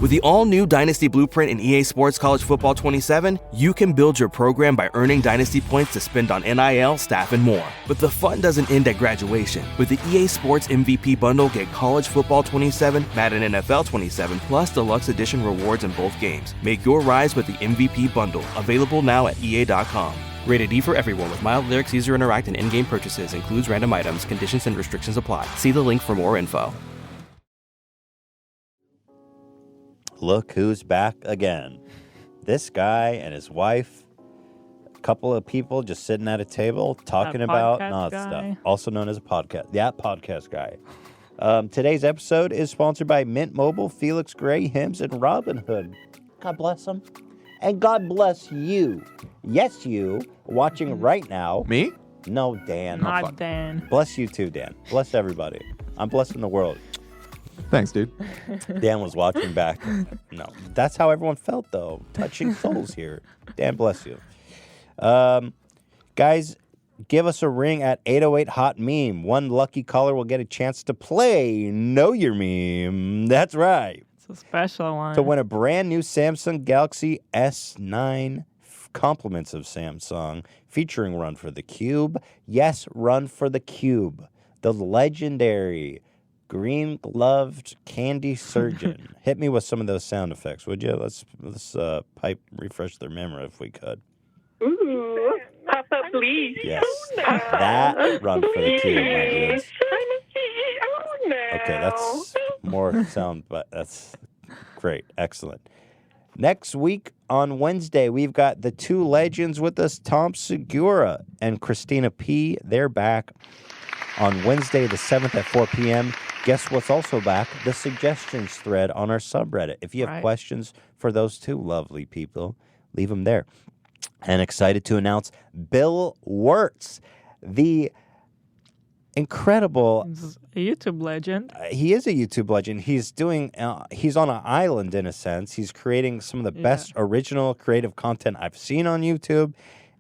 With the all-new Dynasty Blueprint in EA Sports College Football 27, you can build your program by earning Dynasty points to spend on NIL, staff, and more. But the fun doesn't end at graduation. With the EA Sports MVP Bundle, get College Football 27, Madden NFL 27, plus Deluxe Edition rewards in both games. Make your rise with the MVP Bundle, available now at EA.com. Rated E for everyone with mild lyrics, user interact, and in-game purchases. Includes random items. Conditions and restrictions apply. See the link for more info. Look who's back again. This guy and his wife, a couple of people just sitting at a table talking about stuff. Also known as a podcast. That podcast guy. Today's episode is sponsored by Mint Mobile, Felix Gray, Hims, and Robinhood. God bless them. And God bless you. Yes, you, watching right now. Me? No, Dan. Not Dan. Bless you too, Dan. Bless everybody. I'm blessing the world. Thanks, dude. Dan was watching back. No, that's how everyone felt, though. Touching souls here. Dan, bless you. Guys, give us a ring at 808 Hot Meme. One lucky caller will get a chance to play Know Your Meme. That's right. It's a special one. To win a brand new Samsung Galaxy S9 compliments of Samsung featuring Run for the Cube. Yes, Run for the Cube. The legendary green-gloved candy surgeon. Hit me with some of those sound effects, would you? Let's refresh their memory if we could. Ooh, Papa, please. Yes, that Run for the Cube, my dudes. Okay, that's more sound, but that's great. Excellent. Next week on Wednesday, we've got the two legends with us, Tom Segura and Christina P. They're back on Wednesday the 7th at 4 p.m. Guess what's also back? The suggestions thread on our subreddit. If you have questions for those two lovely people, leave them there. And excited to announce Bill Wirtz, the incredible... He's a YouTube legend. He is a YouTube legend. He's doing... he's on an island, in a sense. He's creating some of the best original creative content I've seen on YouTube.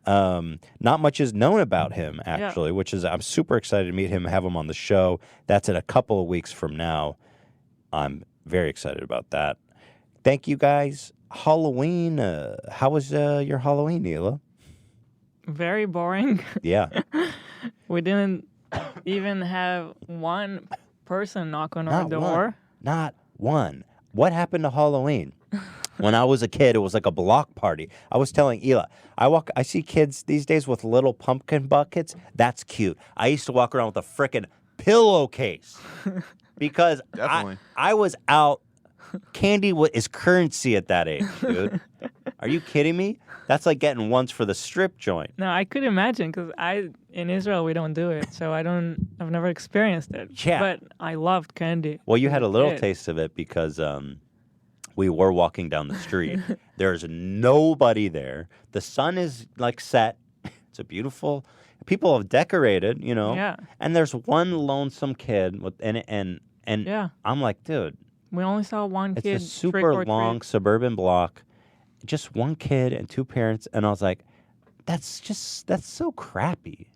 Not much is known about him, actually, which is, I'm super excited to meet him, have him on the show. That's in a couple of weeks from now. I'm very excited about that. Thank you, guys. Halloween. How was your Halloween, Hila? Very boring. Yeah. We didn't even have one person knock on our door. Not one. What happened to Halloween? When I was a kid, it was like a block party. I was telling Hila, I see kids these days with little pumpkin buckets. That's cute. I used to walk around with a frickin' pillowcase because I was out. Candy is currency at that age, dude. Are you kidding me? That's like getting ones for the strip joint. No, I could imagine because in Israel we don't do it, so I've never experienced it. Yeah. But I loved candy. Well, you had a little taste of it because we were walking down the street. There's nobody there. The sun is like set. It's a beautiful. People have decorated, you know. Yeah. And there's one lonesome kid and I'm like, dude. We only saw one kid. It's a super long suburban block. Just one kid and two parents, and I was like, that's so crappy.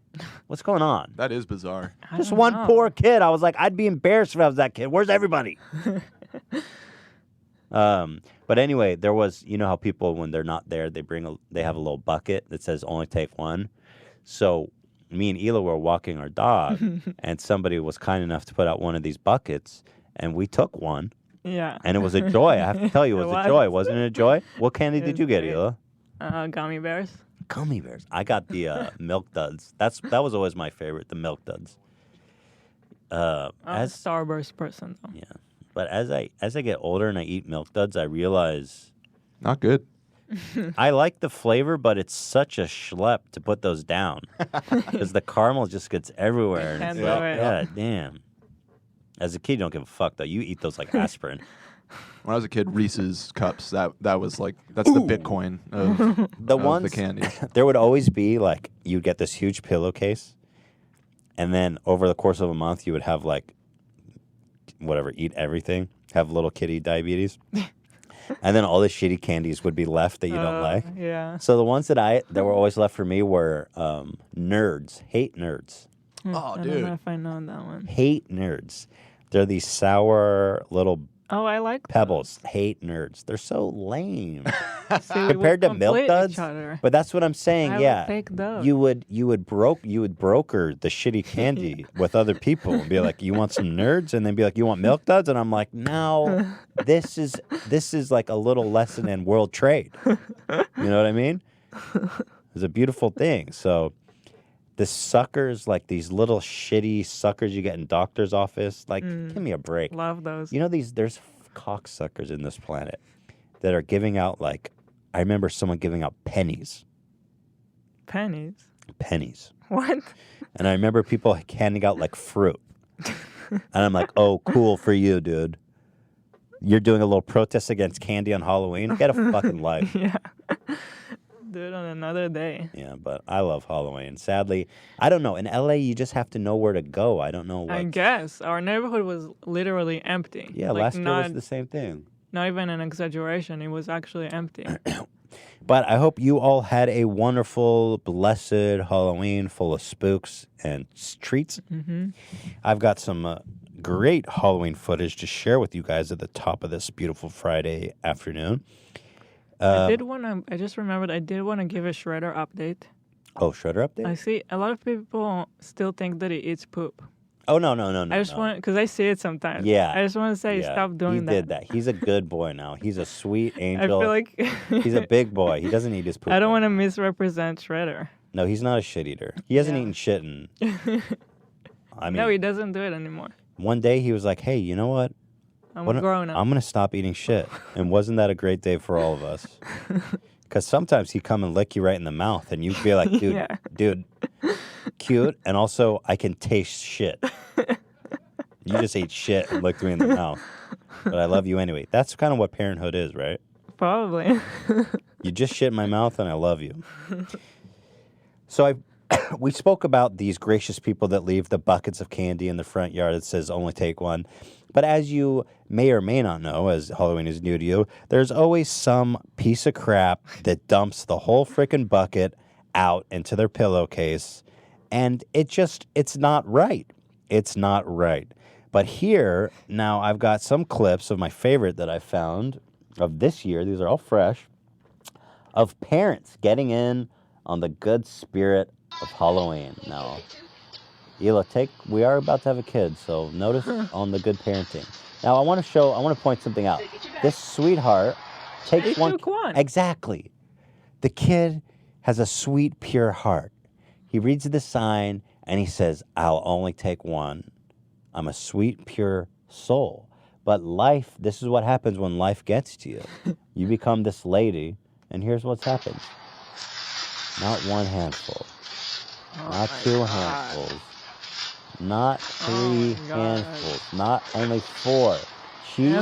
What's going on? That is bizarre. Just one poor kid. I was like, I'd be embarrassed if I was that kid. Where's everybody? But anyway, there was, you know how people, when they're not there, they have a little bucket that says only take one. So me and Hila were walking our dog, and somebody was kind enough to put out one of these buckets, and we took one. Yeah. And it was a joy. I have to tell you, it was a joy. Wasn't it a joy? What candy did you get, Hila? Gummy bears. Gummy bears. I got the Milk Duds. That was always my favorite, the Milk Duds. I'm a Starburst person, though. Yeah. But as I get older and I eat Milk Duds, I realize... Not good. I like the flavor, but it's such a schlep to put those down. Because the caramel just gets everywhere. Can't do it. Yeah, damn. As a kid, you don't give a fuck, though. You eat those like aspirin. When I was a kid, Reese's cups, that's the Bitcoin of the candy. There would always be, like, you'd get this huge pillowcase, and then over the course of a month, you would have, like, whatever, eat everything, have little kitty diabetes. And then all the shitty candies would be left that you don't like. Yeah. So the ones that were always left for me were nerds. Hate nerds. Oh, I dude. don't know if I know that one. Hate nerds. They're these sour little Oh, I like Pebbles hate nerds. They're so lame those. See, we compared would to milk complete duds. each other. But that's what I'm saying. I Yeah, would take those. you would broker the shitty candy with other people and be like, you want some nerds, and then be like, you want milk duds, and I'm like, no, this is like a little lesson in world trade. You know what I mean? It's a beautiful thing. So the suckers, like these little shitty suckers you get in doctor's office, like give me a break. Love those. You know there's cocksuckers in this planet that are giving out like, I remember someone giving out pennies. Pennies. What? And I remember people handing out like fruit. And I'm like, oh, cool for you, dude. You're doing a little protest against candy on Halloween? Get a fucking life. Yeah. Do it on another day. Yeah, but I love Halloween. Sadly, I don't know. In LA, you just have to know where to go. I don't know what. I guess. Our neighborhood was literally empty. Yeah, like, last year was the same thing. Not even an exaggeration. It was actually empty. But I hope you all had a wonderful, blessed Halloween full of spooks and treats. Mm-hmm. I've got some great Halloween footage to share with you guys at the top of this beautiful Friday afternoon. I just remembered I did want to give a Shredder update. Oh, Shredder update? I see a lot of people still think that he eats poop. Oh, no. I just want, because I see it sometimes. Yeah. I just want to say, stop doing that. He did that. He's a good boy now. He's a sweet I angel. feel like He's a big boy. He doesn't eat his poop. I don't want to misrepresent Shredder. No, he's not a shit eater. He hasn't eaten shit in... I mean, no, he doesn't do it anymore. One day he was like, hey, you know what? I'm a grown up. I'm going to stop eating shit. And wasn't that a great day for all of us? Because sometimes he'd come and lick you right in the mouth, and you'd be like, dude, cute, and also I can taste shit. You just ate shit and licked me in the mouth. But I love you anyway. That's kind of what parenthood is, right? Probably. You just shit in my mouth, and I love you. So we spoke about these gracious people that leave the buckets of candy in the front yard that says only take one. But as you may or may not know, as Halloween is new to you, there's always some piece of crap that dumps the whole freaking bucket out into their pillowcase. And it's not right. It's not right. But here, now I've got some clips of my favorite that I found of this year. These are all fresh. Of parents getting in on the good spirit of Halloween. Now, Hila, we are about to have a kid, so notice on the good parenting. Now, I want to point something out. This sweetheart takes one. Exactly. The kid has a sweet, pure heart. He reads the sign and he says, I'll only take one. I'm a sweet, pure soul. But life, this is what happens when life gets to you. You become this lady, and here's what's happened. Not one handful. Not two handfuls. Not three handfuls. Not only four. She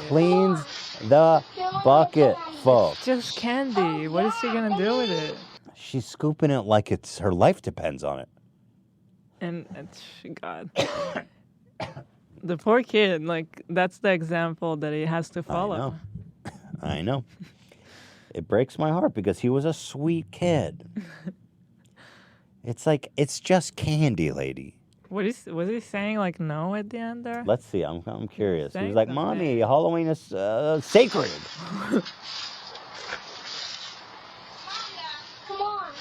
cleans the bucket, folks. It's just candy. What is she going to do with it? She's scooping it like it's her life depends on it. And God. The poor kid, like, that's the example that he has to follow. I know. It breaks my heart because he was a sweet kid. It's like, it's just candy, lady. Was he saying, like, no at the end there? Let's see. I'm curious. He was like, Mommy, Halloween is sacred. Come on.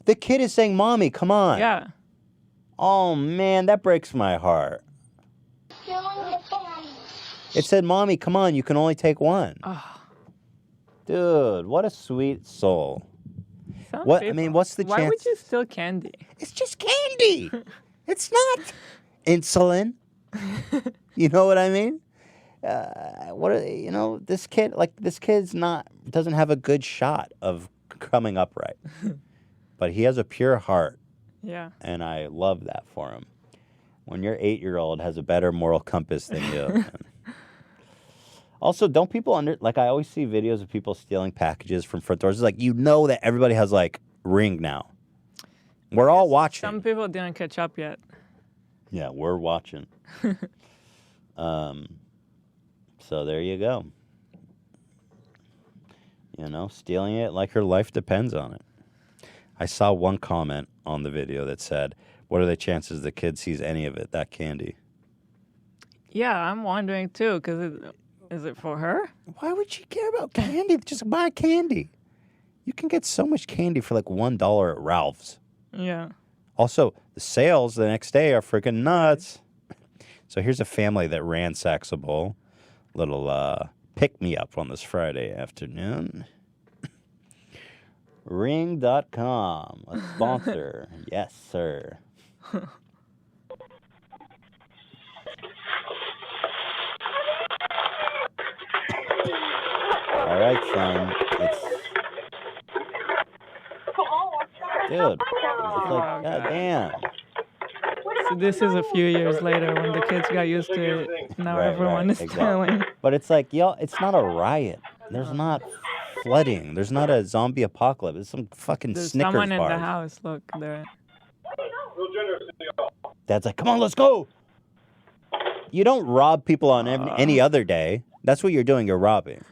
The kid is saying, Mommy, come on. Yeah. Oh, man, that breaks my heart. It said, Mommy, come on, you can only take one. Oh. Dude, what a sweet soul. I mean, what's the chance? Why would you steal candy? It's just candy. It's not insulin. You know what I mean? This kid's doesn't have a good shot of coming upright. But he has a pure heart. Yeah. And I love that for him. When your 8-year-old has a better moral compass than you. Also, don't people I always see videos of people stealing packages from front doors. It's like, that everybody has, like, Ring now. We're all watching. Some people didn't catch up yet. Yeah, we're watching. So there you go. Stealing it like her life depends on it. I saw one comment on the video that said, what are the chances the kid sees any of it, that candy? Yeah, I'm wondering too, because is it for her? Why would she care about candy? Just buy candy. You can get so much candy for like $1 at Ralph's. Yeah. Also, the sales the next day are freaking nuts. So here's a family that ransacks a bowl. Little pick-me-up on this Friday afternoon. Ring.com, a sponsor. Yes, sir. All right, son. Dude, it's like, goddamn. So this is a few years later when the kids got used to it. Now everyone is stealing. But it's like, y'all, it's not a riot. There's not flooding. There's not a zombie apocalypse. It's some fucking There's Snickers someone in bars. the house. Look there. Dad's like, come on, let's go. You don't rob people on any other day. That's what you're doing. You're robbing.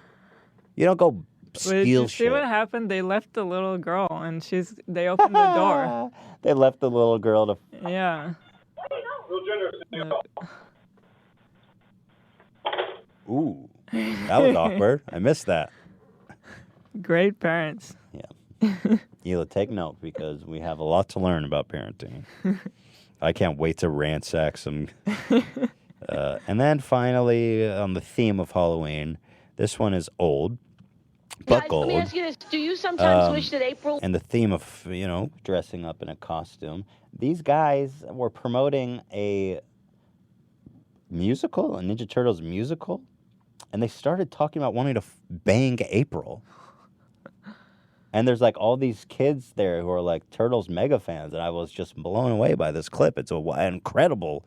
You don't go But steal you see shit. what happened? They left the little girl, and they opened the door. They left the little girl to. Yeah. Ooh, that was awkward. I missed that. Great parents. Yeah. Hila, take note because we have a lot to learn about parenting. I can't wait to ransack some. And then finally, on the theme of Halloween, this one is old, but gold. Let me ask you this. Do you sometimes wish that April... And the theme of, dressing up in a costume. These guys were promoting a musical, a Ninja Turtles musical, and they started talking about wanting to bang April. And there's like all these kids there who are like Turtles mega fans, and I was just blown away by this clip. It's an incredible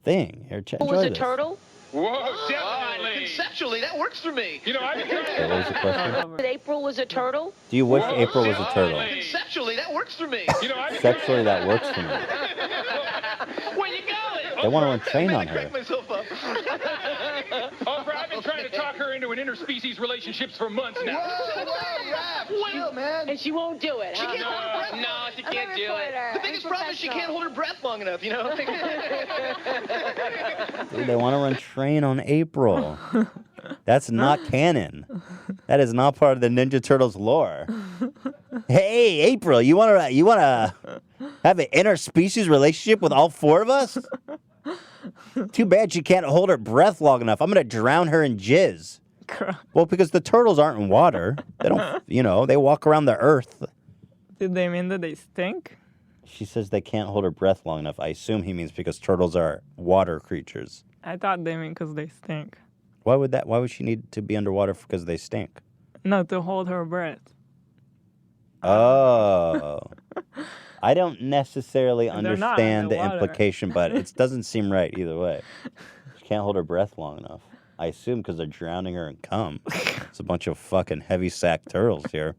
thing. Here, enjoy was a this. turtle? Whoa, definitely. Conceptually, that works for me. You know, I've been Okay, what was the question? That April was a turtle? Do you wish April was a turtle? Conceptually, that works for me. You know, I've been Sexually, that works for me. Where you going? They want to run train on her. Crack myself up. Oprah, I've been trying to talk her into an interspecies relationships for months now. Chill, man. And she won't do it, She huh? can't hold her breath. No, she can't do it. The biggest problem is she can't hold her breath long enough, you know? Dude, they want to run train on April. That's not canon. That is not part of the Ninja Turtles lore. Hey, April, you wanna have an interspecies relationship with all four of us? Too bad she can't hold her breath long enough. I'm gonna drown her in jizz. Well, because the turtles aren't in water. They don't, they walk around the earth. Did they mean that they stink? She says they can't hold her breath long enough. I assume he means because turtles are water creatures. I thought they mean because they stink. Why would she need to be underwater because they stink? No, to hold her breath. Oh. I don't necessarily not understand the underwater. implication, but it doesn't seem right either way. She can't hold her breath long enough. I assume because they're drowning her in cum. It's a bunch of fucking heavy sack turtles here.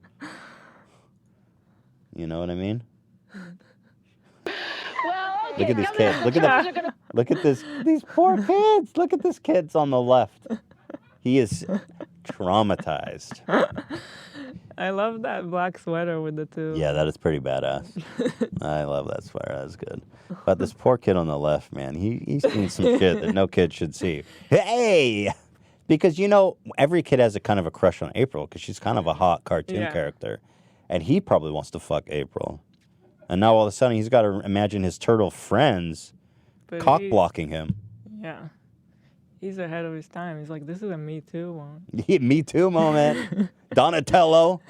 You know what I mean? Well, okay. Look at these kids. Look at these poor kids. Look at this kid's on the left. He is traumatized. I love that black sweater with the two. Yeah, that is pretty badass. I love that sweater. That's good. But this poor kid on the left, man, he's seen some shit that no kid should see. Hey! Because, every kid has a kind of a crush on April because she's kind of a hot cartoon character. And he probably wants to fuck April. And now all of a sudden he's got to imagine his turtle friends cock-blocking him. Yeah. He's ahead of his time. He's like, this is a Me Too one. Me Too moment. Donatello.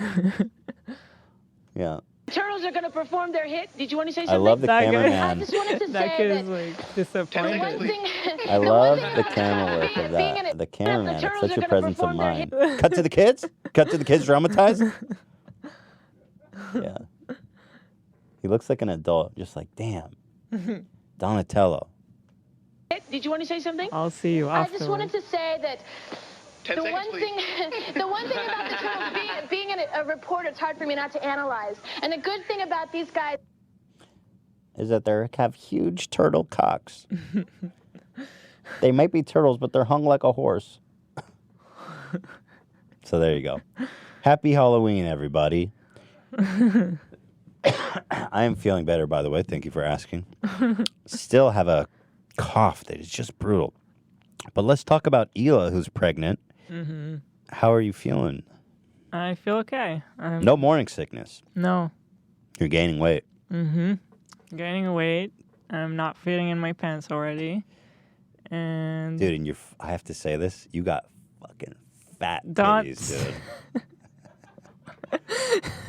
Yeah. Turtles are going to perform their hit. Did you want to say something? I love the That guy- cameraman. I just wanted to That say kid that is like the disappointed. one thing... I love the camera work of that. The cameraman has such a presence of mind. Cut to the kids? Cut to the kids traumatized? Yeah. He looks like an adult, just like, damn. Donatello. Did you want to say something? I'll see you I afterwards. just wanted to say that 10 the seconds, one please. thing about the Turtles, being a reporter, it's hard for me not to analyze. And the good thing about these guys Is that they have huge turtle cocks. They might be turtles, but they're hung like a horse. So there you go. Happy Halloween, everybody. I am feeling better, by the way. Thank you for asking. Still have a cough that is just brutal. But let's talk about Hila, who's pregnant. Mm-hmm. How are you feeling? I feel okay. No morning sickness. No. You're gaining weight. Mm-hmm. Gaining weight. I'm not fitting in my pants already. And Dude, and I have to say this, you got fucking fat Dots. titties,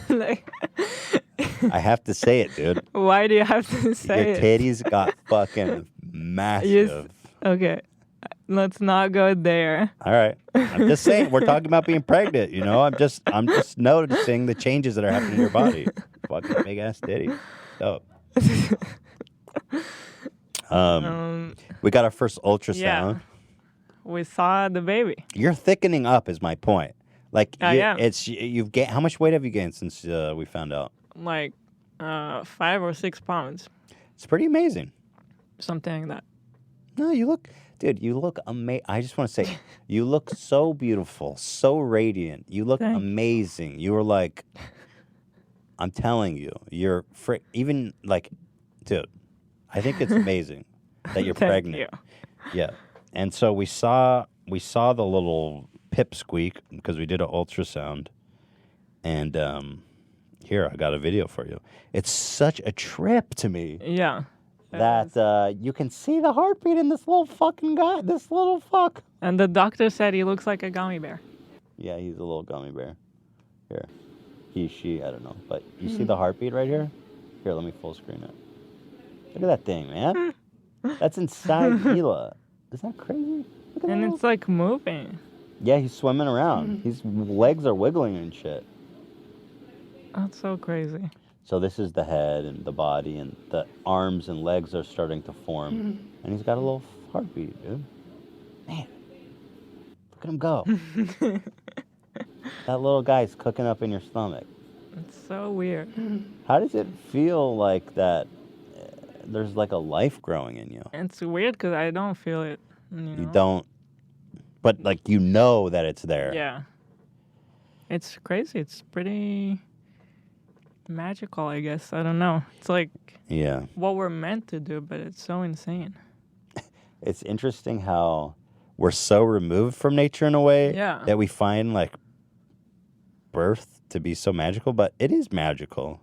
dude. like, I have to say it, dude. why do you have to say Your it? titties got fucking massive. Okay. Let's not go there. All right. I'm just saying, we're talking about being pregnant, you know? I'm just noticing the changes that are happening in your body. Fucking big ass titties. Dope. We got our first ultrasound. Yeah. We saw the baby. You're thickening up, is my point. Like, yeah. you've gained. How much weight have you gained since we found out? Like 5 or 6 pounds. It's pretty amazing. Something like that. No, you look, dude. You look amazing. I just want to say, you look so beautiful, so radiant. You look amazing. You were like, I'm telling you, you're even like, dude. I think it's amazing that you're pregnant. You. Yeah. And so we saw the little pipsqueak because we did an ultrasound. And here, I got a video for you. It's such a trip to me. Yeah. That you can see the heartbeat in this little fucking guy, this little fuck. And the doctor said he looks like a gummy bear. Yeah, he's a little gummy bear. Here. He, she, I don't know. But you see the heartbeat right here? Here, let me full screen it. Look at that thing, man. That's inside Hila. Is that crazy? Look at And that. it's like moving. Yeah, he's swimming around. His legs are wiggling and shit. That's so crazy. So this is the head and the body, and the arms and legs are starting to form. And he's got a little heartbeat, dude. Man, look at him go. That little guy's cooking up in your stomach. It's so weird. How does it feel like that? There's like a life growing in you. It's weird because I don't feel it. You don't, but like you know that it's there. Yeah. It's crazy. It's pretty magical, I guess. I don't know. It's like what we're meant to do, but it's so insane. It's interesting how we're so removed from nature in a way that we find like birth to be so magical, but it is magical.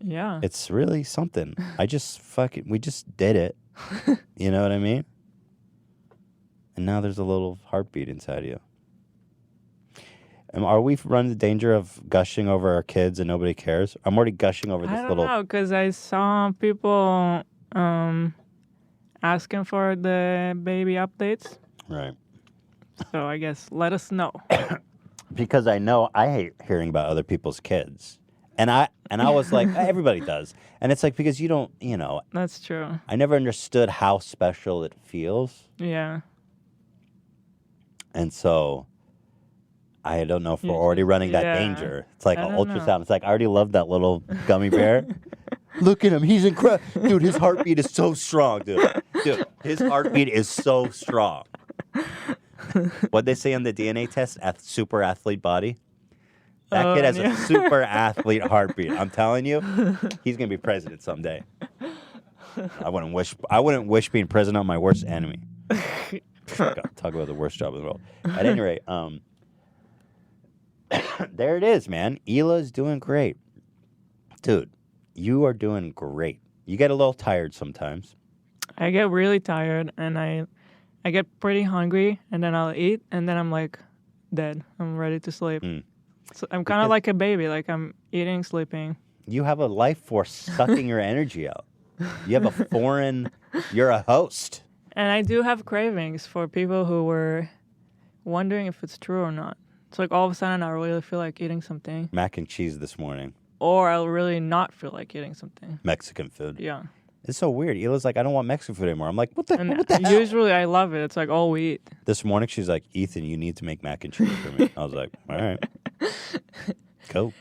Yeah. It's really something. We just did it. You know what I mean? And now there's a little heartbeat inside you. Are we running the danger of gushing over our kids and nobody cares? I'm already gushing over this I don't little... know, because I saw people asking for the baby updates. Right. So I guess let us know. Because I know I hate hearing about other people's kids. And I was like, everybody does. And it's like, because you don't, you know. That's true. I never understood how special it feels. Yeah. And so I don't know if we're already running that danger. It's like an ultrasound. Know. It's like, I already love that little gummy bear. Look at him. He's incredible. Dude, his heartbeat is so strong, dude. Dude, his heartbeat is so strong. What'd they say on the DNA test? Super athlete body? That kid has a super athlete heartbeat. I'm telling you, he's gonna be president someday. I wouldn't wish being president on my worst enemy. Talk about the worst job in the world. At any rate, there it is, man. Hila's doing great. Dude, you are doing great. You get a little tired sometimes. I get really tired, and I get pretty hungry, and then I'll eat, and then I'm like dead. I'm ready to sleep. So I'm kind of like a baby. Like I'm eating, sleeping. You have a life force sucking your energy out. You have a foreign... You're a host. And I do have cravings for people who were wondering if it's true or not. It's like all of a sudden I really feel like eating something. Mac and cheese this morning. Or I'll really not feel like eating something. Mexican food. Yeah. It's so weird. Hila's like, I don't want Mexican food anymore. I'm like, what the hell? Usually I love it. It's like all we eat. This morning she's like, Ethan, you need to make mac and cheese for me. I was like, all right. Go.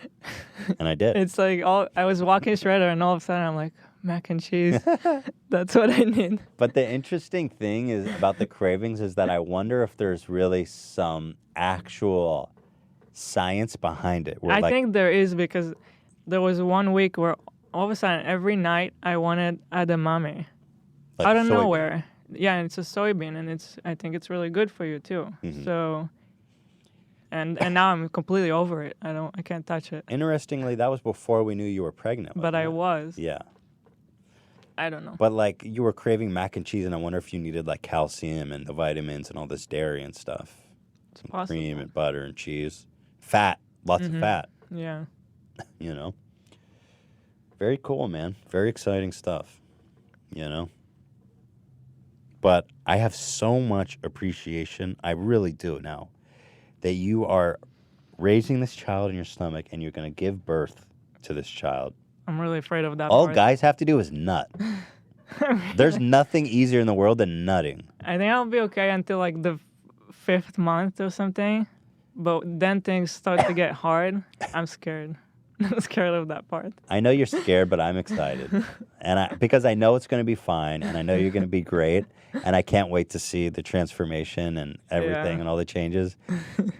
And I did. It's like I was walking Shredder and all of a sudden I'm like, mac and cheese. That's what I need. But the interesting thing is about the cravings is that I wonder if there's really some actual science behind it. I think there is, because there was 1 week where all of a sudden every night I wanted edamame. Out of nowhere. yeah, and it's a soybean, and I think it's really good for you too. Mm-hmm. So, and now I'm completely over it. I can't touch it. Interestingly, that was before we knew you were pregnant. But I was. Yeah. I don't know. But like you were craving mac and cheese, and I wonder if you needed like calcium and the vitamins and all this dairy and stuff. Some possible. cream and butter and cheese. Fat. Lots of fat. Yeah. You know? Very cool, man. Very exciting stuff. You know? But I have so much appreciation. I really do now. That you are raising this child in your stomach and you're going to give birth to this child. I'm really afraid of that. All part. guys have to do is nut. There's nothing easier in the world than nutting. I think I'll be okay until like the 5th month or something. But then things start to get hard. I'm scared. I'm scared of that part. I know you're scared, but I'm excited. And because I know it's going to be fine and I know you're going to be great. And I can't wait to see the transformation and everything and all the changes.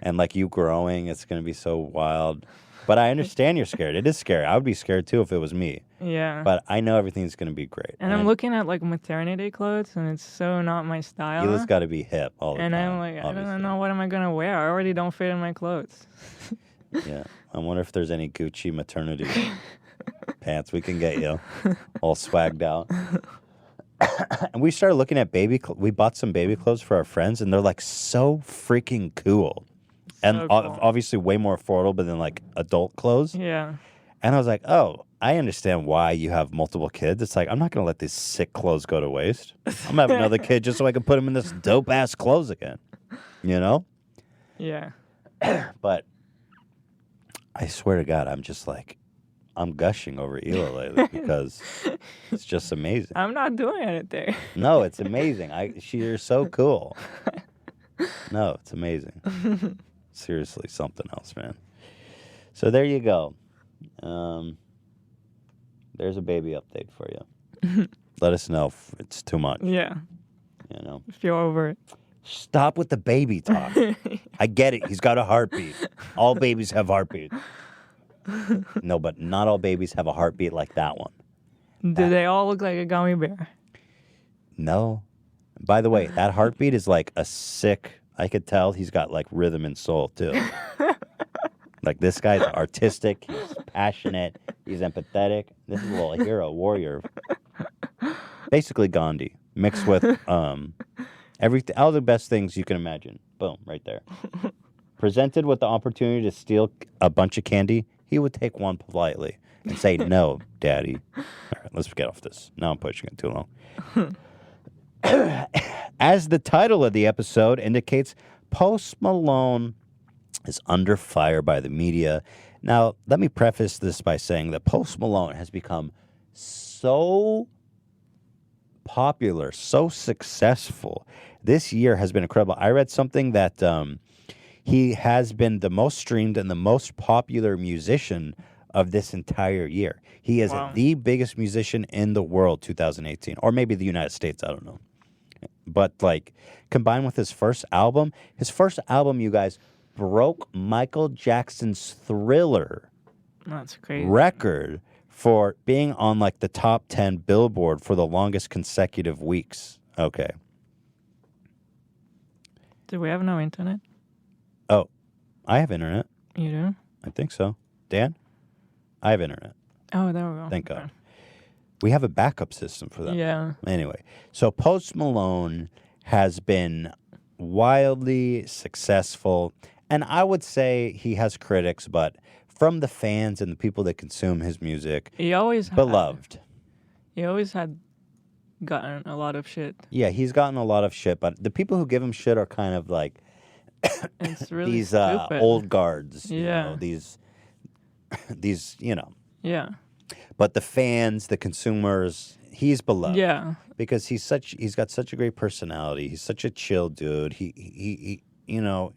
And like you growing, it's going to be so wild. But I understand you're scared. It is scary. I would be scared too if it was me. Yeah. But I know everything's going to be great. And I'm looking at like maternity clothes, and it's so not my style. Hila's got to be hip all the time. And I'm like, I don't know what am I going to wear. I already don't fit in my clothes. Yeah. I wonder if there's any Gucci maternity pants we can get you all swagged out. And we started looking at we bought some baby clothes for our friends, and they're like so freaking cool. And So cool. obviously way more affordable than like adult clothes. Yeah. And I was like, oh, I understand why you have multiple kids. It's like, I'm not going to let these sick clothes go to waste. I'm going to have another kid just so I can put him in this dope-ass clothes again. You know? Yeah. But I swear to God, I'm just like, I'm gushing over Hila lately because it's just amazing. I'm not doing anything. No, it's amazing. You're so cool. No, it's amazing. Seriously, something else, man. So there you go. There's a baby update for you. Let us know if it's too much. Yeah. You know. If you're over it. Stop with the baby talk. I get it. He's got a heartbeat. All babies have heartbeats. No, but not all babies have a heartbeat like that one. Do they all look like a gummy bear? No. By the way, that heartbeat is like a sick... I could tell he's got like rhythm and soul too. Like this guy's artistic, he's passionate, he's empathetic. This is a little hero, warrior. Basically Gandhi mixed with everything, all the best things you can imagine. Boom, right there. Presented with the opportunity to steal a bunch of candy, he would take one politely and say, "No, Daddy." All right, let's get off this. Now I'm pushing it too long. As the title of the episode indicates, Post Malone is under fire by the media. Now, let me preface this by saying that Post Malone has become so popular, so successful. This year has been incredible. I read something that he has been the most streamed and the most popular musician of this entire year. He is the biggest musician in the world, 2018, or maybe the United States, I don't know. But like combined with his first album, you guys, broke Michael Jackson's Thriller That's crazy. record for being on like the top 10 Billboard for the longest consecutive weeks. Okay. Do we have no internet? Oh, I have internet. You do? I think so. Dan? I have internet. Oh, there we go. Thank God. We have a backup system for that. Yeah. Anyway, so Post Malone has been wildly successful, and I would say he has critics, but from the fans and the people that consume his music, He always beloved. He always had gotten a lot of shit. Yeah, he's gotten a lot of shit, but the people who give him shit are kind of like It's really these stupid. old guards. You Yeah. know, these, you know. Yeah. But the fans, the consumers, he's beloved. Yeah. Because he's got such a great personality. He's such a chill dude. He you know,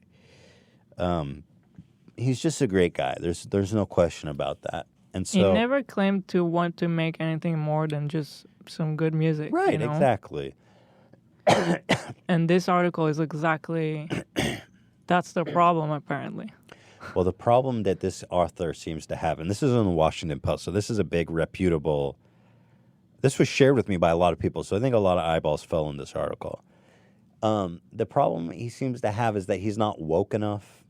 he's just a great guy. There's no question about that. And so He never claimed to want to make anything more than just some good music. right, you know? exactly. And this article is exactly that's the problem apparently. Well, the problem that this author seems to have, and this is in the Washington Post, so this is a big reputable This was shared with me by a lot of people, so I think a lot of eyeballs fell in this article. The problem he seems to have is that he's not woke enough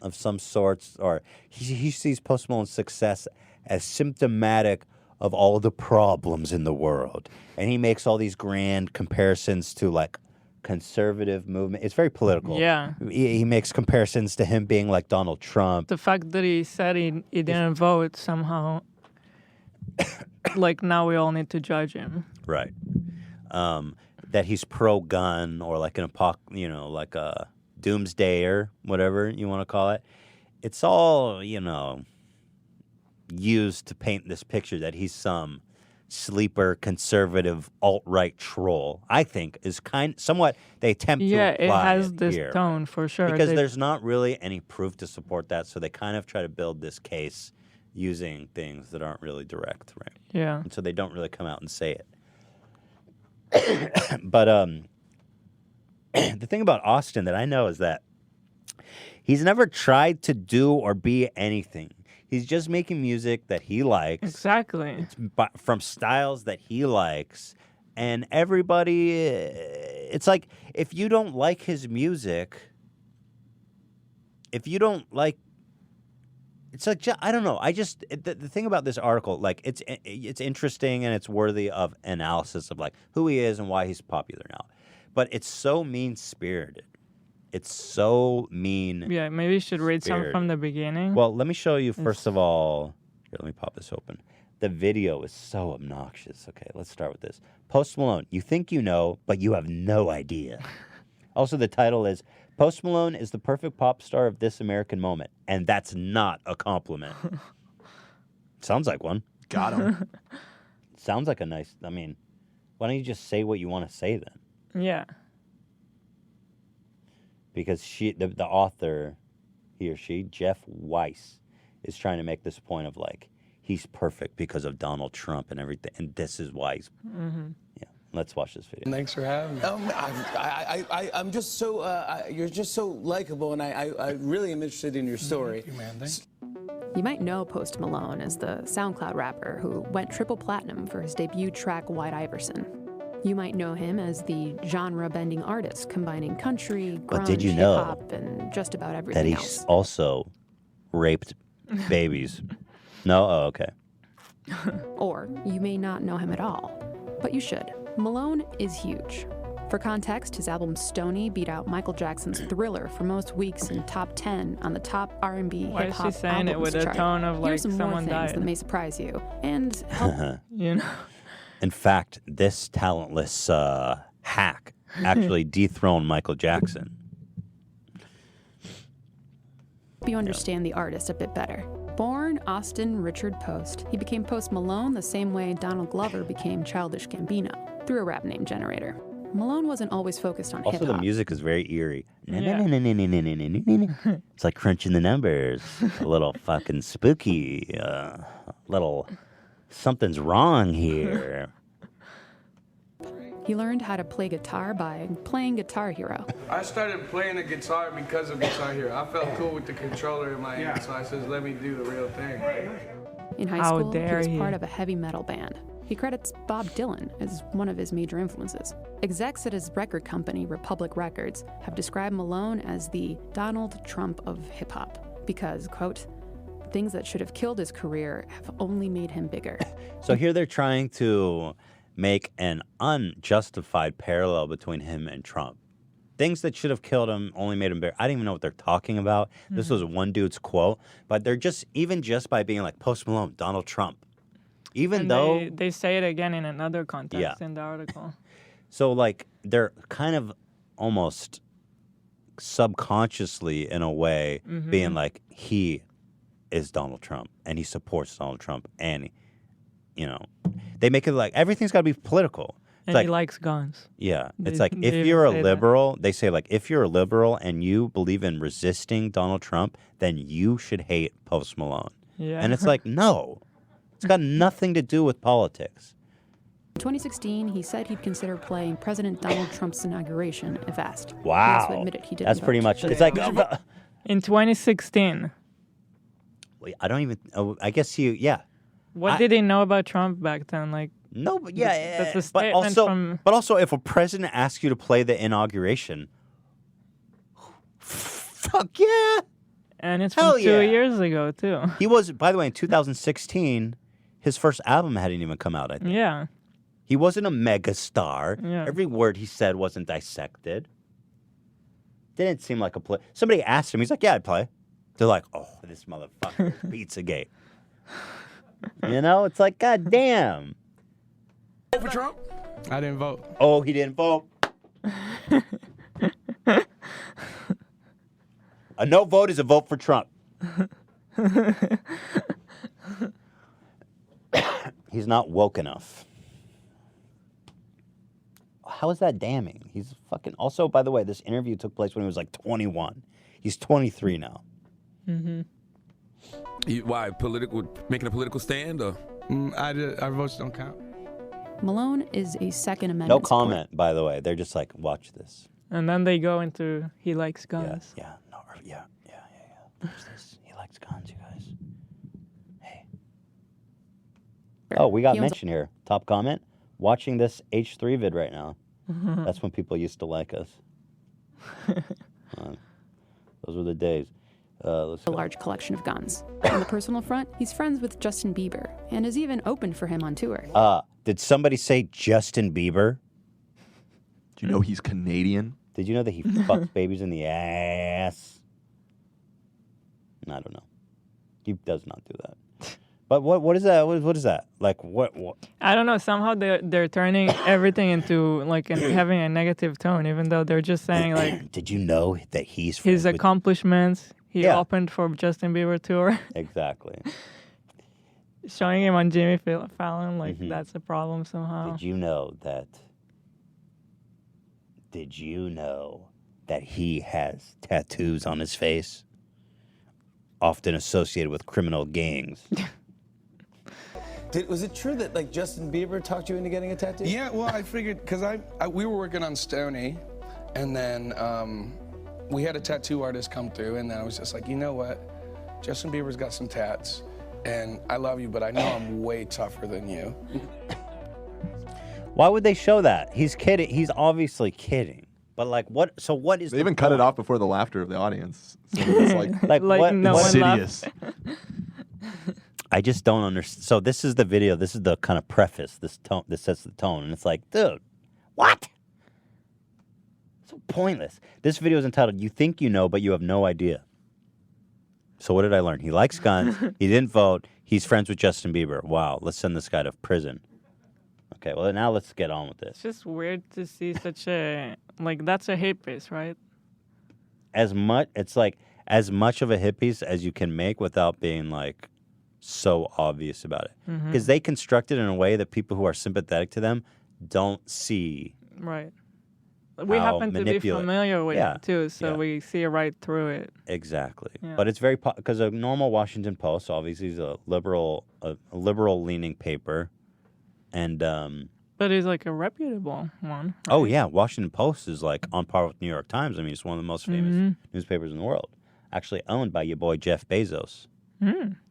of some sorts, or he sees Post Malone's success as symptomatic of all the problems in the world. And he makes all these grand comparisons to, like, conservative movement. It's very political. Yeah. He makes comparisons to him being like Donald Trump. The fact that he said he didn't vote somehow, like, now we all need to judge him. Right. That he's pro-gun, or like an like a doomsdayer, whatever you want to call it. It's all, used to paint this picture that he's some sleeper, conservative, alt-right troll. I think is somewhat they attempt to apply it has this here. tone for sure. Because there's not really any proof to support that, so they kind of try to build this case using things that aren't really direct, right? Yeah. And so they don't really come out and say it. But the thing about Austin that I know is that he's never tried to do or be anything. He's just making music that he likes. Exactly. From styles that he likes. And everybody, it's like, if you don't like his music, it's like, I don't know. The thing about this article, like, it's interesting and it's worthy of analysis of, like, who he is and why he's popular now. But it's so mean-spirited. It's so mean. Yeah, maybe you should read some from the beginning. Well, let me show you, first of all. Here, let me pop this open. The video is so obnoxious. Okay, let's start with this. Post Malone, you think you know, but you have no idea. Also, the title is, Post Malone is the perfect pop star of this American moment. And that's not a compliment. Sounds like one. Got him. Sounds like a nice, why don't you just say what you want to say then? Yeah. Because the author, he or she, Jeff Weiss, is trying to make this point of, like, he's perfect because of Donald Trump and everything, and this is why he's... Mm-hmm. Yeah, let's watch this video. Thanks for having me. I'm just so, you're just so likable, and I really am interested in your story. Thank you, man. You might know Post Malone as the SoundCloud rapper who went triple platinum for his debut track, White Iverson. You might know him as the genre-bending artist combining country, grunge, hip-hop, and just about everything else. That he also raped babies. No? Oh, okay. Or you may not know him at all, but you should. Malone is huge. For context, his album Stoney beat out Michael Jackson's Thriller for most weeks in top 10 on the top R&B hip-hop albums chart. Why is she saying it with a tone of like someone someone died? died? That may surprise you and help. In fact, this talentless hack actually dethroned Michael Jackson. You understand the artist a bit better. Born Austin Richard Post, he became Post Malone the same way Donald Glover became Childish Gambino, through a rap name generator. Malone wasn't always focused on hip-hop. Also, the music is very eerie. It's like crunching the numbers. A little fucking spooky. Little something's wrong here. He learned how to play guitar by playing Guitar Hero. I started playing the guitar because of Guitar Hero. I felt cool with the controller in my hand, so I said, let me do the real thing. In high school, he was part of a heavy metal band. He credits Bob Dylan as one of his major influences. Execs at his record company, Republic Records, have described Malone as the Donald Trump of hip-hop because, quote, things that should have killed his career have only made him bigger. So here they're trying to make an unjustified parallel between him and Trump. Things that should have killed him only made him bigger. I don't even know what they're talking about. Mm-hmm. This was one dude's quote, but they're just by being like Post Malone, Donald Trump. Even though they say it again in another context in the article. So like they're kind of almost subconsciously in a way being like he is Donald Trump and he supports Donald Trump and they make it like everything's got to be political. It's and like, he likes guns. Yeah. It's like if you're a liberal, they say like if you're a liberal and you believe in resisting Donald Trump, then you should hate Post Malone. Yeah. And it's like, no. It's got nothing to do with politics. In 2016, he said he'd consider playing President Donald Trump's inauguration if asked. Wow. He also admitted he didn't That's pretty much, it's like... In 2016. I don't even, I guess yeah. What did he know about Trump back then? Like No, but yeah, That's a but statement also, from... but also, if a president asks you to play the inauguration, fuck yeah! And it's Hell from 2 yeah. years ago, too. He was, by the way, in 2016, his first album hadn't even come out, I think. Yeah. He wasn't a mega star. Yeah. Every word he said wasn't dissected. Didn't seem like a play. Somebody asked him, he's like, yeah, I'd play. They're like, oh, this motherfucker is Pizzagate. You know, it's like, god damn. Vote for Trump? I didn't vote. Oh, he didn't vote. A no vote is a vote for Trump. He's not woke enough. How is that damning? He's fucking... Also, by the way, this interview took place when he was like 21. He's 23 now. Mm-hmm. Why? Making a political stand? Or? Our votes don't count. Malone is a Second Amendment No comment, by the way. They're just like, watch this. And then they go into he likes guns. Yeah. Watch this. He likes guns, you guys. Hey. Oh, we got mentioned here. Top comment. Watching this H3 vid right now. That's when people used to like us. Those were the days. A large collection of guns. On the personal front, he's friends with Justin Bieber and has even opened for him on tour. Did somebody say Justin Bieber? Do you know he's Canadian? Did you know that he fucks babies in the ass? I don't know. He does not do that. But what is that? What is that? Like what? I don't know. Somehow they're turning everything into like having a negative tone, even though they're just saying like. Did you know that he's his accomplishments? He opened for Justin Bieber tour. Exactly. Showing him on Jimmy Fallon, like that's a problem somehow. Did you know that he has tattoos on his face, often associated with criminal gangs? Was it true that like Justin Bieber talked you into getting a tattoo? Yeah, well, I figured because we were working on Stoney, and then we had a tattoo artist come through, and then I was just like, you know what, Justin Bieber's got some tats, and I love you, but I know I'm way tougher than you. Why would they show that? He's kidding. He's obviously kidding. But like, what? So what is? They even cut it off before the laughter of the audience. So it's like what? No insidious. I just don't understand. So this is the video. This is the kind of preface. This tone. This sets the tone, and it's like, dude, what? So pointless. This video is entitled "You Think You Know, But You Have No Idea." So what did I learn? He likes guns. He didn't vote. He's friends with Justin Bieber. Wow. Let's send this guy to prison. Okay. Well, now let's get on with this. It's just weird to see such a like that's a hate piece, right? It's like as much of a hit piece as you can make without being like so obvious about it, because they construct it in a way that people who are sympathetic to them don't see. Right. We happen to be familiar with it too, so we see right through it. Exactly. Yeah. But it's very because a normal Washington Post obviously is a liberal leaning paper, and but it's like a reputable one. Right? Oh yeah, Washington Post is like on par with New York Times. I mean, it's one of the most famous newspapers in the world. Actually owned by your boy Jeff Bezos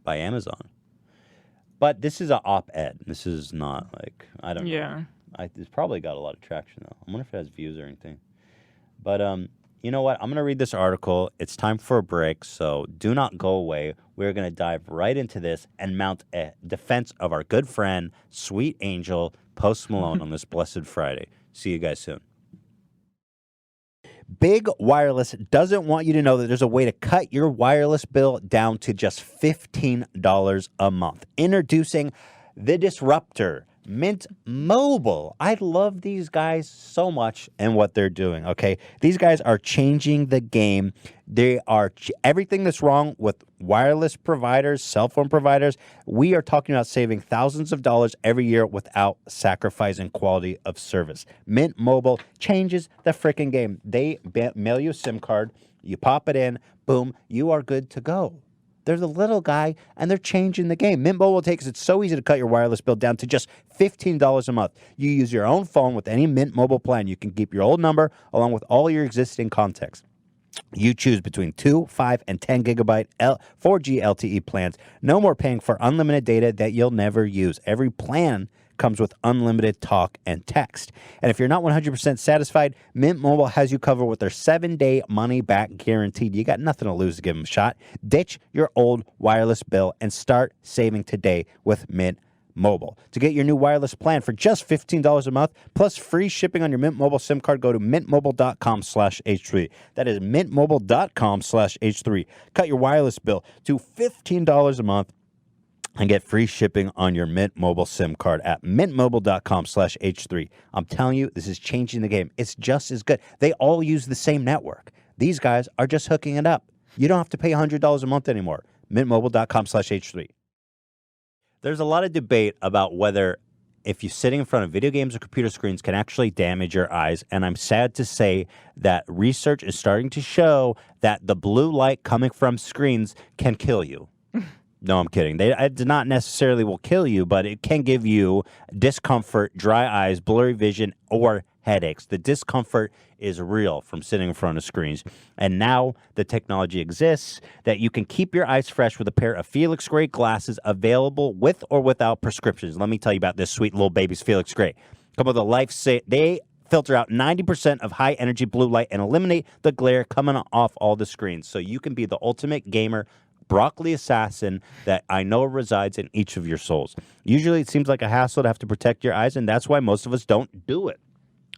by Amazon. But this is an op-ed. This is not like I don't know. Yeah. It's probably got a lot of traction, though. I wonder if it has views or anything. But you know what? I'm going to read this article. It's time for a break, so do not go away. We're going to dive right into this and mount a defense of our good friend, sweet angel, Post Malone on this blessed Friday. See you guys soon. Big Wireless doesn't want you to know that there's a way to cut your wireless bill down to just $15 a month. Introducing the Disruptor, Mint Mobile. I love these guys so much and what they're doing, okay? These guys are changing the game. They are everything that's wrong with wireless providers, cell phone providers. We are talking about saving thousands of dollars every year without sacrificing quality of service. Mint Mobile changes the freaking game. They mail you a SIM card, you pop it in, boom, you are good to go. They're the little guy, and they're changing the game. Mint Mobile takes it so easy to cut your wireless bill down to just $15 a month. You use your own phone with any Mint Mobile plan. You can keep your old number along with all your existing contacts. You choose between 2, 5, and 10 gigabyte 4G LTE plans. No more paying for unlimited data that you'll never use. Every plan comes with unlimited talk and text. And if you're not 100% satisfied, Mint Mobile has you covered with their 7-day money-back guaranteed. You got nothing to lose to give them a shot. Ditch your old wireless bill and start saving today with Mint Mobile. To get your new wireless plan for just $15 a month, plus free shipping on your Mint Mobile SIM card, go to mintmobile.com/H3. That is mintmobile.com/H3. Cut your wireless bill to $15 a month and get free shipping on your Mint Mobile SIM card at mintmobile.com/H3. I'm telling you, this is changing the game. It's just as good. They all use the same network. These guys are just hooking it up. You don't have to pay $100 a month anymore. mintmobile.com/H3. There's a lot of debate about whether if you're sitting in front of video games or computer screens can actually damage your eyes. And I'm sad to say that research is starting to show that the blue light coming from screens can kill you. No, I'm kidding. It not necessarily will kill you, but it can give you discomfort, dry eyes, blurry vision, or headaches. The discomfort is real from sitting in front of screens. And now the technology exists that you can keep your eyes fresh with a pair of Felix Gray glasses available with or without prescriptions. Let me tell you about this sweet little baby's Felix Gray. Come with a they filter out 90% of high-energy blue light and eliminate the glare coming off all the screens. So you can be the ultimate gamer broccoli assassin that I know resides in each of your souls. Usually it seems like a hassle to have to protect your eyes, and that's why most of us don't do it.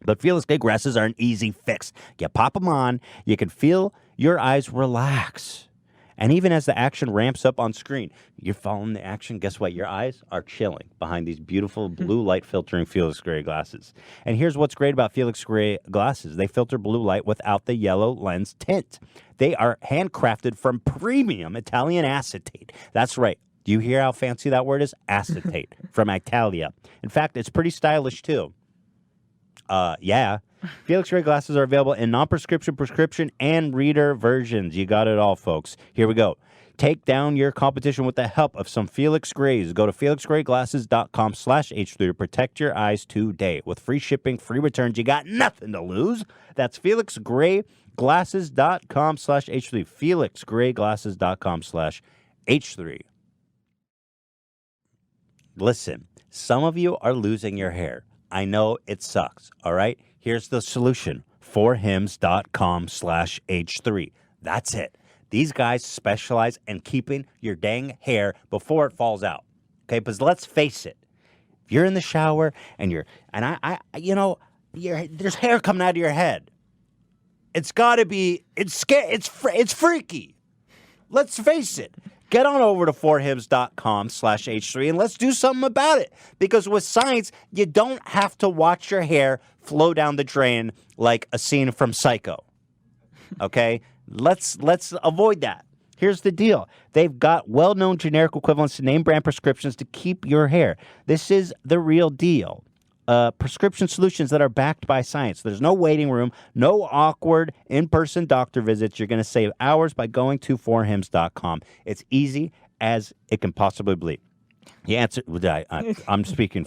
But Felix Gray glasses are an easy fix. You pop them on, you can feel your eyes relax. And even as the action ramps up on screen, you're following the action. Guess what? Your eyes are chilling behind these beautiful blue light filtering Felix Gray glasses. And here's what's great about Felix Gray glasses. They filter blue light without the yellow lens tint. They are handcrafted from premium Italian acetate. That's right. Do you hear how fancy that word is? Acetate from Italia. In fact, it's pretty stylish too. Yeah. Felix Gray glasses are available in non-prescription, prescription, and reader versions. You got it all, folks. Here we go. Take down your competition with the help of some Felix Grays. Go to felixgrayglasses.com/H3 to protect your eyes today. With free shipping, free returns, you got nothing to lose. That's felixgrayglasses.com/H3. felixgrayglasses.com/H3. Listen, some of you are losing your hair. I know it sucks, all right? Here's the solution, forhims.com/H3. That's it. These guys specialize in keeping your dang hair before it falls out. Okay, because let's face it. If you're in the shower and there's hair coming out of your head. It's got to be, it's freaky. Let's face it. Get on over to forhims.com/H3 and let's do something about it. Because with science, you don't have to watch your hair flow down the drain like a scene from Psycho. Okay? Let's avoid that. Here's the deal. They've got well-known generic equivalents to name brand prescriptions to keep your hair. This is the real deal. Prescription solutions that are backed by science. There's no waiting room, no awkward in-person doctor visits. You're going to save hours by going to forhims.com. It's easy as it can possibly be. You answer. I'm speaking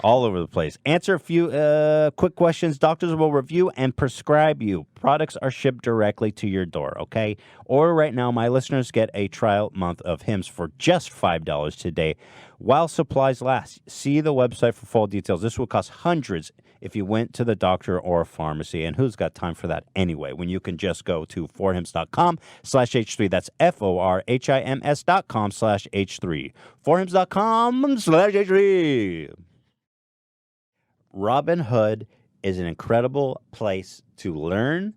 all over the place. Answer a few quick questions. Doctors will review and prescribe you. Products are shipped directly to your door, okay? Or right now, my listeners get a trial month of Hims for just $5 today while supplies last. See the website for full details. This will cost hundreds if you went to the doctor or a pharmacy. And who's got time for that anyway when you can just go to forhims.com/H3. That's forhims.com/H3. forhims.com/H3. Robinhood is an incredible place to learn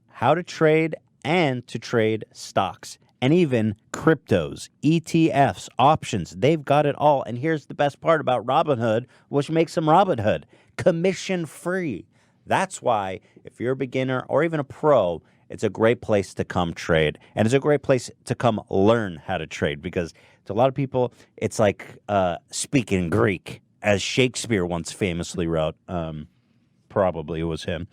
how to trade and to trade stocks and even cryptos, ETFs, options. They've got it all. And here's the best part about Robinhood, which makes them Robinhood. Commission free. That's why if you're a beginner or even a pro, it's a great place to come trade. And it's a great place to come learn how to trade because to a lot of people, it's like speaking Greek, as Shakespeare once famously wrote. Probably it was him.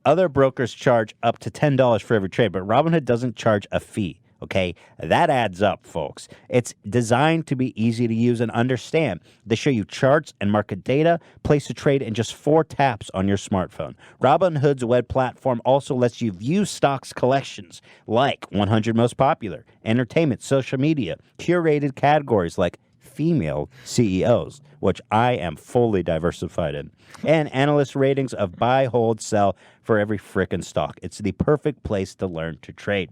Other brokers charge up to $10 for every trade, but Robinhood doesn't charge a fee. Okay, that adds up, folks. It's designed to be easy to use and understand. They show you charts and market data, place a trade in just 4 taps on your smartphone. Robinhood's web platform also lets you view stocks collections like 100 most popular, entertainment, social media, curated categories like female CEOs, which I am fully diversified in, and analyst ratings of buy, hold, sell for every frickin' stock. It's the perfect place to learn to trade.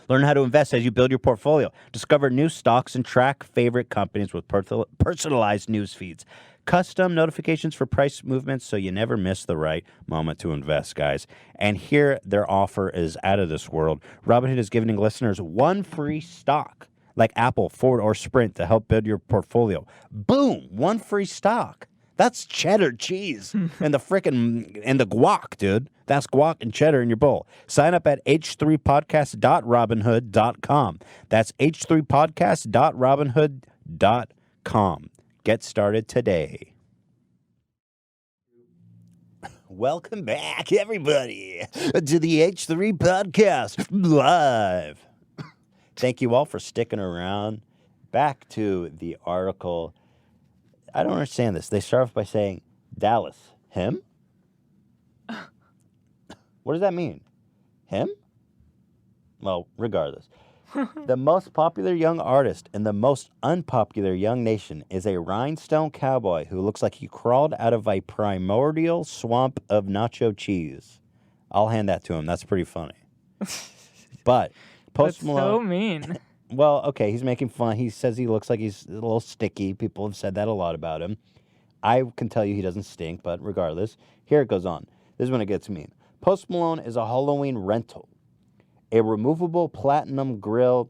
Learn how to invest as you build your portfolio. Discover new stocks and track favorite companies with personalized news feeds. Custom notifications for price movements so you never miss the right moment to invest, guys. And here, their offer is out of this world. Robinhood is giving listeners one free stock, like Apple, Ford, or Sprint, to help build your portfolio. Boom! One free stock. That's cheddar cheese and the guac, dude. That's guac and cheddar in your bowl. Sign up at h3podcast.robinhood.com. That's h3podcast.robinhood.com. Get started today. Welcome back, everybody, to the H3 Podcast Live. Thank you all for sticking around. Back to the article. I don't understand this. They start off by saying, Dallas, him? What does that mean? Him? Well, regardless. The most popular young artist in the most unpopular young nation is a rhinestone cowboy who looks like he crawled out of a primordial swamp of nacho cheese. I'll hand that to him. That's pretty funny. But Post Malone... That's so mean. Well, okay, he's making fun. He says he looks like he's a little sticky. People have said that a lot about him. I can tell you he doesn't stink, but regardless, here it goes on. This is when it gets mean. Post Malone is a Halloween rental. A removable platinum grill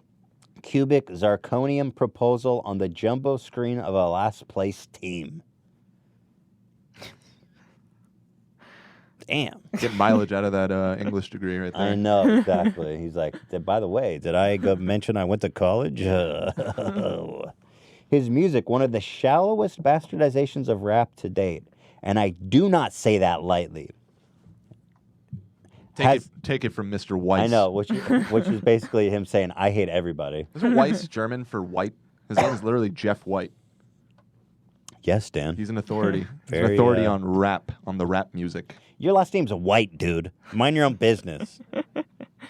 cubic zirconium proposal on the jumbo screen of a last place team. Damn. Get mileage out of that English degree right there. I know, exactly. He's like, by the way, did I mention I went to college? His music, one of the shallowest bastardizations of rap to date. And I do not say that lightly. Take it from Mr. Weiss. I know, which is basically him saying, I hate everybody. Isn't Weiss German for white? His name is literally Jeff White. Yes, Dan. He's an authority. He's an authority on rap, on the rap music. Your last name's White, dude. Mind your own business.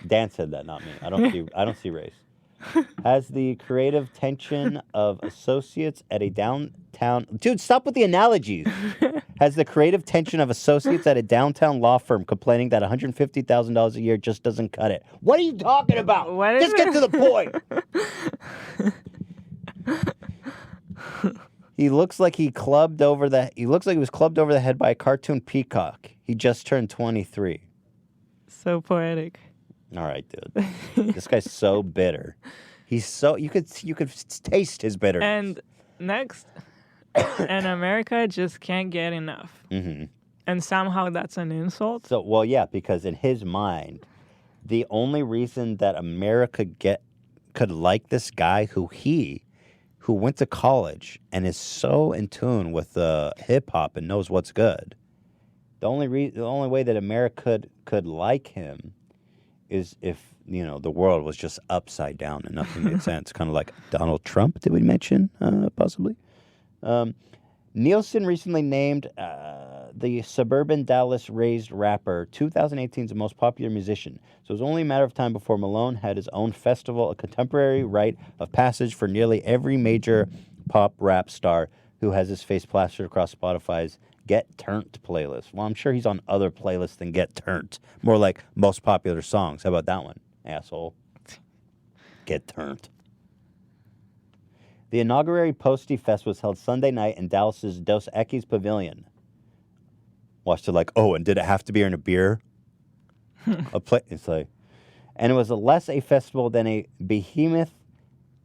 Dan said that, not me. I don't see race. Has the creative tension of associates at a downtown... Dude, stop with the analogies. Has the creative tension of associates at a downtown law firm complaining that $150,000 a year just doesn't cut it. What are you talking about? Just get to the point. He looks like he was clubbed over the head by a cartoon peacock. He just turned 23. So poetic. All right, dude. This guy's so bitter. He's so you could taste his bitterness. And next, and America just can't get enough. Mm-hmm. And somehow that's an insult. So, well, yeah, because in his mind, the only reason that America could like this guy who went to college and is so in tune with hip hop and knows what's good. The only way that America could like him is if, the world was just upside down and nothing made sense. Kind of like Donald Trump, did we mention, possibly? Nielsen recently named the suburban Dallas-raised rapper 2018's most popular musician. So it was only a matter of time before Malone had his own festival, a contemporary rite of passage for nearly every major pop rap star who has his face plastered across Spotify's Get Turned playlist. Well, I'm sure he's on other playlists than Get Turned. More like most popular songs. How about that one, asshole? Get Turned. The inaugural Posty Fest was held Sunday night in Dallas's Dos Equis Pavilion. Watched it like, and did it have to be in a beer? It's like, and it was less a festival than a behemoth.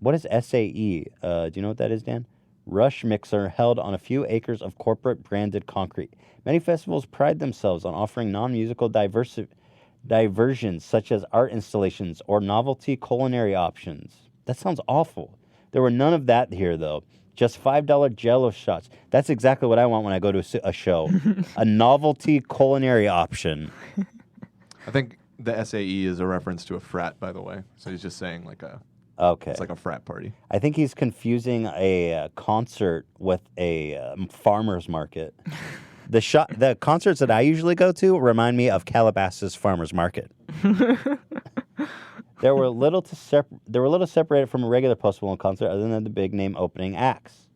What is SAE? Do you know what that is, Dan? Rush mixer held on a few acres of corporate branded concrete. Many festivals pride themselves on offering non-musical diversions such as art installations or novelty culinary options. That sounds awful. There were none of that here, though. Just $5 Jell-O shots. That's exactly what I want when I go to a show. A novelty culinary option. I think the SAE is a reference to a frat, by the way. So he's just saying Okay. It's like a frat party. I think he's confusing a concert with a farmer's market. The concerts that I usually go to remind me of Calabasas Farmer's Market. They were a little separated from a regular Post Malone concert other than the big name opening acts.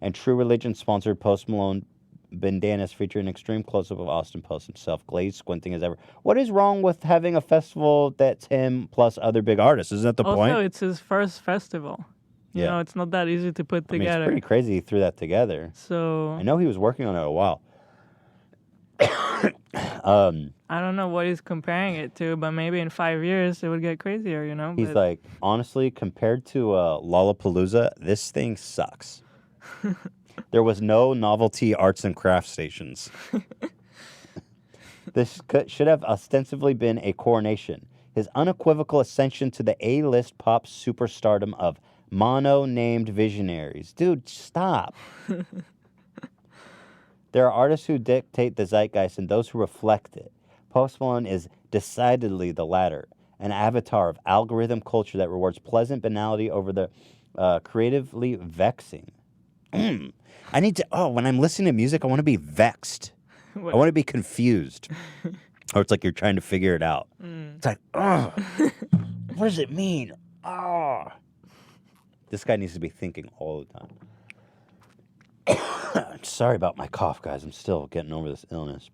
And True Religion sponsored Post Malone bandanas featuring an extreme close-up of Austin Post himself, glazed, squinting as ever. What is wrong with having a festival that's him plus other big artists? Isn't that the point? Also, it's his first festival. You know, it's not that easy to put together. It's pretty crazy he threw that together. So I know he was working on it a while. I don't know what he's comparing it to, but maybe in 5 years it would get crazier, you know? He's like, honestly, compared to Lollapalooza, this thing sucks. There was no novelty arts and crafts stations. This should have ostensibly been a coronation. His unequivocal ascension to the A-list pop superstardom of mono-named visionaries. Dude, stop. There are artists who dictate the zeitgeist and those who reflect it. Post Malone is decidedly the latter, an avatar of algorithm culture that rewards pleasant banality over the creatively vexing. I need to, when I'm listening to music, I want to be vexed. What? I want to be confused. Or it's like you're trying to figure it out. It's like, what does it mean? This guy needs to be thinking all the time. Sorry about my cough, guys. I'm still getting over this illness.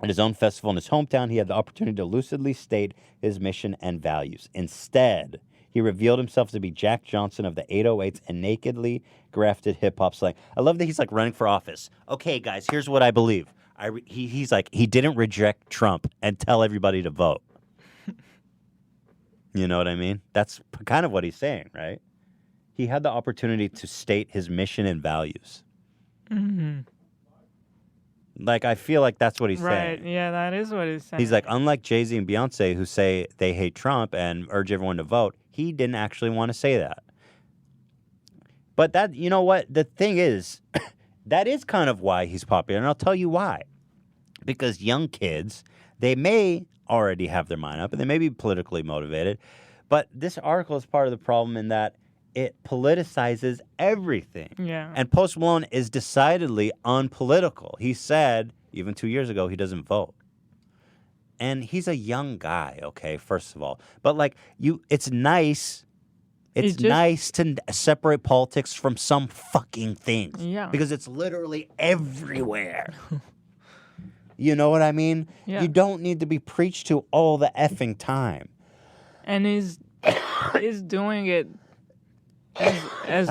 At his own festival in his hometown, he had the opportunity to lucidly state his mission and values. Instead, he revealed himself to be Jack Johnson of the 808s and nakedly grafted hip-hop slang. I love that he's like running for office. Okay, guys, here's what I believe. He's like, he didn't reject Trump and tell everybody to vote. You know what I mean? That's kind of what he's saying, right? He had the opportunity to state his mission and values. Mm-hmm. Like, I feel like that's what he's saying. Right, yeah, that is what he's saying. He's like, unlike Jay-Z and Beyonce, who say they hate Trump and urge everyone to vote, he didn't actually want to say that. But that, you know what? The thing is, that is kind of why he's popular, and I'll tell you why. Because young kids, they may already have their mind up, and they may be politically motivated, but this article is part of the problem in that it politicizes everything. Yeah. And Post Malone is decidedly unpolitical. He said, even 2 years ago, he doesn't vote. And he's a young guy, okay, first of all. But, like, it's nice. It's nice to separate politics from some fucking things. Yeah. Because it's literally everywhere. You know what I mean? Yeah. You don't need to be preached to all the effing time. And he's doing it as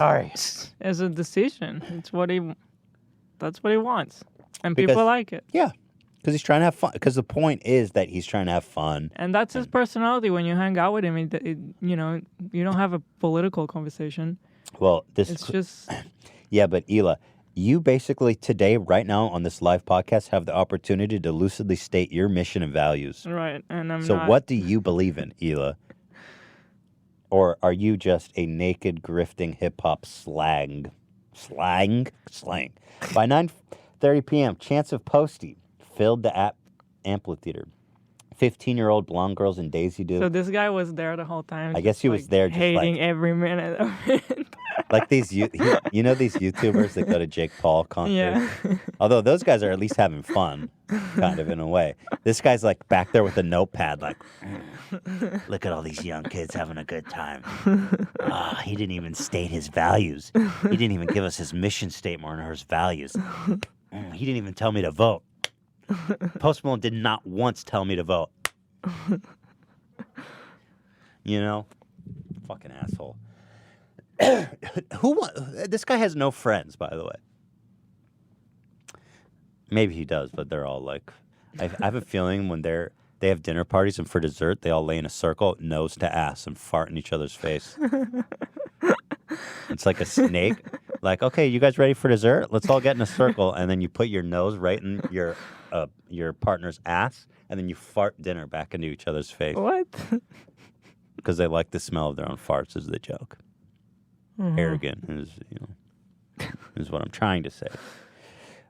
a decision. That's what he wants, and people like it. Yeah, because he's trying to have fun. Because the point is that he's trying to have fun, and that's his personality. When you hang out with him, you don't have a political conversation. Well, it's just yeah. But Hila, you basically today, right now, on this live podcast, have the opportunity to lucidly state your mission and values. Right, and what do you believe in, Hila? Or are you just a naked, grifting hip-hop slang? By 9:30 p.m., Chance of Posty filled the amphitheater. 15-year-old blonde girls in Daisy Duke. So this guy was there the whole time. I guess he was there just hating every minute of it. Like these, these YouTubers that go to Jake Paul concerts? Yeah. Although those guys are at least having fun, kind of in a way. This guy's like back there with a notepad like, look at all these young kids having a good time. He didn't even state his values. He didn't even give us his mission statement or his values. He didn't even tell me to vote. Post Malone did not once tell me to vote. You know? Fucking asshole. This guy has no friends, by the way. Maybe he does, but they're all like, I have a feeling when they have dinner parties and for dessert, they all lay in a circle, nose to ass, and fart in each other's face. It's like a snake. Like, okay, you guys ready for dessert? Let's all get in a circle, and then you put your nose right in your partner's ass, and then you fart dinner back into each other's face. What? Because they like the smell of their own farts is the joke. Mm-hmm. Arrogant is what I'm trying to say.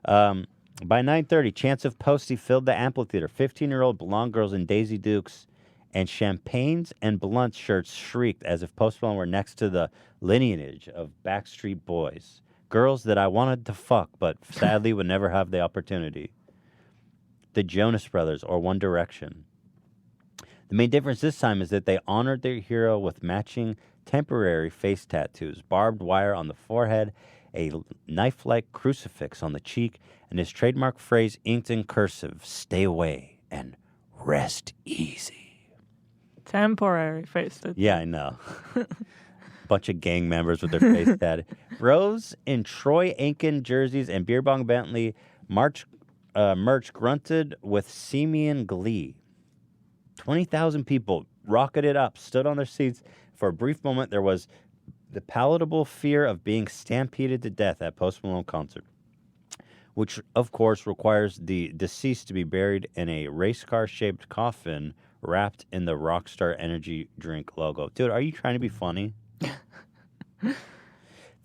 By 9:30, Chance of Posty filled the amphitheater. 15-year-old blonde girls in Daisy Dukes and champagnes and blunt shirts shrieked as if Post Malone were next to the lineage of Backstreet Boys. Girls that I wanted to fuck, but sadly would never have the opportunity. The Jonas Brothers or One Direction. The main difference this time is that they honored their hero with matching temporary face tattoos, barbed wire on the forehead, a knife-like crucifix on the cheek, and his trademark phrase inked in cursive, "Stay away and rest easy." Temporary face tattoo. Yeah, I know. Bunch of gang members with their face tatted. Rose in Troy Aiken jerseys and Beer Bong Bentley merch grunted with simian glee. 20,000 people rocketed up, stood on their seats. For a brief moment, there was the palatable fear of being stampeded to death at Post Malone concert, which, of course, requires the deceased to be buried in a race car-shaped coffin wrapped in the Rockstar Energy drink logo. Dude, are you trying to be funny?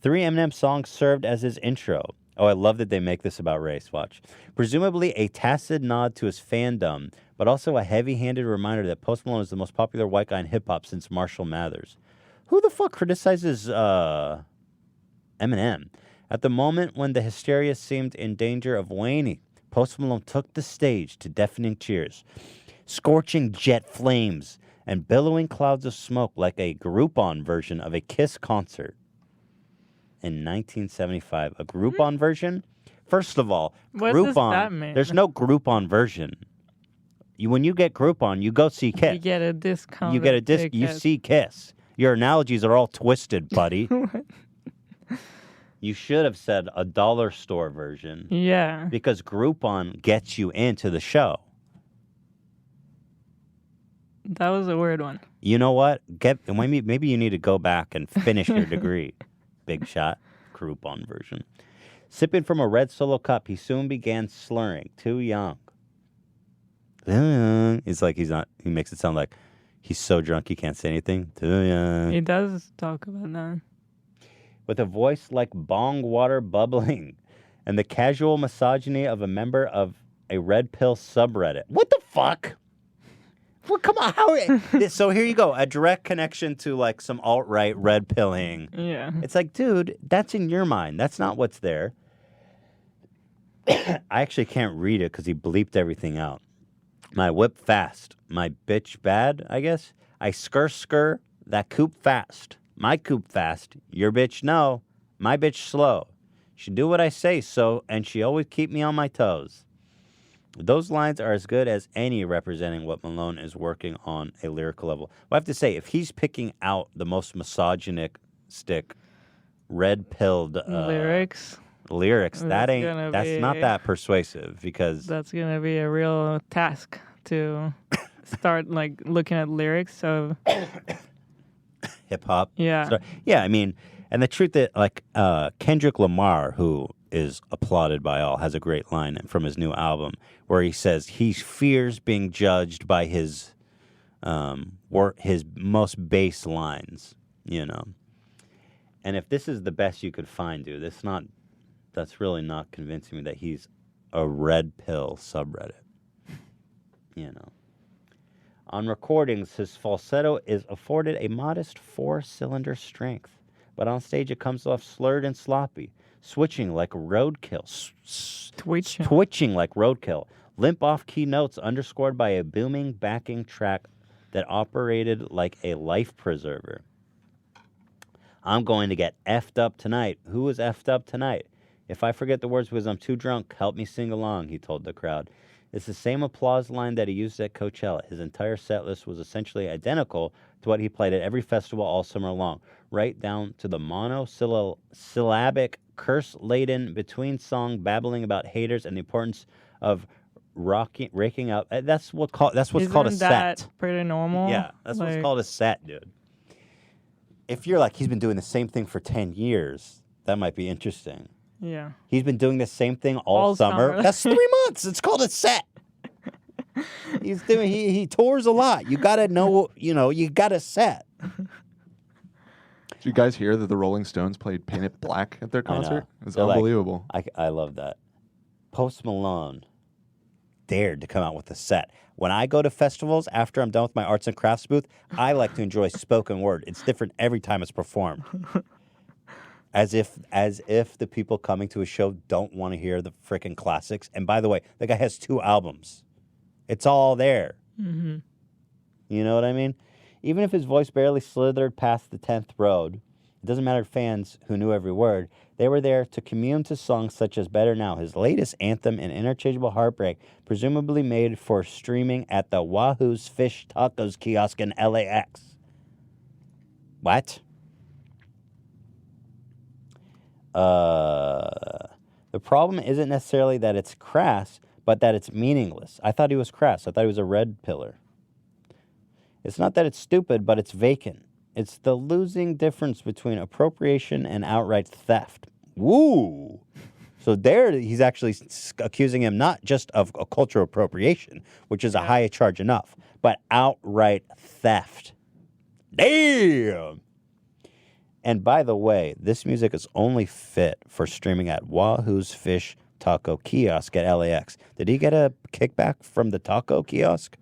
3 Eminem songs served as his intro. Oh, I love that they make this about race. Watch. Presumably a tacit nod to his fandom, but also a heavy-handed reminder that Post Malone is the most popular white guy in hip-hop since Marshall Mathers. Who the fuck criticizes Eminem? At the moment when the hysteria seemed in danger of waning, Post Malone took the stage to deafening cheers, scorching jet flames, and billowing clouds of smoke like a Groupon version of a Kiss concert. In 1975, a Groupon version? First of all, What Groupon, does that mean? there's no Groupon version. When you get Groupon, you go see Kiss. You get a discount. You get a disc. You see Kiss. Your analogies are all twisted, buddy. You should have said a dollar store version. Yeah. Because Groupon gets you into the show. That was a weird one. You know what? Maybe you need to go back and finish your degree. Big shot. Groupon version. Sipping from a red Solo cup, he soon began slurring. Too young. It's like he makes it sound like he's so drunk he can't say anything. Too young. He does talk about that. With a voice like bong water bubbling and the casual misogyny of a member of a red pill subreddit. What the fuck? Well, come on. So here you go. A direct connection to like some alt-right red pilling. Yeah. It's like, dude, that's in your mind. That's not what's there. I actually can't read it because he bleeped everything out. My whip fast. My bitch bad, I guess. I skr, that coop fast. My coop fast. Your bitch no. My bitch slow. She do what I say so, and she always keep me on my toes. Those lines are as good as any representing what Malone is working on a lyrical level. Well, I have to say, if he's picking out the most misogynistic, red-pilled lyrics, that's not that persuasive because that's gonna be a real task to start like looking at lyrics of hip hop. Yeah. So, yeah, I mean, and the truth that like Kendrick Lamar, who is applauded by all, has a great line from his new album where he says he fears being judged by his most base lines, you know. And if this is the best you could find, dude, that's really not convincing me that he's a red pill subreddit. You know. On recordings, his falsetto is afforded a modest 4-cylinder strength, but on stage it comes off slurred and sloppy, switching like roadkill. Twitching like roadkill. Limp off-key notes underscored by a booming backing track that operated like a life preserver. I'm going to get effed up tonight. Who is effed up tonight? If I forget the words because I'm too drunk, help me sing along, he told the crowd. It's the same applause line that he used at Coachella. His entire set list was essentially identical to what he played at every festival all summer long, right down to the monosyllabic, curse-laden, between-song babbling about haters and the importance of raking up. That's what's called a set. Isn't that pretty normal? Yeah, that's what's called a set, dude. If you're like, he's been doing the same thing for 10 years, that might be interesting. Yeah. He's been doing the same thing all summer. That's 3 months. It's called a set. He tours a lot. You gotta know, you got a set. Did you guys hear that the Rolling Stones played Paint It Black at their concert? It was unbelievable. I love that. Post Malone dared to come out with a set. When I go to festivals, after I'm done with my arts and crafts booth, I like to enjoy spoken word. It's different every time it's performed. As if the people coming to a show don't want to hear the freaking classics. And by the way, the guy has 2 albums. It's all there. Mm-hmm. You know what I mean? Even if his voice barely slithered past the 10th road, it doesn't matter to fans who knew every word. They were there to commune to songs such as Better Now, his latest anthem and interchangeable heartbreak, presumably made for streaming at the Wahoo's Fish Tacos kiosk in LAX. What? The problem isn't necessarily that it's crass, but that it's meaningless. I thought he was crass. I thought he was a red pillar. It's not that it's stupid, but it's vacant. It's the losing difference between appropriation and outright theft. Woo! So there he's actually accusing him not just of a cultural appropriation, which is a high charge enough, but outright theft. Damn! And by the way, this music is only fit for streaming at Wahoo's Fish Taco Kiosk at LAX. Did he get a kickback from the taco kiosk?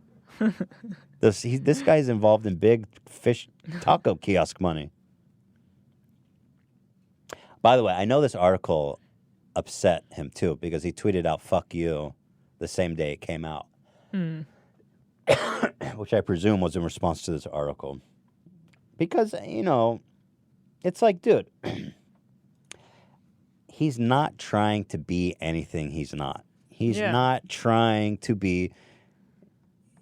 This guy's involved in big fish taco kiosk money. By the way, I know this article upset him too because he tweeted out "fuck you" the same day it came out, which I presume was in response to this article. Because, you know, it's like, dude, he's not trying to be anything he's not. He's not trying to be,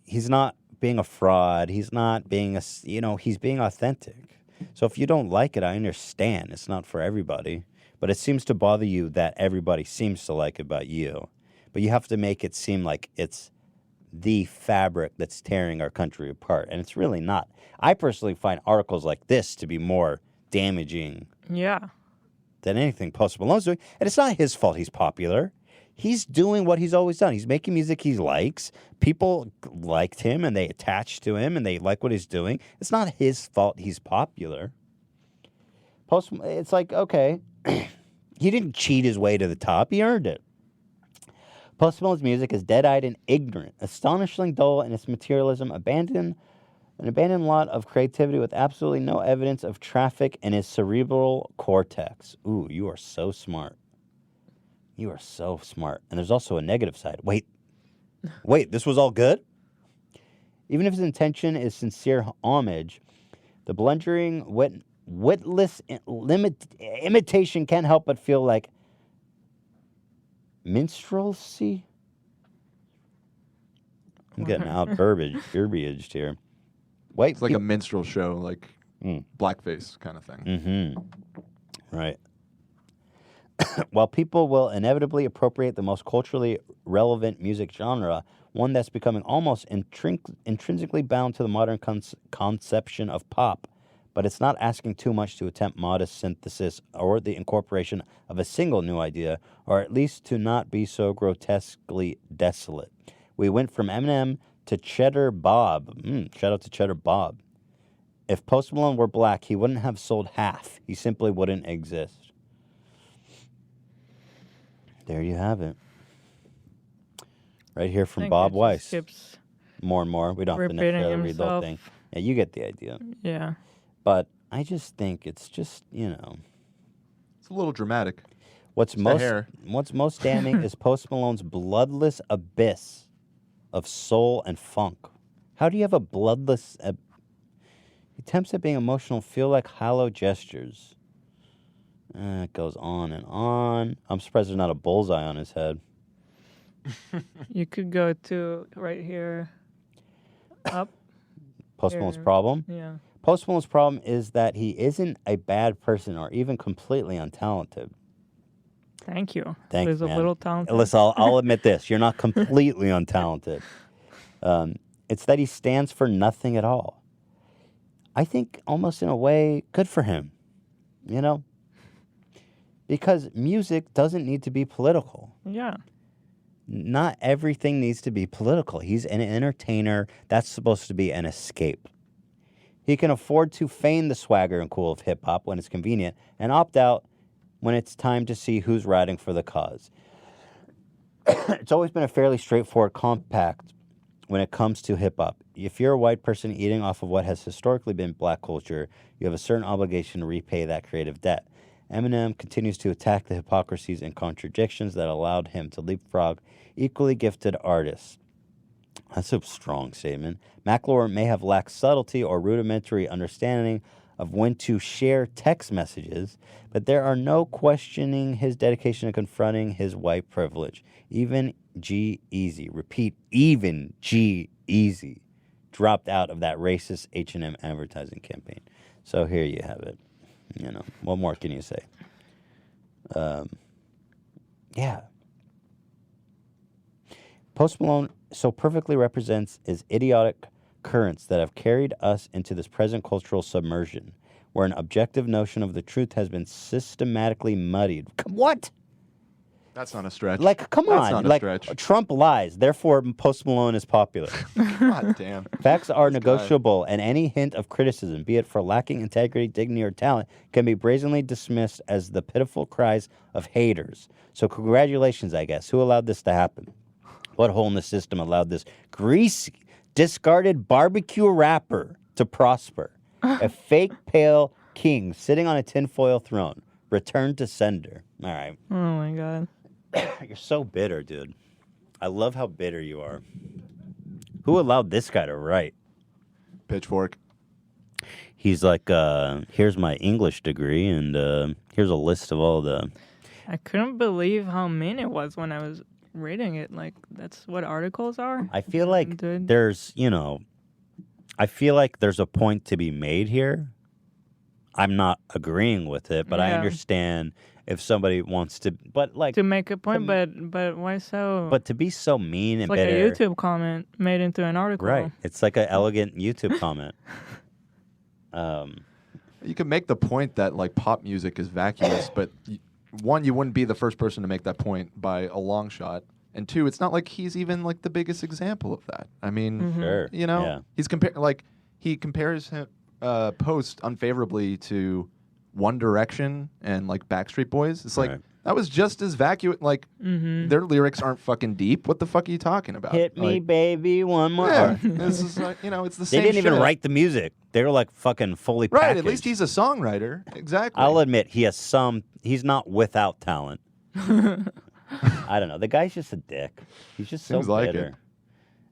he's not being a fraud. He's not being he's being authentic. So if you don't like it, I understand. It's not for everybody. But it seems to bother you that everybody seems to like about you. But you have to make it seem like it's the fabric that's tearing our country apart. And it's really not. I personally find articles like this to be more damaging than anything Post Malone's doing. And it's not his fault he's popular. He's doing what he's always done. He's making music he likes. People liked him, and they attached to him, and they like what he's doing. It's not his fault he's popular. It's like, okay, he didn't cheat his way to the top. He earned it. Post Malone's music is dead-eyed and ignorant, astonishingly dull in its materialism, an abandoned lot of creativity with absolutely no evidence of traffic in his cerebral cortex. Ooh, you are so smart. You are so smart. And there's also a negative side. Wait, this was all good? Even if his intention is sincere homage, the blundering, witless imitation can't help but feel like minstrelsy? I'm getting out verbiage here. Wait, it's like a minstrel show, like blackface kind of thing. Mm-hmm. Right. While people will inevitably appropriate the most culturally relevant music genre, one that's becoming almost intrinsically bound to the modern conception of pop, but it's not asking too much to attempt modest synthesis or the incorporation of a single new idea, or at least to not be so grotesquely desolate. We went from Eminem to Cheddar Bob. Shout out to Cheddar Bob. If Post Malone were black, he wouldn't have sold half. He simply wouldn't exist. There you have it. Right here from Bob Weiss. More and more. We don't have to necessarily read the whole thing. Yeah, you get the idea. Yeah. But I just think it's just, it's a little dramatic. What's most damning is Post Malone's bloodless abyss of soul and funk. How do you have a bloodless... attempts at being emotional feel like hollow gestures. It goes on and on. I'm surprised there's not a bullseye on his head. You could go to right here. Up. Post Malone's problem? Yeah. Post Malone's problem is that he isn't a bad person or even completely untalented. Thank you. Thanks, There's man. a little talented. Listen, I'll admit this. You're not completely untalented. It's that he stands for nothing at all. I think almost in a way, good for him. Because music doesn't need to be political. Yeah. Not everything needs to be political. He's an entertainer. That's supposed to be an escape. He can afford to feign the swagger and cool of hip-hop when it's convenient and opt out when it's time to see who's riding for the cause. It's always been a fairly straightforward compact when it comes to hip-hop. If you're a white person eating off of what has historically been black culture, you have a certain obligation to repay that creative debt. Eminem continues to attack the hypocrisies and contradictions that allowed him to leapfrog equally gifted artists. That's a strong statement. McLaurin may have lacked subtlety or rudimentary understanding of when to share text messages, but there are no questioning his dedication to confronting his white privilege. Even G-Eazy, repeat, even G-Eazy, dropped out of that racist H&M advertising campaign. So here you have it. You know, what more can you say? Yeah. Post Malone so perfectly represents his idiotic currents that have carried us into this present cultural submersion, where an objective notion of the truth has been systematically muddied. What? That's not a stretch. Like, come That's on. not a Like, stretch. Trump lies, therefore Post Malone is popular. God damn. Facts are This negotiable, and any hint of criticism, be it for lacking integrity, dignity, or talent, can be brazenly dismissed as the pitiful cries of haters. So congratulations, I guess. Who allowed this to happen? What hole in the system allowed this greasy, discarded barbecue rapper to prosper? A fake pale king sitting on a tinfoil throne. Return to sender. All right. Oh, my God. You're so bitter, dude. I love how bitter you are. Who allowed this guy to write? Pitchfork. He's like, here's my English degree, and here's a list of all the... I couldn't believe how mean it was when I was reading it. Like, that's what articles are? I feel like there's, you know, I feel like there's a point to be made here. I'm not agreeing with it, but I Yeah. understand if somebody wants to, but like... To make a point, but why so? But to be so mean It's and like bitter... a YouTube comment made into an article. Right. It's like an elegant YouTube comment. You can make the point that like pop music is vacuous, but one, you wouldn't be the first person to make that point by a long shot, and two, it's not like he's even like the biggest example of that. I mean, Sure. you know, Yeah. he compares him Post unfavorably to One Direction and like Backstreet Boys. It's like that was just as vacuous. Like their lyrics aren't fucking deep. What the fuck are you talking about? Hit me, baby, one more. Yeah, this is like, you know, it's the They same. didn't even shit. write the music. They were like fucking fully Right, packaged. at least he's a songwriter. Exactly. I'll admit he has some. He's not without talent. I don't know. The guy's just a dick. He's just so Seems like bitter. it.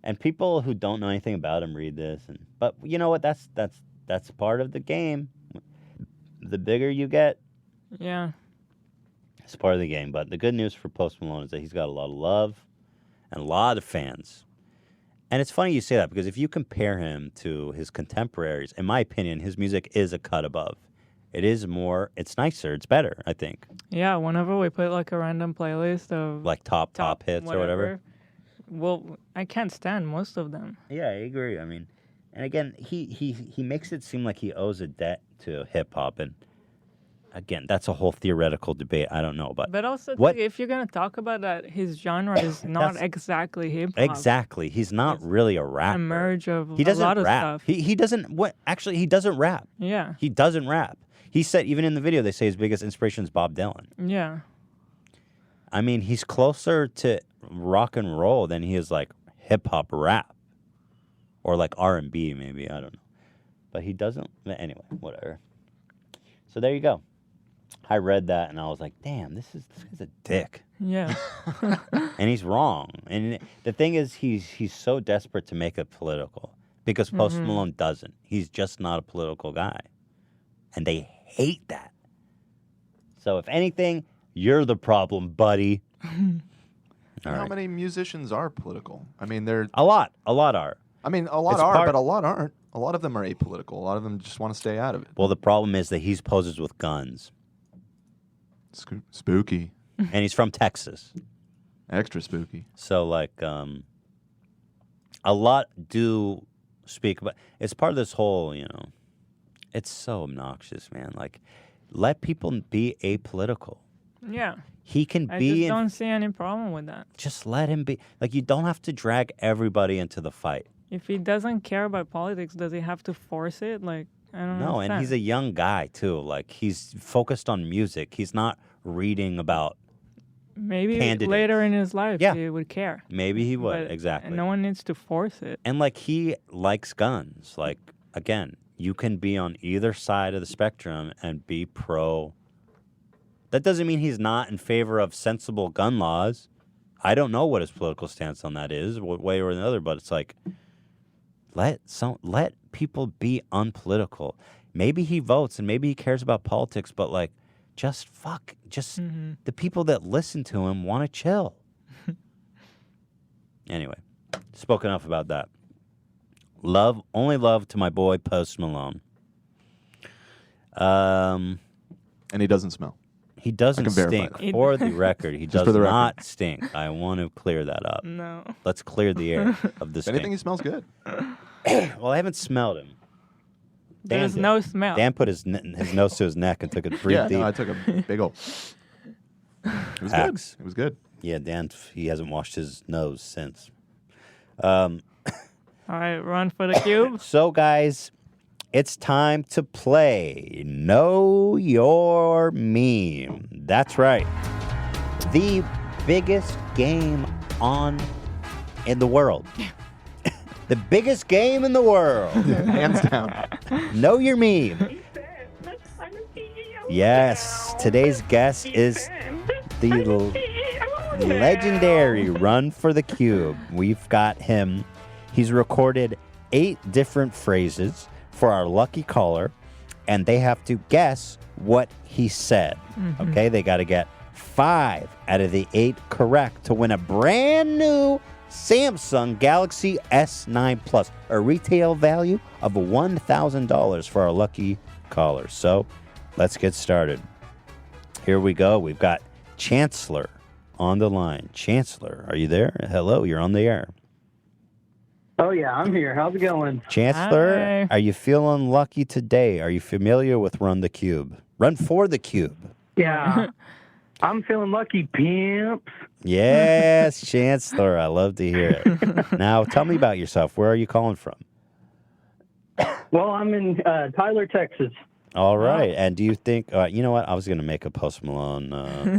And people who don't know anything about him read this. But you know what? That's part of the game. The bigger you get, Yeah. it's part of the game. But the good news for Post Malone is that he's got a lot of love and a lot of fans. And it's funny you say that because if you compare him to his contemporaries, in my opinion, his music is a cut above. It is more, it's nicer, it's better, I think. Yeah, whenever we put like a random playlist of Like top hits or whatever. Well, I can't stand most of them. Yeah, I agree. I mean, and again, he makes it seem like he owes a debt to hip hop, and again, that's a whole theoretical debate. I don't know, But also, what? if you're gonna talk about that, his genre is not exactly hip hop. Exactly, he's not really a rapper. A merge of He doesn't a lot of rap. stuff. He doesn't. What? Actually, he doesn't rap. Yeah. He doesn't rap. He said even in the video they say his biggest inspiration is Bob Dylan. Yeah. I mean, he's closer to rock and roll than he is like hip hop rap or like R&B maybe. I don't know. But he doesn't. Anyway, whatever. So there you go. I read that and I was like, damn, this guy's a dick. Yeah. And he's wrong. And the thing is, he's so desperate to make it political because Post Malone doesn't. He's just not a political guy. And they hate that. So if anything, you're the problem, buddy. How many musicians are political? I mean, they're a lot. A lot are. I mean, a lot It's are, part- but a lot aren't. A lot of them are apolitical. A lot of them just want to stay out of it. Well, the problem is that he's poses with guns. Spooky. And he's from Texas. Extra spooky. So, like, a lot do speak about... It's part of this whole, you know... It's so obnoxious, man. Like, let people be apolitical. Yeah. He can I be... just in- don't see any problem with that. Just let him be. Like, you don't have to drag everybody into the fight. If he doesn't care about politics, does he have to force it? Like, I don't know. No, and he's a young guy, too. Like, he's focused on music. He's not reading about... Maybe candidates. later in his life he would care. Maybe he would, But exactly. no one needs to force it. And, like, he likes guns. Like, again, you can be on either side of the spectrum and be pro... That doesn't mean he's not in favor of sensible gun laws. I don't know what his political stance on that is, one way or another, but it's like, let people be unpolitical. Maybe he votes and maybe he cares about politics, but like, just the people that listen to him want to chill. Anyway, spoke enough about that. Only love to my boy Post Malone. And he doesn't smell. He doesn't stink. For the record, he does not stink. I want to clear that up. No. Let's clear the air of this. If anything, he smells good. Well, I haven't smelled him. There's no smell. Dan put his nose to his neck and took a breathe deep. No, I took a big old. It was good. It was good. Yeah, Dan, he hasn't washed his nose since. All right, run for the cube. So, guys, it's time to play Know Your Meme. That's right. The biggest game in the world. The biggest game in the world. Hands down. Know Your Meme. Yes, today's guest is the legendary Run for the Cube. We've got him. He's recorded 8 different phrases for our lucky caller, and they have to guess what he said. Okay, they got to get 5 out of the 8 correct to win a brand new Samsung Galaxy S9 Plus, a retail value of $1,000 for our lucky callers. So let's get started. Here we go. We've got Chancellor on the line. Chancellor, are you there? Hello, you're on the air. Oh, yeah, I'm here. How's it going? Chancellor, Hi. Are you feeling lucky today? Are you familiar with Run the Cube? Run for the Cube. Yeah. I'm feeling lucky, pimps. Yes, Chancellor. I love to hear it. Now, tell me about yourself. Where are you calling from? Well, I'm in Tyler, Texas. All right. And do you think, you know what? I was going to make a Post Malone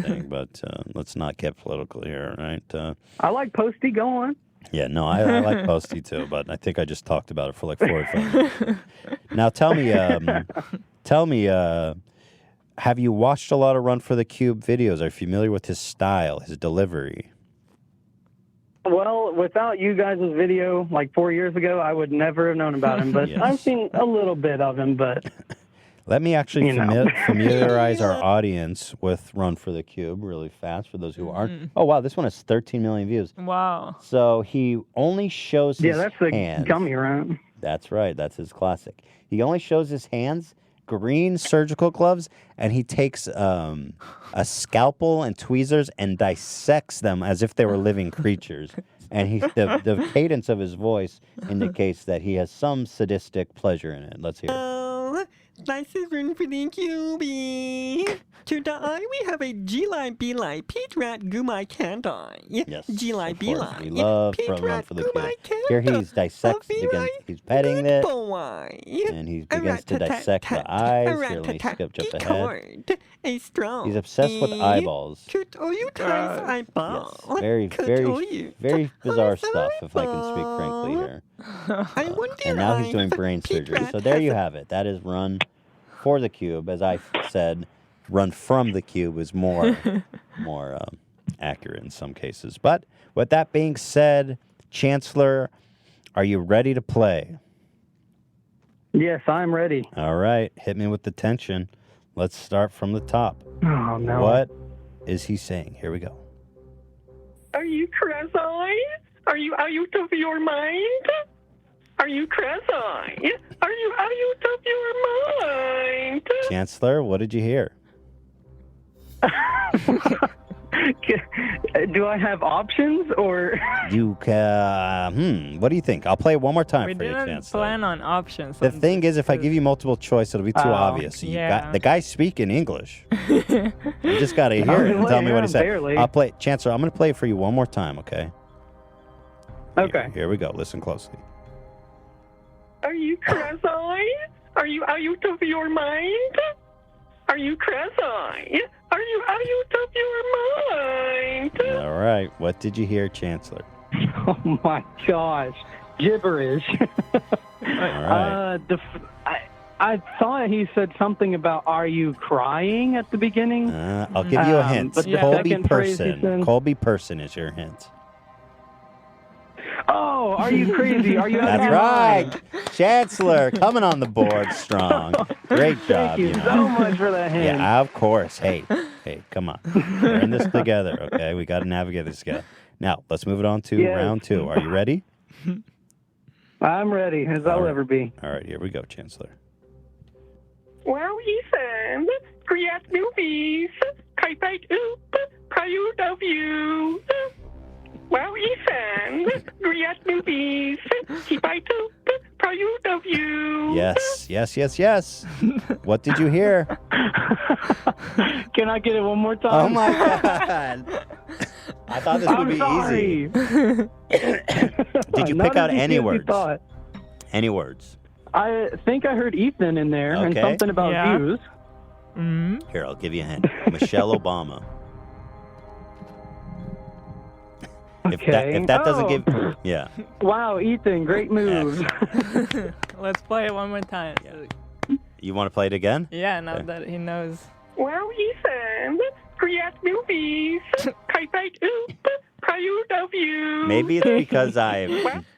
thing, but let's not get political here, right? I like Posty. Go on. Yeah, no, I like Posty too, but I think I just talked about it for like 45 minutes. Now, tell me, have you watched a lot of Run for the Cube videos? Are you familiar with his style, his delivery? Well, without you guys' video like 4 years ago, I would never have known about him, but Yes. I've seen a little bit of him, but... Let me actually You know. familiarize our audience with Run for the Cube really fast for those who aren't. Oh, wow, this one has 13 million views. Wow. So he only shows his Yeah, that's the hands. gummy, right? That's right. That's his classic. He only shows his hands, green surgical gloves, and he takes a scalpel and tweezers and dissects them as if they were living creatures. And the cadence of his voice indicates that he has some sadistic pleasure in it. Let's hear it. This is Run for the Cubie. Today we have a G-Line, B-Line, Pete Rat, Gumai Candai. Yes, G-Line, of course. B-Line. We love Run for the Cube. Here he's dissecting, he's petting it, and he begins to dissect the eyes. Here, let me skip just ahead. A straw. He's obsessed with eyeballs. Eyeball. Yes, very bizarre stuff, if I can speak frankly here. And now he's doing brain surgery. So there you have it. That is Run for the Cube. As I said, Run from the Cube is more accurate in some cases. But with that being said, Chancellor, are you ready to play? Yes, I'm ready. All right, hit me with the tension. Let's start from the top. Oh, no. What is he saying? Here we go. Are you crazy? Are you out of your mind? Are you crazy? Are you out of your mind? Chancellor, what did you hear? Do I have options or? You what do you think? I'll play it one more time We for you, didn't Chancellor. plan on options. The thing is, if I give you multiple choice, it'll be too obvious. So yeah. the guy's speaking English. You just got to hear it and tell me what he said. Barely. I'll play, Chancellor. I'm going to play it for you one more time, okay? Okay. Here we go. Listen closely. Are you crazy? Are you out of your mind? Are you crazy? Are you out of your mind? All right. What did you hear, Chancellor? Oh my gosh, gibberish. All right. I thought he said something about "Are you crying?" at the beginning. I'll give you a hint. But the Colby second phrase he Person. said- Colby Person is your hint. Oh, are you crazy? Are you out of That's your right. mind? Chancellor coming on the board strong. Great job. Thank you know. so much for that hint. Yeah, of course. Hey, come on. We're in this together, okay? We got to navigate this together. Now, let's move it on to Yes. round 2. Are you ready? I'm ready, as I'll ever be. All right, here we go, Chancellor. Well, Ethan, great movies. Type up, proud of you. Well, Ethan, great movies. Keep up, proud of you. Yes. What did you hear? Can I get it one more time? Oh, my God. I thought this would be easy. Did you Not pick out as easy any as you words? thought. Any words? I think I heard Ethan in there and Okay. something about Yeah. views. Here, I'll give you a hint. Michelle Obama. If that doesn't give... Yeah. Wow, Ethan, great move. Let's play it one more time. You want to play it again? Yeah, now that he knows. Well, Ethan, great movies. Type up, proud of you. Maybe it's because I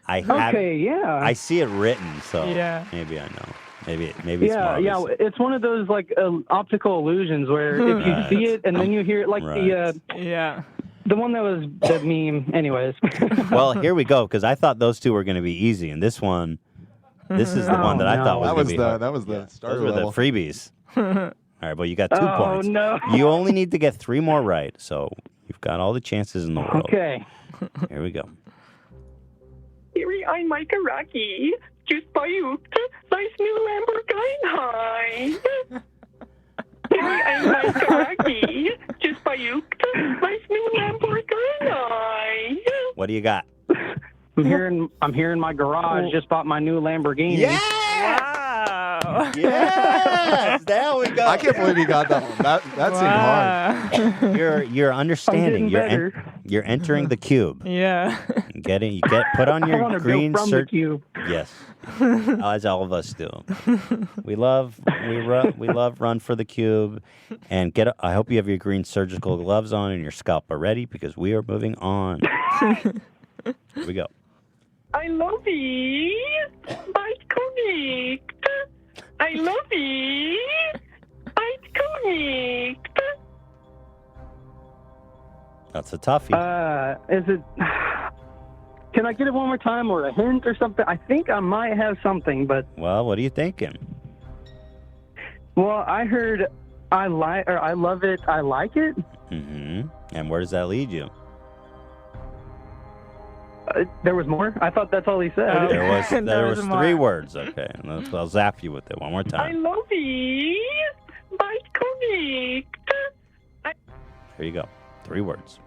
have... Okay, yeah. I see it written, so Yeah. maybe I know. Maybe it's Yeah, Marvel's. it's one of those like optical illusions where if you Right. see it and then you hear it, like the one that was the meme. Anyways, Well, here we go, because I thought those two were going to be easy, and this is the one that I thought was going to be hard. That was the starter Those were level. the freebies. All right, well, you got 2 Oh, points. no. You only need to get 3 more right, so you've got all the chances in the world. Okay. Here we go. Here I'm Micah Rocky. Just buyuked. Nice new Lamborghini. Here I'm Micah Rocky. Just buyuked. Nice new Lamborghini. What do you got? I'm here in my garage. Just bought my new Lamborghini. Wow. Yes, there we go. I can't believe you got that one. That seemed hard. You're understanding. getting You're entering the cube. Yeah. Put on I your wanna green build from the shirt. cube. Yes, as all of us do. We love run for the cube, and I hope you have your green surgical gloves on and your scalpel ready because we are moving on. Here we go. I love you. Bite connect. I love you. Bite connect. That's a toughie. Is it? Can I get it one more time or a hint or something? I think I might have something, but Well, what are you thinking? well, I heard I love it, I like it. Mm-hmm. And where does that lead you? There was more. I thought that's all he said. There was 3 words. Okay, I'll zap you with it one more I time. love you. Bite connect. Here you go. 3 words.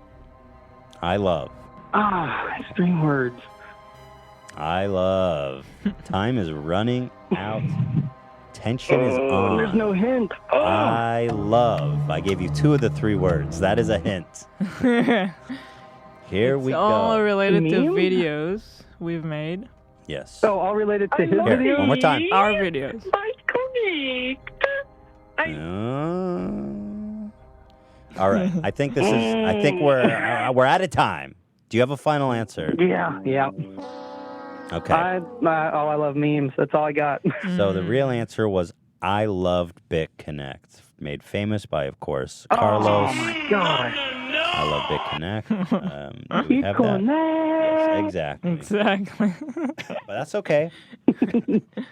I love. It's 3 words. I love. Time is running out. Tension is on. There's no hint. I love. I gave you 2 of the 3 words. That is a hint. Here we It's go. all related to Memes? videos we've made. Yes. So all related to his Here, videos. one more time. Our videos. Bite connect. All right. I think we're out of time. Do you have a final answer? Yeah. Okay. I love memes. That's all I got. So the real answer was I loved BitConnect, made famous by, of course, Carlos. Oh my gosh. I love BitConnect. Do we have that? Yes, exactly. Exactly. But that's okay.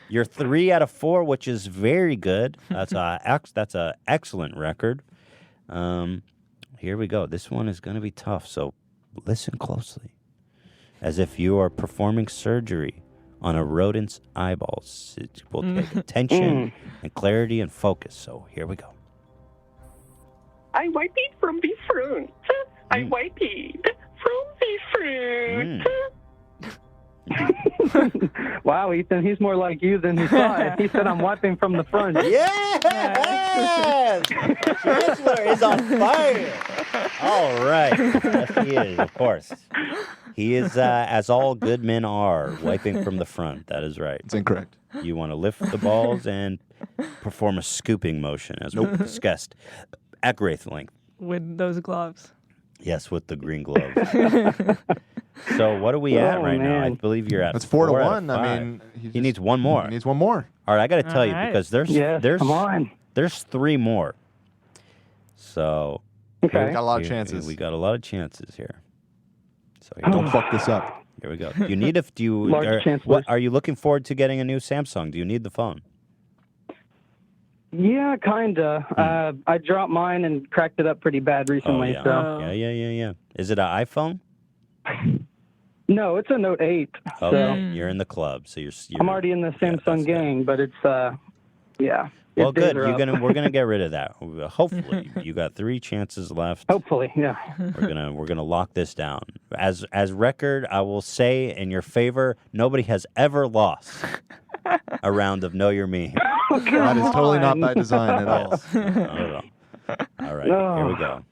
You're 3 out of 4, which is very good. That's a excellent record. Here we go. This one is going to be tough, so listen closely. As if you are performing surgery on a rodent's eyeballs. It will take attention and clarity and focus. So here we go. I wipe it from the front. I wipe it from the front. Wow, Ethan, he's more like you than he thought. He said I'm wiping from the front. Yes! Chancellor is on fire. All right. Yes, he is, of course. He is, as all good men are, wiping from the front. That is right. It's incorrect. You want to lift the balls and perform a scooping motion as we discussed at great length. With those gloves. Yes, with the green gloves. So what are we at right now? I believe you're at That's 4 to 4 out of 1. I 5. mean, he needs one more. He needs one more. All right, I got to tell you right. because there's come on. there's 3 more. So Okay. We got a lot of chances. We got a lot of chances here. So Don't fuck this up. Here we go. Do you need a? Do you? Large chance, What are you looking forward to getting a new Samsung? Do you need the phone? Yeah, kinda. I dropped mine and cracked it up pretty bad recently. Oh, So yeah. Is it an iPhone? no, it's a Note 8. Okay, So you're in the club, so you're I'm already in the Samsung gang, but it's yeah. well, Its days good. are up. We're gonna get rid of that. Hopefully, you got 3 chances left. Hopefully, yeah. We're gonna lock this down. As record, I will say in your favor, nobody has ever lost a round of Know Your Me. That is totally not by design at all. Not at all. All right, here we go.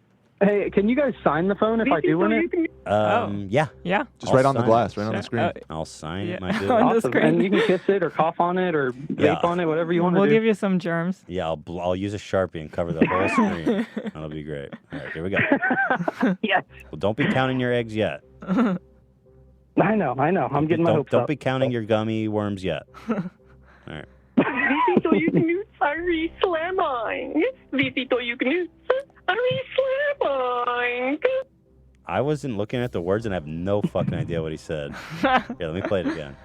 Hey, can you guys sign the phone if I do win it? Yeah. Yeah. Just right on the glass, right on the screen. I'll sign it, my Yeah. dude. On the Awesome. screen. And you can kiss it or cough on it or vape on it, whatever you want to We'll do. give you some germs. Yeah, I'll use a Sharpie and cover the whole screen. That'll be great. All right, here we go. Yes. Well, don't be counting your eggs yet. I know. I'm getting my hopes Don't up. be counting your gummy worms yet. All right. Visito Yugnus Ari Slamming. Visito Yugnus Ari Slamming. I wasn't looking at the words and I have no fucking idea what he said. Here, let me play it again.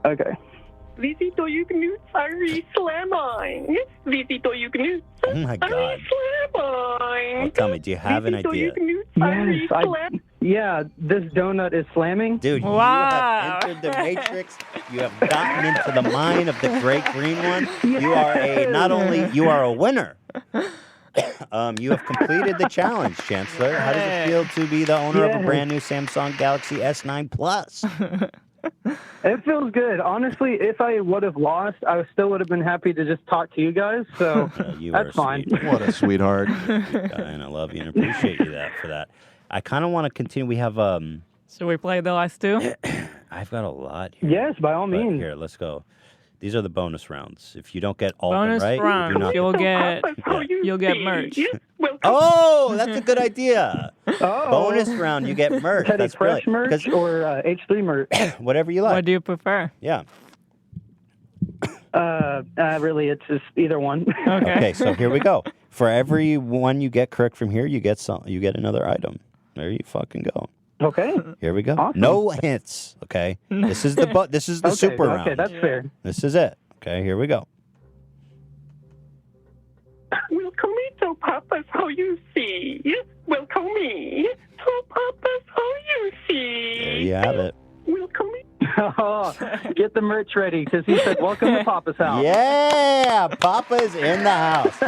Okay. Visito Yugnus Ari Slamming. Visito Yugnus Oh my God. Ari Slamming. Well, tell me, do you have an idea? Yes, yeah, this donut is slamming. Dude, Wow. you have entered the matrix. You have gotten into the mind of the great green one. You are not only you are a winner. You have completed the challenge, Chancellor. How does it feel to be the owner of a brand new Samsung Galaxy S9 Plus? It feels good. Honestly, if I would have lost, I still would have been happy to just talk to you guys. So that's fine. What a sweetheart. And I love you and appreciate you for that. I kind of want to continue. We have Should we play the last 2? I've got a lot here. Yes, by all means. Here, let's go. These are the bonus rounds. If you don't get all Bonus of them right, round. you do not You'll get merch. Oh, that's a good idea. Oh. Bonus round, you get merch. Petty That's Fresh brilliant. merch or H3 merch? Whatever you like. What do you prefer? Yeah. Really, it's just either one. Okay, so here we go. For every one you get correct from here, you get another item. There you fucking go. Okay. Here we go. Awesome. No hints. Okay. This is the Okay, super round. Okay, that's fair. This is it. Okay, here we go. Welcome me to Papa's how you see. Welcome me to Papa's how you see. There you have it. Welcome me. Oh, get the merch ready because he said, "Welcome to Papa's house." Yeah, Papa's in the house.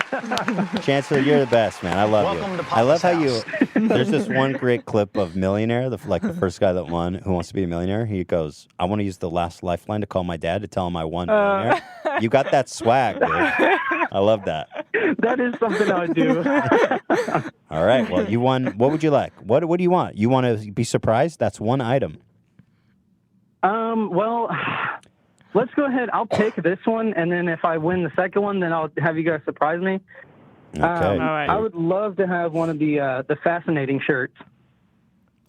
Chancellor, you're the best, man. I love Welcome you. to I love how Papa's there's this one great clip of Millionaire, the first guy that won, Who Wants to Be a Millionaire. He goes, "I want to use the last lifeline to call my dad to tell him I won Millionaire." You got that swag, dude. I love that. That is something I would do. All right, well, you won. What would you like? What do you want? You want to be surprised? That's one item. Well, let's go ahead. I'll pick this one, and then if I win the second one, then I'll have you guys surprise me. Okay. All right. I would love to have one of the fascinating shirts.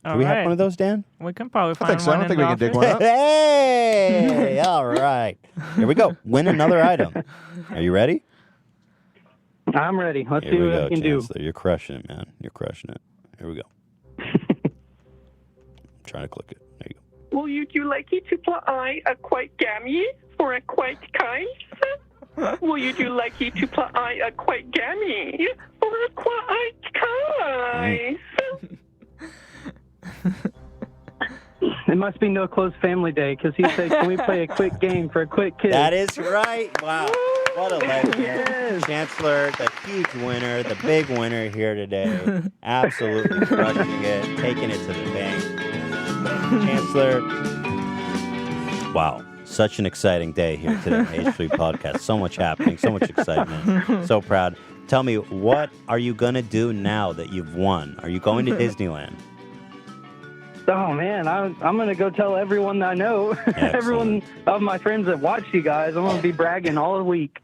Do we have one of those, Dan? We can probably I find think so. I one don't think in we can the dig office. one up. Hey! All right. Here we go. Win another item. Are you ready? I'm ready. Let's Here see we what go, I can do. Chancellor. You're crushing it, man. You're crushing it. Here we go. I'm trying to click it. There you go. Will you like it to play a quite gammy for a quite case? Will you like it to play a quite gammy for a quite case? It must be No Close Family Day because he said, "Can we play a quick game for a quick kid?" That is right. Wow. What a legend. Yes. Chancellor, the huge winner, the big winner here today. Absolutely crushing it, taking it to the bank. Chancellor, wow. Such an exciting day here today on the H3 Podcast. So much happening, so much excitement. So proud. Tell me, what are you going to do now that you've won? Are you going to Disneyland? Oh, man, I'm going to go tell everyone that I know, everyone of my friends that watch you guys. I'm going to be bragging all week.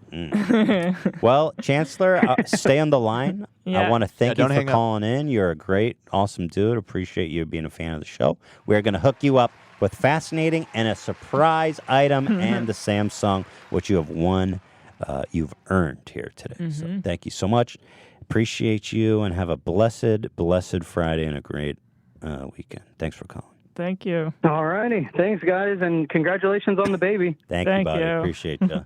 Well, Chancellor, stay on the line. Yeah. I want to thank you don't for hang up. calling in. You're a great, awesome dude. Appreciate you being a fan of the show. We're going to hook you up with fascinating and a surprise item and the Samsung, which you have won, you've earned here today. So thank you so much. Appreciate you, and have a blessed, blessed Friday and a great weekend. Thanks for calling. Thank you. All righty. Thanks, guys, and congratulations on the baby. Thank you, buddy. Appreciate you.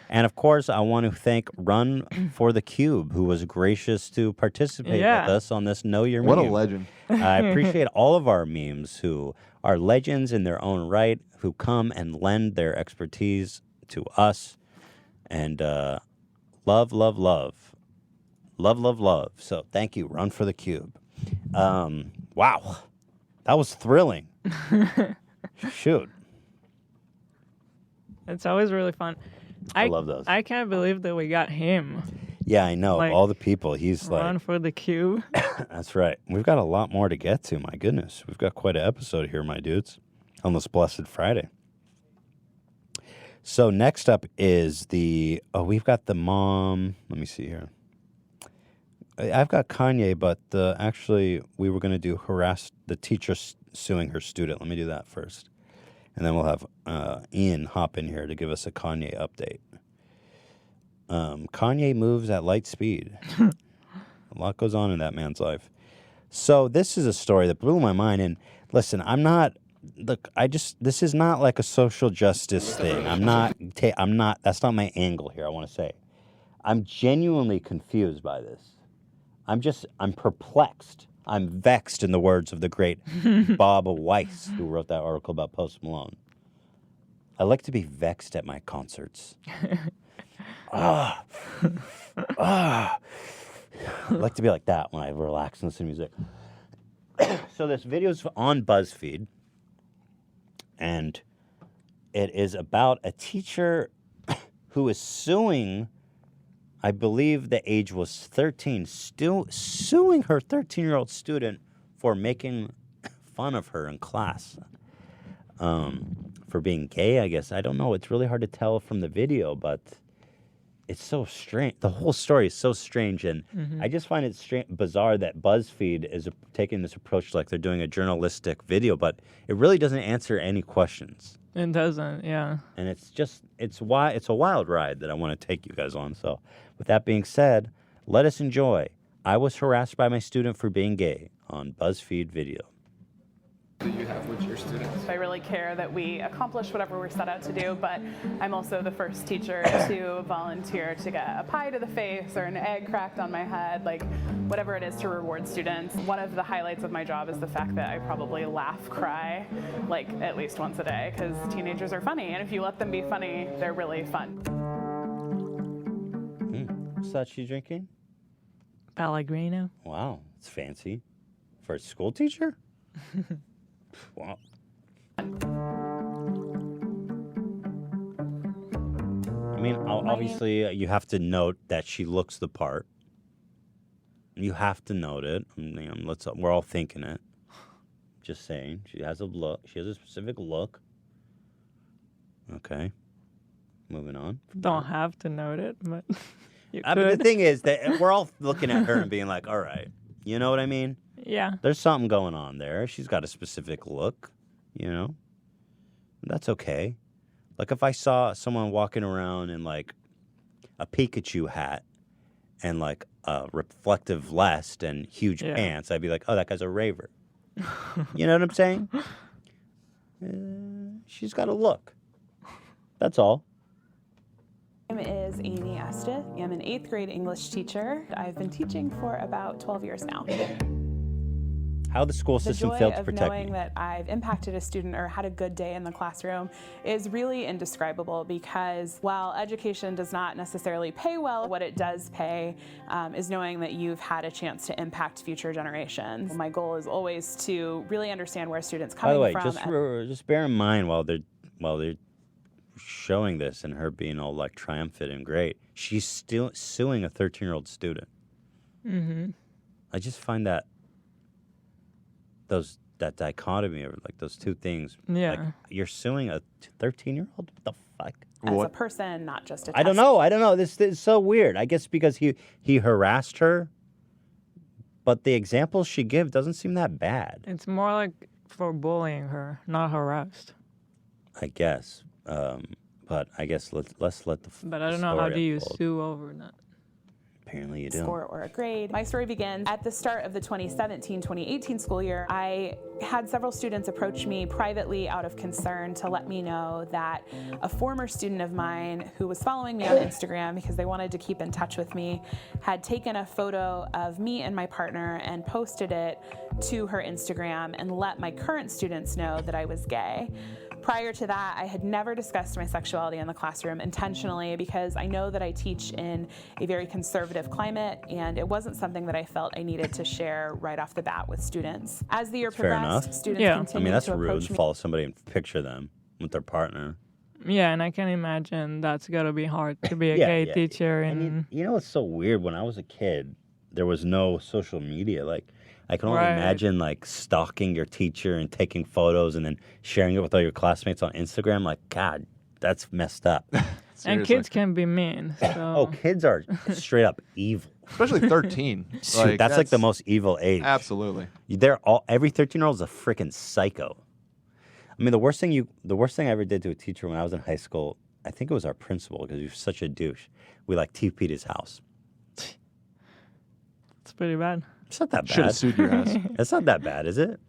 And, of course, I want to thank Run for the Cube, who was gracious to participate with us on this Know Your Meme. What a legend. I appreciate all of our memes who are legends in their own right, who come and lend their expertise to us. And love, love, love. Love, love, love. So thank you, Run for the Cube. Wow. That was thrilling. Shoot. It's always really fun. I love those. I can't believe that we got him. Yeah, I know. Like, all the people. He's Run for the Cube. That's right. We've got a lot more to get to. My goodness. We've got quite an episode here, my dudes, on this Blessed Friday. So next up is we've got the mom. Let me see here. I've got Kanye, but actually we were going to do harass the teacher suing her student. Let me do that first. And then we'll have Ian hop in here to give us a Kanye update. Kanye moves at light speed. A lot goes on in that man's life. So this is a story that blew my mind. And listen, this is not like a social justice thing. That's not my angle here, I want to say. I'm genuinely confused by this. I'm perplexed. I'm vexed, in the words of the great Bob Weiss, who wrote that article about Post Malone. I like to be vexed at my concerts. I like to be like that when I relax and listen to music. So this video's on BuzzFeed, and it is about a teacher who is suing, I believe the age was 13, still suing her 13-year-old student for making fun of her in class. For being gay, I guess. I don't know. It's really hard to tell from the video, but it's so strange. The whole story is so strange, and I just find it bizarre that BuzzFeed is taking this approach like they're doing a journalistic video, but it really doesn't answer any questions. It doesn't, yeah. And it's a wild ride that I want to take you guys on. So with that being said, let us enjoy I Was Harassed by My Student for Being Gay on BuzzFeed video. Do you have with your students? I really care that we accomplish whatever we're set out to do, but I'm also the first teacher to volunteer to get a pie to the face or an egg cracked on my head, like whatever it is to reward students. One of the highlights of my job is the fact that I probably laugh, cry, like at least once a day, because teenagers are funny, and if you let them be funny, they're really fun. What's that she's drinking? Pellegrino. Wow, it's fancy. For a school teacher? Wow. I mean, obviously, you have to note that she looks the part. You have to note it. I mean, we're all thinking it. Just saying. She has a look. She has a specific look. Okay. Moving on. Don't have to note it, but you I mean, the thing is that we're all looking at her and being like, all right. You know what I mean? Yeah. There's something going on there. She's got a specific look, you know? That's okay. Like if I saw someone walking around in like a Pikachu hat and like a reflective vest and huge pants, I'd be like, oh, that guy's a raver. You know what I'm saying? She's got a look. That's all. My name is Amy Estes. I'm an 8th grade English teacher. I've been teaching for about 12 years now. How the school system failed to protect me. The joy of knowing that I've impacted a student or had a good day in the classroom is really indescribable, because while education does not necessarily pay well, what it does pay is knowing that you've had a chance to impact future generations. My goal is always to really understand where students coming from. By the way, just bear in mind while they're showing this and her being all like triumphant and great, she's still suing a 13-year-old student. I just find that that dichotomy of like those two things. Yeah. Like, you're suing a 13-year-old? What the fuck? As a person, not just a test. I don't know. This is so weird. I guess because he harassed her, but the examples she gives doesn't seem that bad. It's more like for bullying her, not harassed. I guess. But I guess let's let the But I don't know, how do you sue over that? Apparently you do. Score or a grade. My story begins at the start of the 2017-2018 school year. I had several students approach me privately out of concern to let me know that a former student of mine who was following me on Instagram because they wanted to keep in touch with me had taken a photo of me and my partner and posted it to her Instagram and let my current students know that I was gay. Prior to that, I had never discussed my sexuality in the classroom intentionally because I know that I teach in a very conservative climate, and it wasn't something that I felt I needed to share right off the bat with students. As the year progressed, students continued that's to rude. approach me. Follow somebody and picture them with their partner. Yeah, and I can imagine that's gotta be hard to be a gay teacher. And you know what's so weird? When I was a kid, there was no social media. Like, I can only imagine like stalking your teacher and taking photos and then sharing it with all your classmates on Instagram. Like, God, that's messed up. And kids can be mean. So. Oh, kids are straight up evil. Especially 13. Dude, that's like the most evil age. Absolutely. Every 13-year-old is a freaking psycho. I mean, the worst thing I ever did to a teacher when I was in high school, I think it was our principal because he was such a douche. We like TP'd his house. It's pretty bad. It's not that bad. Should have sued your ass. It's not that bad, is it?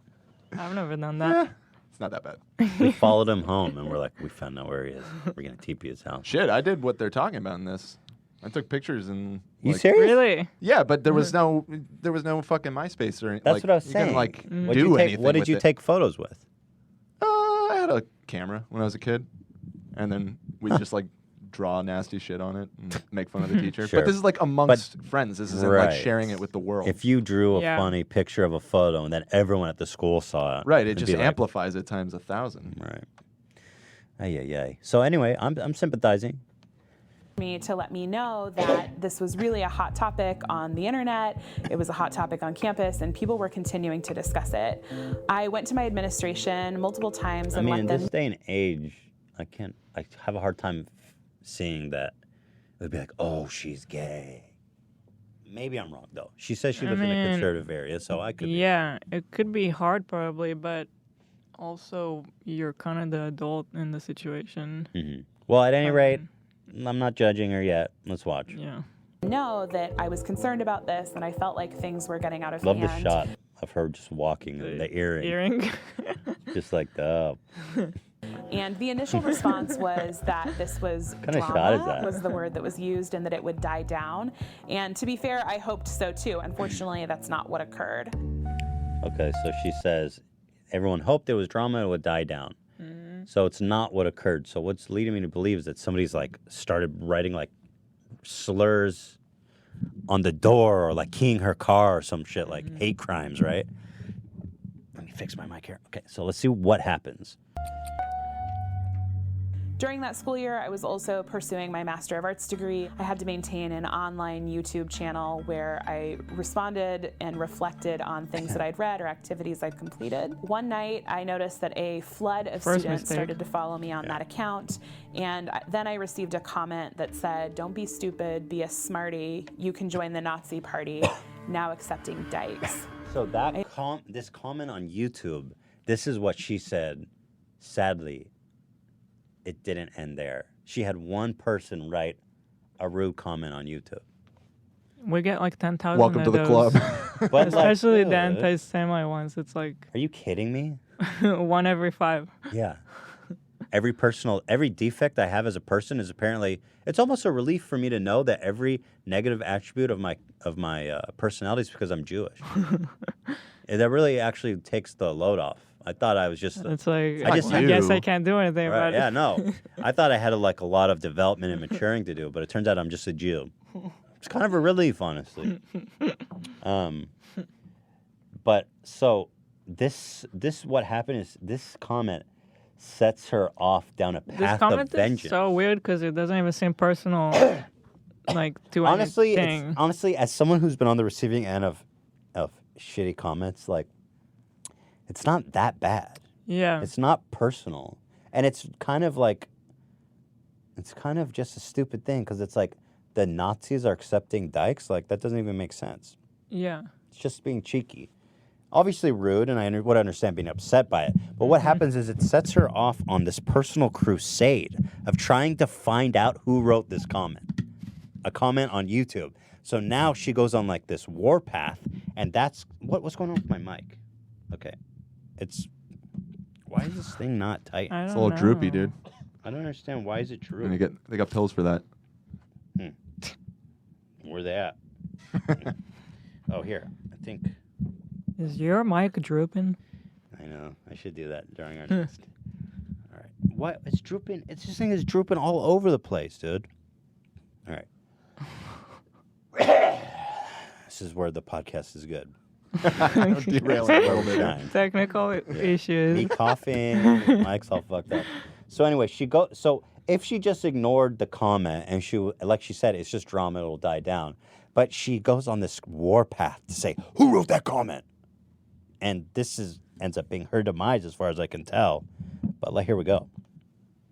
I've never done that. It's not that bad. We followed him home, and we're like, we found out where he is. We're going to TP his house. Shit, I did what they're talking about in this. I took pictures and. You serious? Really? Yeah, but there was no fucking MySpace or anything. That's what I was saying. You couldn't, do anything. What did you take photos with? I had a camera when I was a kid, and then we'd just like draw nasty shit on it and make fun of the teacher. Sure. But this is like amongst friends. This isn't like sharing it with the world. If you drew a funny picture of a photo and then everyone at the school saw it, right, it just amplifies it times 1,000. Right. Ay. So anyway, I'm sympathizing. Me to let me know that this was really a hot topic on the internet. It was a hot topic on campus, and people were continuing to discuss it. I went to my administration multiple times and let in them. this day and age, I have a hard time seeing that. It'd be like, oh, she's gay. Maybe I'm wrong though. She says she lives in a conservative area, so I could. Yeah, it could be hard probably, but also you're kind of the adult in the situation. Mm-hmm. Well, at any rate, I'm not judging her yet. Let's watch. Yeah. Know that I was concerned about this, and I felt like things were getting out of Love hand. the shot of her just walking, the earring. Just like, oh. And the initial response was that this was What kind of drama, shot is that? was the word that was used, and that it would die down. And to be fair, I hoped so too. Unfortunately, that's not what occurred. Okay, so she says everyone hoped it was drama and it would die down. So it's not what occurred. So what's leading me to believe is that somebody's like started writing like slurs on the door or like keying her car or some shit, like hate crimes, right? Let me fix my mic here. Okay, so let's see what happens. During that school year, I was also pursuing my Master of Arts degree. I had to maintain an online YouTube channel where I responded and reflected on things that I'd read or activities I'd completed. One night, I noticed that a flood of students started to follow me on that account, and then I received a comment that said, "Don't be stupid, be a smarty. You can join the Nazi party, now accepting dykes." So this comment on YouTube, this is what she said. Sadly, it didn't end there. She had one person write a rude comment on YouTube. We get like 10,000 Welcome of to the those. club. But especially like, the anti-Semite ones. It's like... Are you kidding me? 1 every 5. Yeah. Every defect I have as a person is apparently... It's almost a relief for me to know that every negative attribute of my personality is because I'm Jewish. That really actually takes the load off. I thought I was just... It's like, I guess I can't do anything about it. Yeah, no. I thought I had a lot of development and maturing to do, but it turns out I'm just a Jew. It's kind of a relief, honestly. But so this what happened is this comment sets her off down a path This comment of vengeance. is so weird because it doesn't even seem personal, like to anything. Honestly, as someone who's been on the receiving end of shitty comments, like It's not that bad. Yeah. It's not personal. And it's kind of like, it's kind of just a stupid thing because it's like the Nazis are accepting dykes. Like, that doesn't even make sense. Yeah. It's just being cheeky. Obviously rude, and I would understand being upset by it. But what happens is it sets her off on this personal crusade of trying to find out who wrote this comment. A comment on YouTube. So now she goes on like this warpath, and that's... What's going on with my mic? Okay. Why is this thing not tight? It's a little droopy, dude. I don't understand. Why is it droopy? And they got pills for that. Where they at? Oh, here. I think... Is your mic drooping? I know. I should do that during our next. All right. What? It's drooping. This thing is drooping all over the place, dude. All right. This is where the podcast is good. Derailing a little bit. Technical issues. Me coughing. Mike's all fucked up. So anyway, So if she just ignored the comment and like she said, it's just drama, it'll die down. But she goes on this warpath to say, who wrote that comment? And this ends up being her demise as far as I can tell. But here we go.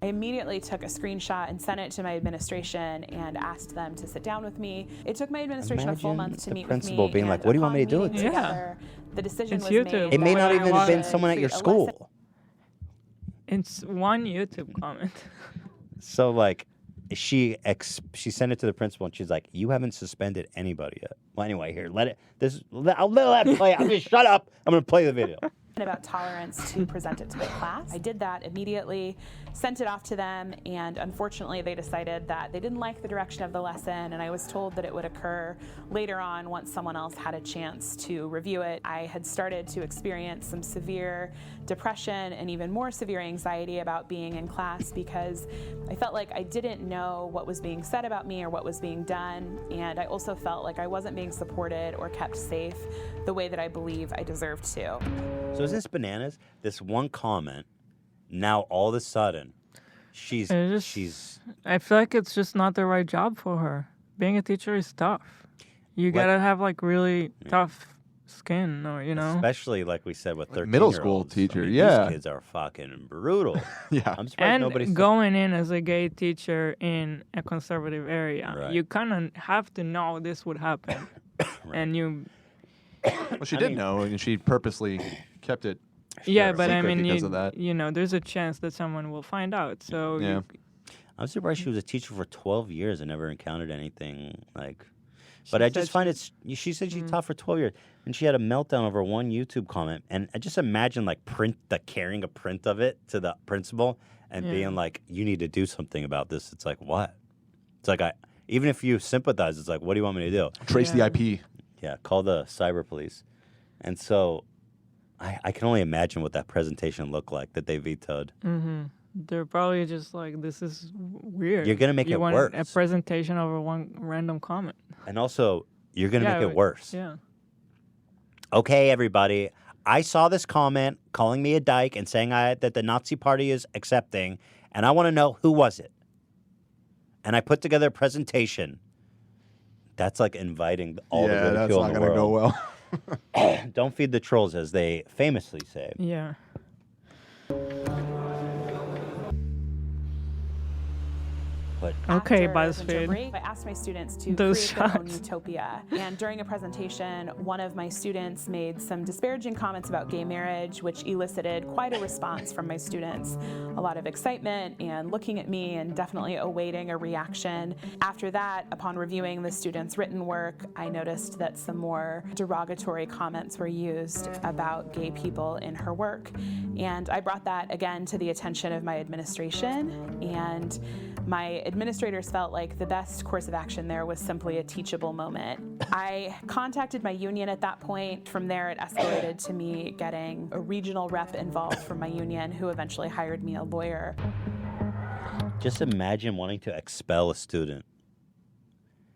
I immediately took a screenshot and sent it to my administration and asked them to sit down with me. It took my administration a full month to meet with me. The principal being like, what do you want me to do with this? The decision It's was YouTube. made. It may not even have been someone at your school. It's one YouTube comment. So she sent it to the principal and she's like, you haven't suspended anybody yet. Well, anyway, here, I'll let it play. I'm going to shut up. I'm going to play the video. About tolerance to present it to my class. I did that immediately, sent it off to them, and unfortunately they decided that they didn't like the direction of the lesson, and I was told that it would occur later on once someone else had a chance to review it. I had started to experience some severe depression and even more severe anxiety about being in class because I felt like I didn't know what was being said about me or what was being done, and I also felt like I wasn't being supported or kept safe the way that I believe I deserved to. So is this bananas? This one comment, now all of a sudden, she's... I feel like it's just not the right job for her. Being a teacher is tough. You gotta have really tough skin, or Especially like we said with 13-year-olds. Middle school teacher, These kids are fucking brutal. Yeah. I'm surprised nobody's... going in as a gay teacher in a conservative area, Right. you kind of have to know this would happen. And you... Well, she did know, and she purposely kept it. Yeah, but I mean, because of that. There's a chance that someone will find out. So yeah. I'm surprised she was a teacher for 12 years and never encountered anything like... But I just find she said she taught for 12 years, and she had a meltdown over one YouTube comment. And I just imagine carrying a print of it to the principal and being like, you need to do something about this. It's like, what? It's like, even if you sympathize, it's like, what do you want me to do? Trace the IP. Yeah, call the cyber police. And so I can only imagine what that presentation looked like that they vetoed. Mm-hmm. They're probably just like, this is weird. You're going to make it worse. A presentation over one random comment. And also, you're going to make it worse. Yeah. Okay, everybody. I saw this comment calling me a dyke and saying that the Nazi party is accepting, and I want to know who was it. And I put together a presentation. That's like inviting all the ridicule in the world. Yeah, that's not going to go well. Don't feed the trolls, as they famously say. Yeah. Okay, BuzzFeed. I asked my students to create their own utopia. And during a presentation, one of my students made some disparaging comments about gay marriage, which elicited quite a response from my students. A lot of excitement and looking at me and definitely awaiting a reaction. After that, upon reviewing the students' written work, I noticed that some more derogatory comments were used about gay people in her work. And I brought that again to the attention of my administration, and my administrators felt like the best course of action there was simply a teachable moment. I contacted my union at that point. From there, it escalated to me getting a regional rep involved from my union, who eventually hired me a lawyer. Just imagine wanting to expel a student.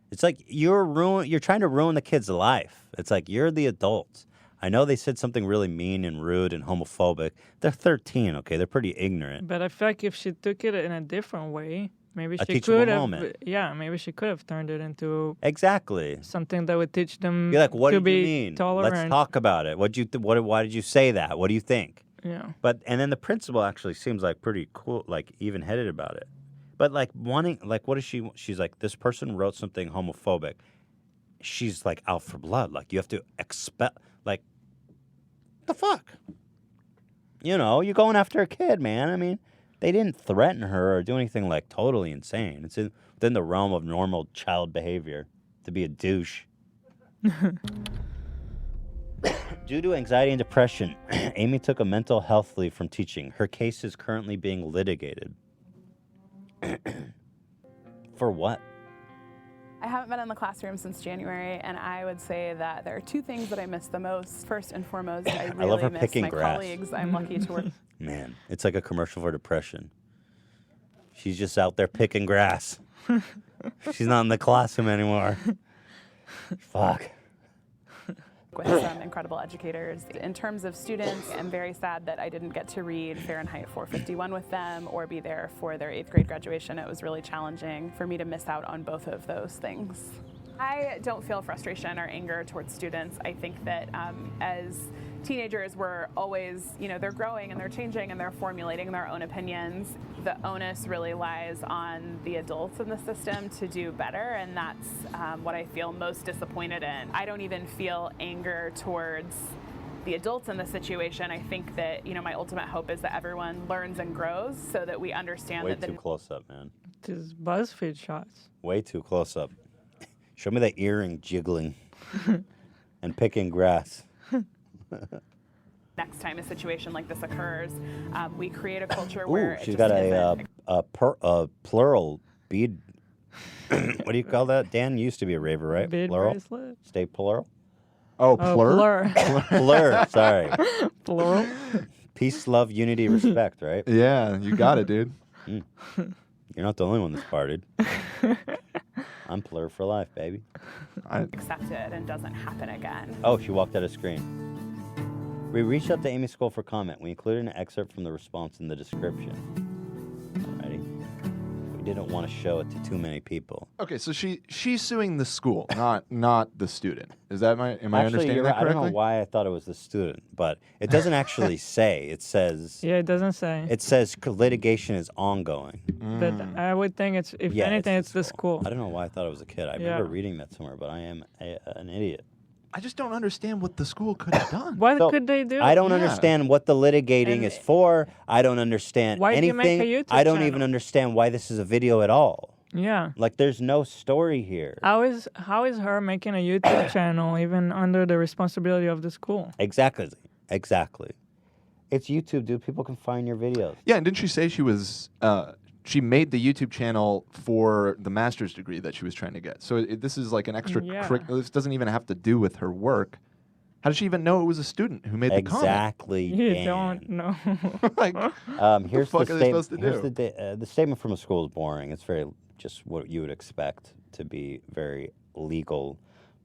It's like you're trying to ruin the kid's life. It's like you're the adult. I know they said something really mean and rude and homophobic. They're 13, okay? They're pretty ignorant. But I feel like if she took it in a different way, Maybe a she teachable could have. moment. Yeah, maybe she could have turned it into Exactly. something that would teach them Be like, what to did you be mean? tolerant. Let's talk about it. Why did you say that? What do you think? Yeah. And then the principal actually seems like pretty cool, like even-headed about it. But like what is she? She's like, this person wrote something homophobic. She's like out for blood. Like you have to expel. Like the fuck. You know, you're going after a kid, man. I mean, they didn't threaten her or do anything like totally insane. It's within the realm of normal child behavior to be a douche. Due to anxiety and depression, Amy took a mental health leave from teaching. Her case is currently being litigated. For what? I haven't been in the classroom since January, and I would say that there are two things that I miss the most. First and foremost, I really love her miss picking my grass. colleagues. I'm lucky to work. Man, it's like a commercial for depression. She's just out there picking grass. She's not in the classroom anymore. Fuck. With some incredible educators. In terms of students, I'm very sad that I didn't get to read Fahrenheit 451 with them or be there for their 8th grade graduation. It was really challenging for me to miss out on both of those things. I don't feel frustration or anger towards students. I think that as teenagers, we're always, they're growing and they're changing and they're formulating their own opinions. The onus really lies on the adults in the system to do better, and that's what I feel most disappointed in. I don't even feel anger towards the adults in the situation. I think that, my ultimate hope is that everyone learns and grows so that we understand Way that too close up, man. These BuzzFeed shots. Way too close up. Show me that earring jiggling and picking grass. next time a situation like this occurs, we create a culture Ooh, where she's got a plural bead. What do you call that? Dan used to be a raver, right? Bead plural. bracelet. Stay plural. Oh, plur? Plur. Sorry. Plural. Peace, love, unity, respect. Right? Yeah, you got it, dude. You're not the only one that's partied. I'm plur for life, baby. accepted and doesn't happen again. Oh, she walked out of screen. We reached out to Amy's school for comment. We included an excerpt from the response in the description. Alrighty. We didn't want to show it to too many people. Okay, so she's suing the school, not the student. Is that am I Actually, understanding that I don't correctly? know why I thought it was the student, but it doesn't actually say. It says. Yeah, it doesn't say. It says litigation is ongoing. But I would think it's, if anything, it's the school. I don't know why I thought it was a kid. I remember reading that somewhere, but I am an idiot. I just don't understand what the school could have done. What could they do? I don't understand what the litigating is for. I don't understand Why do you anything. make a YouTube I don't channel? even understand why this is a video at all. Yeah. Like, there's no story here. How is her making a YouTube channel even under the responsibility of the school? Exactly. It's YouTube, dude. People can find your videos. Yeah, and didn't she say she was she made the YouTube channel for the master's degree that she was trying to get? So this is like an extra this doesn't even have to do with her work. How does she even know it was a student who made the comment? Exactly. You don't know. Like, here's what the fuck are they supposed to here's do? the statement from a school is boring. It's very just what you would expect to be very legal.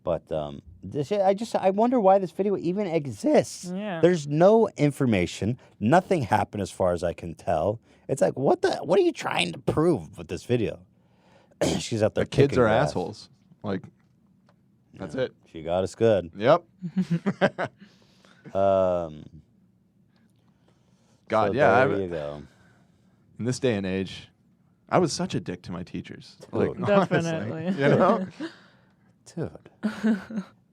But I wonder why this video even exists. Yeah. There's no information. Nothing happened as far as I can tell. It's like, what are you trying to prove with this video? She's out there. The kids kicking are grass. assholes. Like, that's it. She got us good. Yep. God, God, so yeah. There you go. In this day and age, I was such a dick to my teachers. Like, definitely. Honestly, you know? Dude.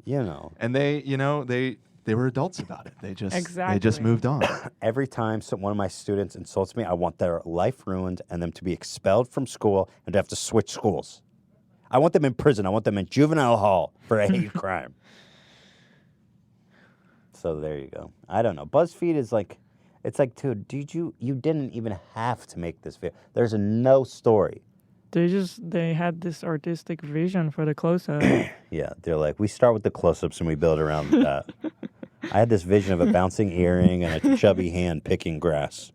You know. And they were adults about it. They just moved on. Every time one of my students insults me, I want their life ruined and them to be expelled from school and to have to switch schools. I want them in prison. I want them in juvenile hall for a hate crime. So there you go. I don't know. BuzzFeed is like, it's like, dude, you didn't even have to make this video. There's no story. They had this artistic vision for the close-up. Yeah, they're like, we start with the close-ups and we build around that. I had this vision of a bouncing earring and a chubby hand picking grass.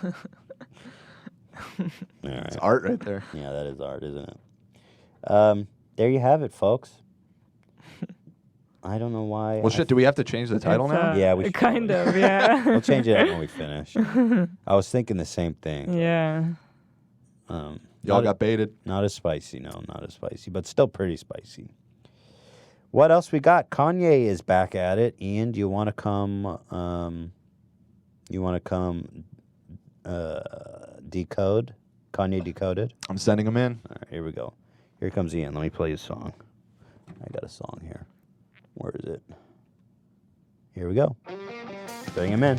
All right. It's art right there. Yeah, that is art, isn't it? There you have it, folks. I don't know why. Well, shit, do we have to change the title now? Yeah, we should. Kind of, yeah. We'll change it when we finish. I was thinking the same thing. Yeah. Y'all got baited. Not as spicy, no, not as spicy, but still pretty spicy. What else we got? Kanye is back at it. Ian, do you want to come? Decode? Kanye Decoded? I'm sending him in. All right, here we go. Here comes Ian. Let me play his song. I got a song here. Where is it? Here we go. Bring him in.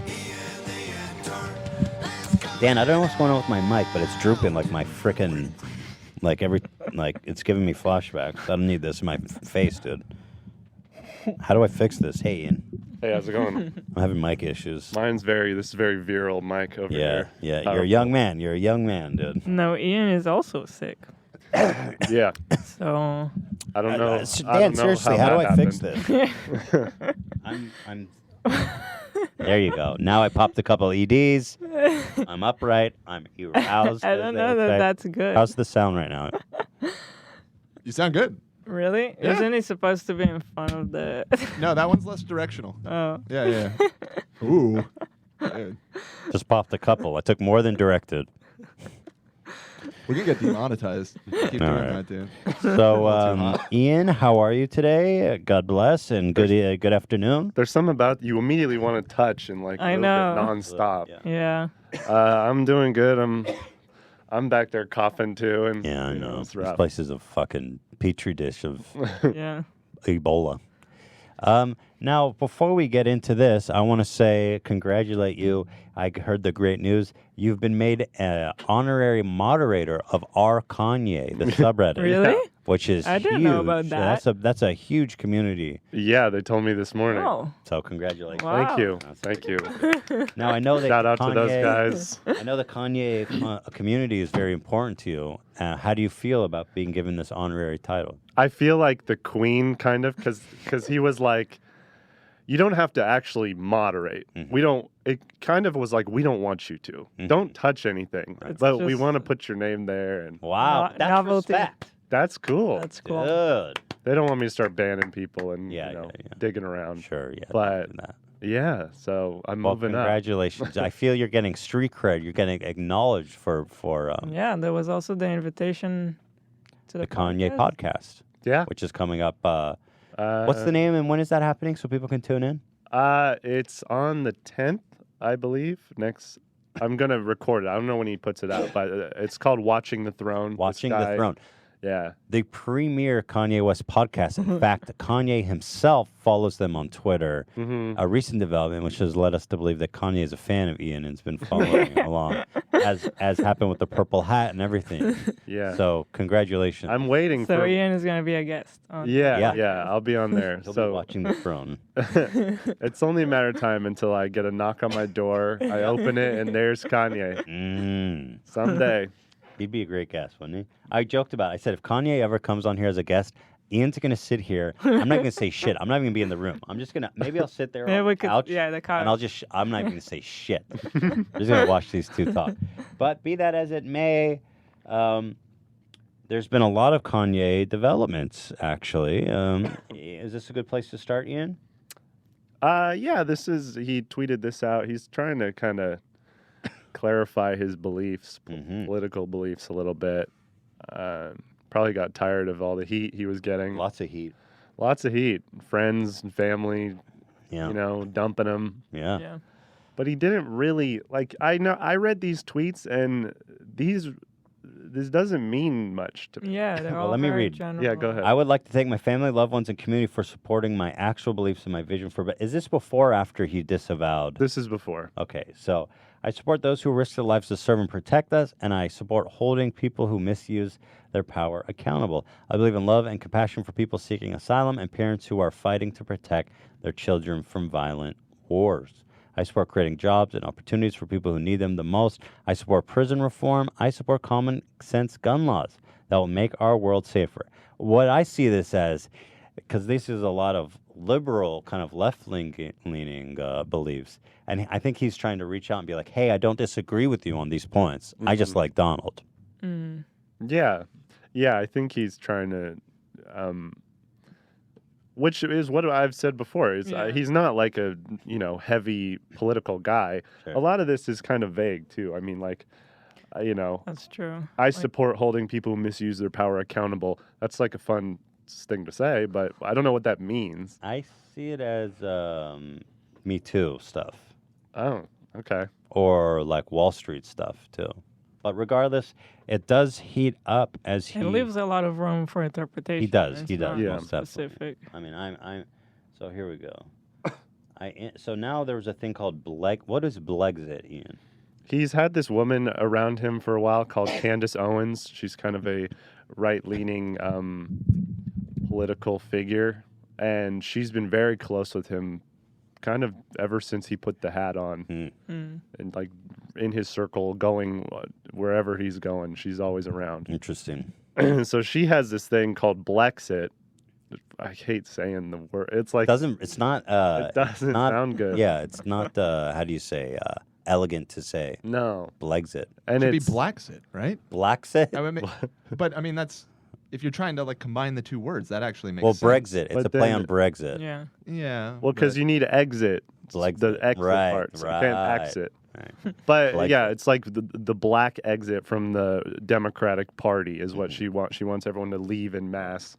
Dan, I don't know what's going on with my mic, but it's drooping like my frickin', it's giving me flashbacks. I don't need this in my face, dude. How do I fix this? Hey, Ian. Hey, how's it going? I'm having mic issues. This is very virile mic over here. Yeah, you're a young man. You're a young man, dude. No, Ian is also sick. Yeah. So. I don't know. Dan, seriously, how do I fix this? I'm. There you go. Now I popped a couple EDs. I'm upright. I'm aroused. I don't know that that's good. How's the sound right now? You sound good. Really? Yeah. Isn't he supposed to be in front of the... No, that one's less directional. Oh. Yeah. Ooh. Dude. Just popped a couple. I took more than directed. We're going to get demonetized. Keep doing that, dude. So, Ian, how are you today? God bless and good afternoon. There's something about you immediately want to touch and I know. nonstop. Yeah. I'm doing good. I'm back there coughing too, and yeah, I know. It's This rough. place is a fucking petri dish of Yeah. Ebola. Now, before we get into this, I want to congratulate you. I heard the great news. You've been made an honorary moderator of R Kanye, the subreddit. Really? Which is I didn't huge. know about that. That's a huge community. Yeah, they told me this morning. Oh. So congratulations. Wow. Thank you. Now I know that Shout out Kanye, to those guys. I know the Kanye community is very important to you. How do you feel about being given this honorary title? I feel like the queen, kind of, because he was like, you don't have to actually moderate. Mm-hmm. It kind of was like, we don't want you to. Mm-hmm. Don't touch anything. It's But we just- want to put your name there. And Wow, that's novelty. respect. that's cool. That's cool. Good. They don't want me to start banning people and digging around. Sure, yeah. But that. yeah, so I'm Well, moving up. congratulations. I feel you're getting street cred. You're getting acknowledged for Yeah, there was also the invitation to the Kanye podcast. Yeah. Which is coming up. What's the name and when is that happening so people can tune in? It's on the 10th, I believe. I'm going to record it. I don't know when he puts it out, but it's called Watching the Throne. Watching the Throne. Yeah. The premier Kanye West podcast. In fact, Kanye himself follows them on Twitter. Mm-hmm. A recent development which has led us to believe that Kanye is a fan of Ian and has been following along, as happened with the purple hat and everything. Yeah. So congratulations. I'm waiting So for... Ian is going to be a guest. On Yeah, I'll be on there. He'll so be watching the throne. It's only a matter of time until I get a knock on my door. I open it and there's Kanye. Someday. He'd be a great guest, wouldn't he? I joked about it. I said, if Kanye ever comes on here as a guest, Ian's going to sit here. I'm not going to say shit. I'm not even going to be in the room. I'm just going to, maybe I'll sit there on the couch. Yeah, the couch. And I'm not even going to say shit. I'm just going to watch these two talk. But be that as it may, there's been a lot of Kanye developments, actually. Is this a good place to start, Ian? Yeah, he tweeted this out. He's trying to kind of clarify his beliefs, political beliefs a little bit. Probably got tired of all the heat he was getting. Lots of heat. Friends and family, dumping him. Yeah. But he didn't really, I read these tweets and this doesn't mean much to me. Yeah, they're Well, all let me very read. general. Yeah, go ahead. I would like to thank my family, loved ones, and community for supporting my actual beliefs and my vision for... Is this before or after he disavowed? This is before. Okay, so I support those who risk their lives to serve and protect us, and I support holding people who misuse their power accountable. I believe in love and compassion for people seeking asylum and parents who are fighting to protect their children from violent wars. I support creating jobs and opportunities for people who need them the most. I support prison reform. I support common sense gun laws that will make our world safer. What I see this as, because this is a lot of liberal, kind of left-leaning beliefs, and I think he's trying to reach out and be like, hey, I don't disagree with you on these points. I just like Donald. Yeah, I think he's trying to... which is what I've said before. He's not like a heavy political guy. Sure. A lot of this is kind of vague too. I mean, You know, That's true. I support holding people who misuse their power accountable. That's like a fun thing to say, but I don't know what that means. I see it as Me Too stuff. Oh, okay. Or like Wall Street stuff too. But regardless, it does heat up as he. It leaves a lot of room for interpretation. He does. It's He does. not Most specific. definitely. I mean, I'm. So here we go. So now there's a thing called What is Blexit, Ian? He's had this woman around him for a while called Candace Owens. She's kind of a right-leaning political figure, and she's been very close with him kind of ever since he put the hat on. And like in his circle, going wherever he's going, she's always around. Interesting. So she has this thing called Blexit. I hate saying the word. It's like It's not. it doesn't sound good. Yeah, it's not. How do you say? Elegant to say. No. Blexit. And Should be it's Blacksit, right? Blacksit. But I mean, that's if you're trying to like combine the two words, that actually makes Well, sense. Brexit. It's a play on Brexit. Yeah. Yeah. Well, because you need to exit the exit Right, part. So you can't right. exit. Right. But Like yeah, it's like the black exit from the Democratic Party is what she wants. She wants everyone to leave en masse.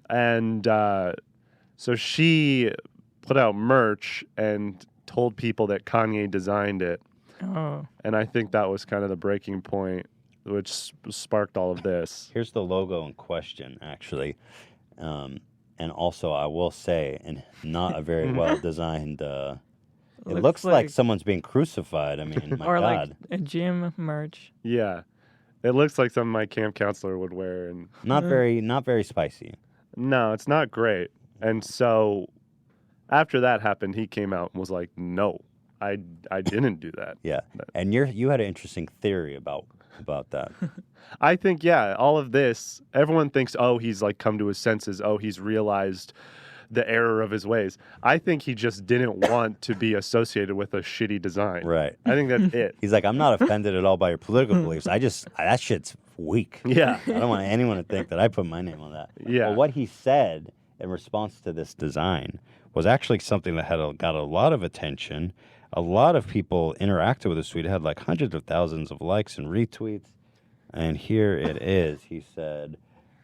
And so she put out merch and told people that Kanye designed it. Oh. And I think that was kind of the breaking point, which sparked all of this. Here's the logo in question, actually. And also, I will say, and not a very well designed. It looks like someone's being crucified. I mean, my or God. like a gym merch. Yeah. It looks like something my camp counselor would wear. And Not very spicy. No, it's not great. And so after that happened, he came out and was like, no, I didn't do that. Yeah. And you had an interesting theory about that. I think, yeah, all of this, everyone thinks, oh, he's like come to his senses. Oh, he's realized the error of his ways. I think he just didn't want to be associated with a shitty design. Right. I think that's it. He's like, I'm not offended at all by your political beliefs. That shit's weak. Yeah. I don't want anyone to think that I put my name on that. Yeah. Well, what he said in response to this design was actually something that got a lot of attention. A lot of people interacted with this tweet. It had like hundreds of thousands of likes and retweets. And here it is. He said,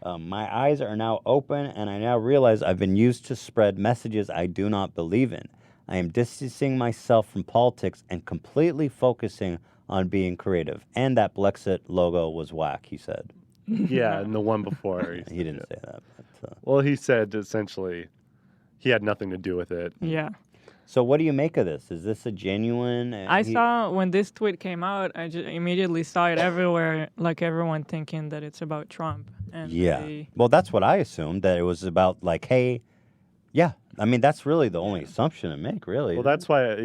my eyes are now open, and I now realize I've been used to spread messages I do not believe in. I am distancing myself from politics and completely focusing on being creative. And that Blexit logo was whack, he said. Yeah, and the one before. He didn't say that. But, well, he said essentially he had nothing to do with it. Yeah. So what do you make of this? Is this a genuine... I saw when this tweet came out, I just immediately saw it everywhere, like everyone thinking that it's about Trump. And yeah. Well, that's what I assumed, that it was about like, hey, yeah. I mean, that's really the only assumption to make, really. Well, that's why,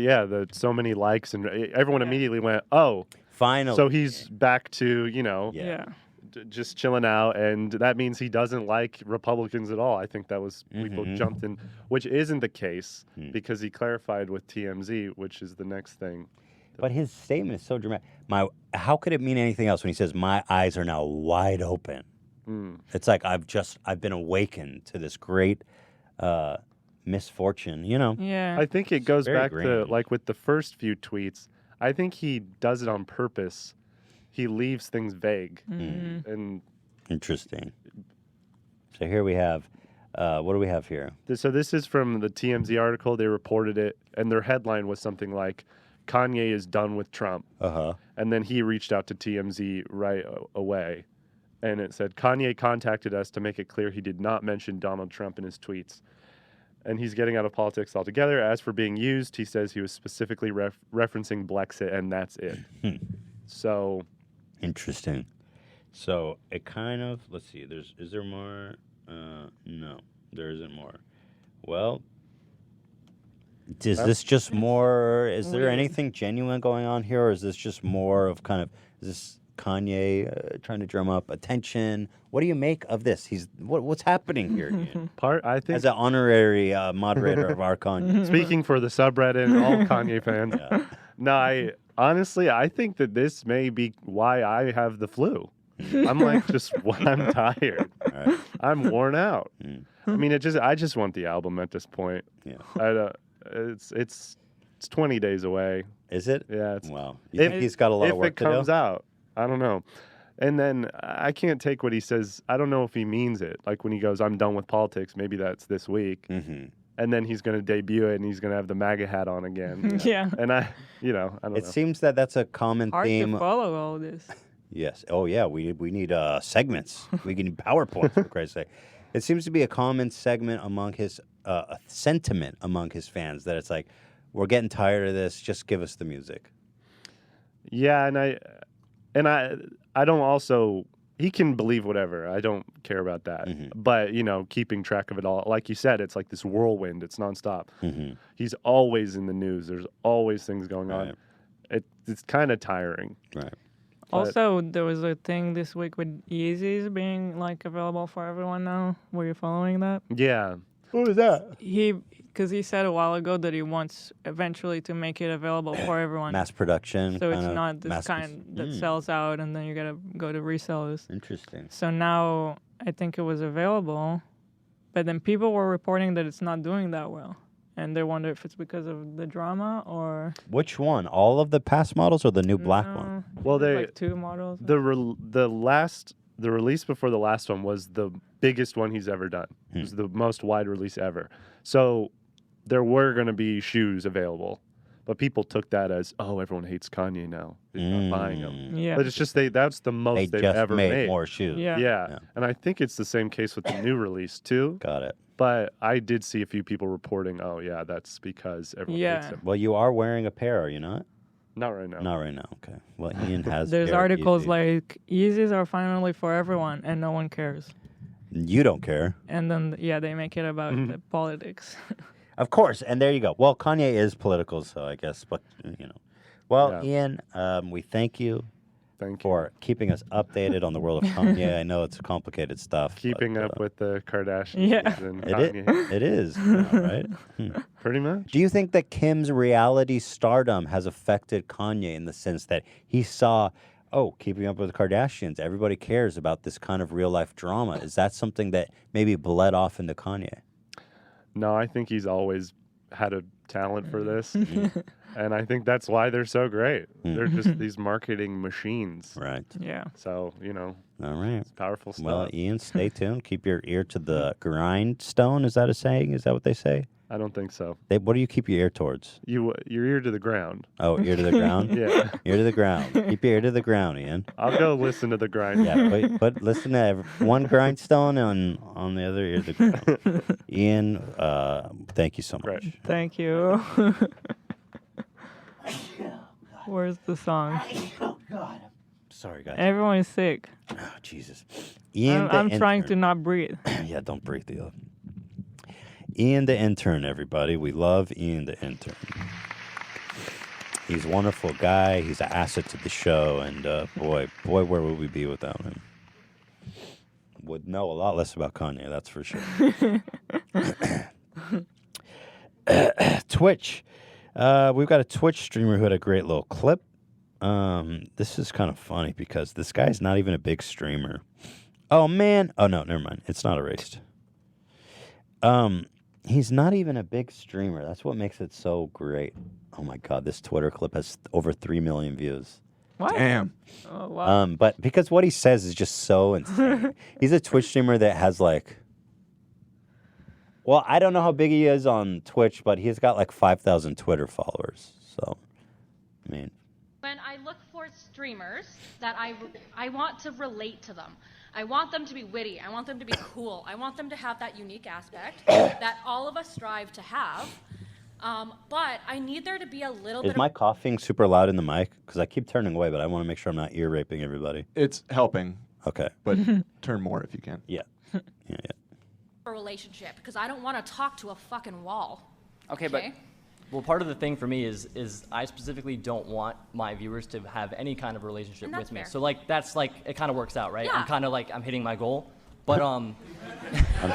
so many likes, and everyone immediately went, oh. Finally. So he's back to, Yeah. Just chilling out, and that means he doesn't like Republicans at all. I think that was people jumped in, which isn't the case because he clarified with TMZ, which is the next thing. But his statement is so dramatic. How could it mean anything else when he says, my eyes are now wide open? It's like I've been awakened to this great misfortune, Yeah. I think it goes back green. to, like with the first few tweets, I think he does it on purpose. He leaves things vague. And interesting. So here we have, what do we have here? So this is from the TMZ article. They reported it, and their headline was something like, Kanye is done with Trump. And then he reached out to TMZ right away. And it said, Kanye contacted us to make it clear he did not mention Donald Trump in his tweets. And he's getting out of politics altogether. As for being used, he says he was specifically referencing Blexit, and that's it. So... Interesting. So it kind of, let's see, is there more? No, there isn't more. Well, is this just more, is there anything genuine going on here, or is this just more of kind of, is this Kanye trying to drum up attention? What do you make of this? What's happening here, Ian? I think as an honorary moderator of our Kanye. Speaking for the subreddit and all Kanye fans. Yeah. No, honestly, I think that this may be why I have the flu. I'm like, I'm tired. Right. I'm worn out. I mean, I just want the album at this point. Yeah. It's 20 days away. Is it? Yeah. Wow. You think he's got a lot of work to do? If it comes out. I don't know. And then I can't take what he says. I don't know if he means it. Like when he goes, I'm done with politics. Maybe that's this week. Mm-hmm. And then he's going to debut it and he's going to have the MAGA hat on again. Yeah. And I don't know. It seems that that's a common Hard theme. to follow all this. Yes. Oh, yeah. We need segments. We need PowerPoints, for Christ's sake. It seems to be a common segment among his sentiment among his fans that it's like, we're getting tired of this. Just give us the music. Yeah, and I don't also. He can believe whatever. I don't care about that. Mm-hmm. But keeping track of it all, like you said, it's like this whirlwind. It's nonstop. Mm-hmm. He's always in the news. There's always things going on. It's kind of tiring. Right. Also, there was a thing this week with Yeezys being like available for everyone now. Were you following that? Yeah. What was that? Because he said a while ago that he wants eventually to make it available for everyone. Mass production. So it's not this kind that sells out and then you gotta go to resellers. Interesting. So now I think it was available, but then people were reporting that it's not doing that well. And they wonder if it's because of the drama or... Which one? All of the past models or the new black one? Well, like 2 models. The release before the last one was the biggest one he's ever done. It was the most wide release ever. So there were going to be shoes available, but people took that as, oh, everyone hates Kanye now. They're not buying them. Yeah. But it's just that's the most they've just ever made more shoes. Yeah. And I think it's the same case with the new release too. Got it. But I did see a few people reporting, oh yeah, that's because everyone hates them. Well, you are wearing a pair, are you not? Not right now. Not right now. Okay. Well, Ian has. There's articles like Yeezys are finally for everyone and no one cares. You don't care. And then they make it about the politics. Of course, and there you go. Well, Kanye is political, so I guess, but Well, Ian, we thank you. For keeping us updated on the world of Kanye. I know it's complicated stuff. Keeping up with the Kardashians and Kanye. It is, right? Pretty much. Do you think that Kim's reality stardom has affected Kanye in the sense that he saw, keeping up with the Kardashians, everybody cares about this kind of real-life drama. Is that something that maybe bled off into Kanye? No, I think he's always had a talent for this. And I think that's why they're so great. They're just these marketing machines. Right. Yeah. So, All right. It's powerful stuff. Well, Ian, stay tuned. Keep your ear to the grindstone. Is that a saying? Is that what they say? I don't think so. What do you keep your ear towards? Your ear to the ground. Oh, ear to the ground? Yeah. Ear to the ground. Keep your ear to the ground, Ian. I'll go listen to the grind. Yeah, but listen to one grindstone on the other ear to the ground. Ian, thank you so much. Right. Thank you. Where's the song? Oh, God. Sorry, guys. Everyone is sick. Oh, Jesus. Ian, I'm trying to not breathe. Yeah, don't breathe, Hila. Ian the Intern, everybody. We love Ian the Intern. He's a wonderful guy. He's an asset to the show. And boy, where would we be without him? Would know a lot less about Kanye, that's for sure. Twitch. We've got a Twitch streamer who had a great little clip. This is kind of funny because this guy's not even a big streamer. Oh, man. Oh, no, never mind. It's not erased. He's not even a big streamer. That's what makes it so great. Oh, my God. This Twitter clip has over 3 million views. What? Damn. Oh, wow. But because what he says is just so insane. He's a Twitch streamer that has like... Well, I don't know how big he is on Twitch, but he's got like 5,000 Twitter followers. So, I mean... When I look for streamers that I want to relate to them. I want them to be witty. I want them to be cool. I want them to have that unique aspect that all of us strive to have. But I need there to be a little bit Is my coughing super loud in the mic? Because I keep turning away, but I want to make sure I'm not ear raping everybody. It's helping. Okay. But turn more if you can. Yeah. Yeah. a relationship because I don't want to talk to a fucking wall. Okay, but well, part of the thing for me is I specifically don't want my viewers to have any kind of relationship with me. Fair. So like that's like it kind of works out, right? Yeah. I'm kind of like I'm hitting my goal, but I'm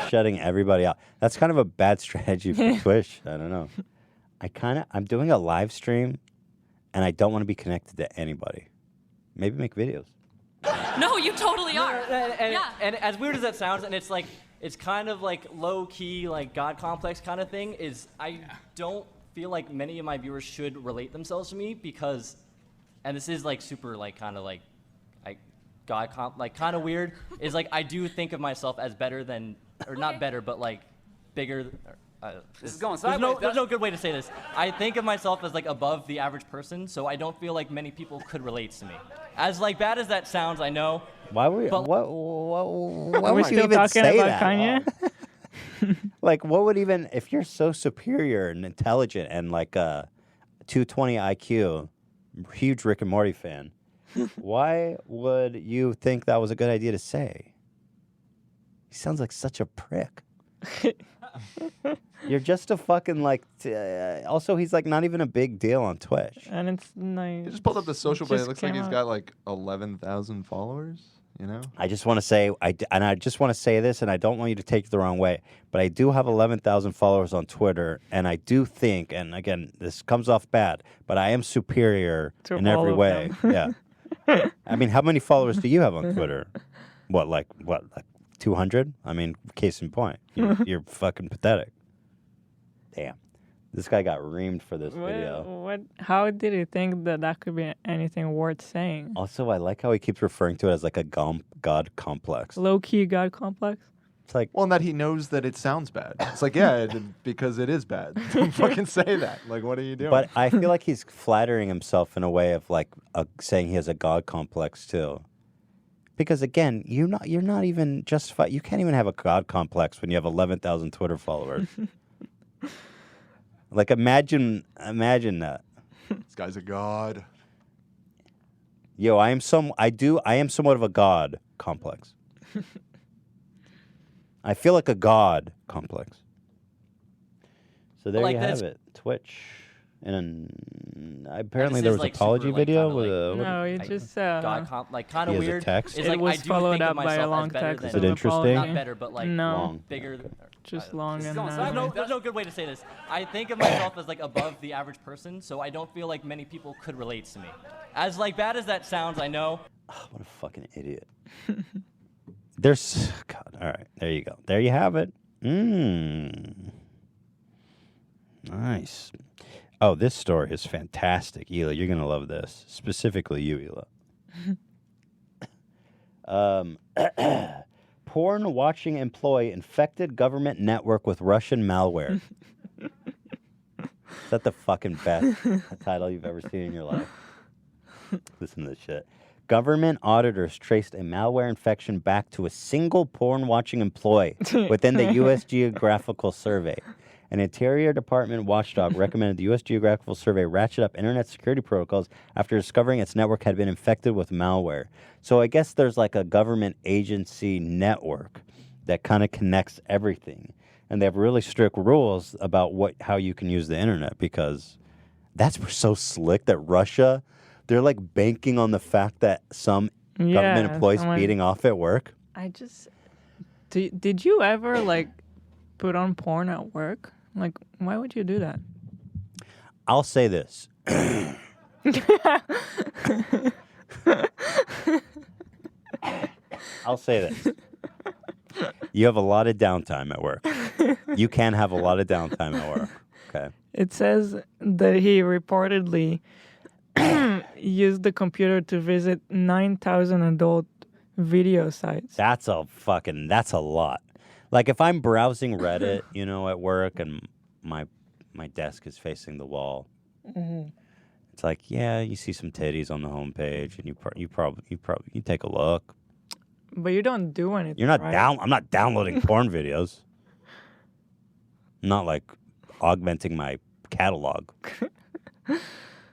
shutting everybody out. That's kind of a bad strategy for Twitch. I don't know. I'm doing a live stream, and I don't want to be connected to anybody. Maybe make videos. No, you totally are. And as weird as that sounds, and it's like it's kind of like low key, like God complex kind of thing. Is I don't feel like many of my viewers should relate themselves to me because, and this is like super like kind of like like kind of weird is like I do think of myself as better than, or not better, but like bigger. This is going There's sideways. there's no good way to say this. I think of myself as like above the average person, so I don't feel like many people could relate to me. As like bad as that sounds, I know. Why would But- why Are we would you still even talking say about that? Kanye? Like, what would even if you're so superior and intelligent and like a 220 IQ, huge Rick and Morty fan? Why would you think that was a good idea to say? He sounds like such a prick. You're just a fucking like. Also, he's like not even a big deal on Twitch. And it's nice. He just pulled up the social, but it just looks like came he's out. got like 11,000 followers. You know. I just want to say, I just want to say this, and I don't want you to take it the wrong way, but I do have 11,000 followers on Twitter, and I do think, and again, this comes off bad, but I am superior To in all every of way. them. Yeah. I mean, how many followers do you have on Twitter? Like 200? I mean, case in point, you're fucking pathetic. Damn. This guy got reamed for this video. How did he think that could be anything worth saying? Also, I like how he keeps referring to it as like a god complex. Low-key God complex? It's like, well, and that he knows that it sounds bad. It's like, yeah, because it is bad. Don't fucking say that. Like, what are you doing? But I feel like he's flattering himself in a way of like saying he has a god complex too. Because again, you're not even justified. You can't even have a god complex when you have 11,000 Twitter followers. Like imagine that. This guy's a god. Yo, I am somewhat of a god complex. I feel like a god complex. So there Like you this- have it. Twitch. And apparently This there is, was like, an apology super, like, video kinda, with like- a. No, it Like, just like kind He of has a weird. text? It's It like was I do followed think up of by a myself long as better text than Is it of interesting? apology. Not better, but like No. Long. bigger. Just long This is and going There's no, sideways. there's no good way to say this. I think of myself as like above the average person, so I don't feel like many people could relate to me. As like bad as that sounds, I know. Oh, what a fucking idiot. There's God. All right, there you go. There you have it. Nice. Oh, this story is fantastic, Hila. You're gonna love this. Specifically, you, Hila. Porn watching employee infected government network with Russian malware. Is that the fucking best title you've ever seen in your life? Listen to this shit. Government auditors traced a malware infection back to a single porn-watching employee within the U.S. Geographical Survey. An Interior Department watchdog recommended the U.S. Geographical Survey ratchet up internet security protocols after discovering its network had been infected with malware. So I guess there's like a government agency network that kind of connects everything. And they have really strict rules about how you can use the internet, because that's so slick that Russia, they're like banking on the fact that some government employees beating off at work. I just... Did you ever, like, put on porn at work? Like, why would you do that? I'll say this. I'll say this. You have a lot of downtime at work. You can have a lot of downtime at work. Okay. It says that he reportedly used the computer to visit 9,000 adult video sites. That's a lot. Like if I'm browsing Reddit, at work, and my desk is facing the wall, it's like, yeah, you see some titties on the homepage, and you probably take a look. But you don't do anything. You're not right? I'm not downloading porn videos. I'm not like augmenting my catalog.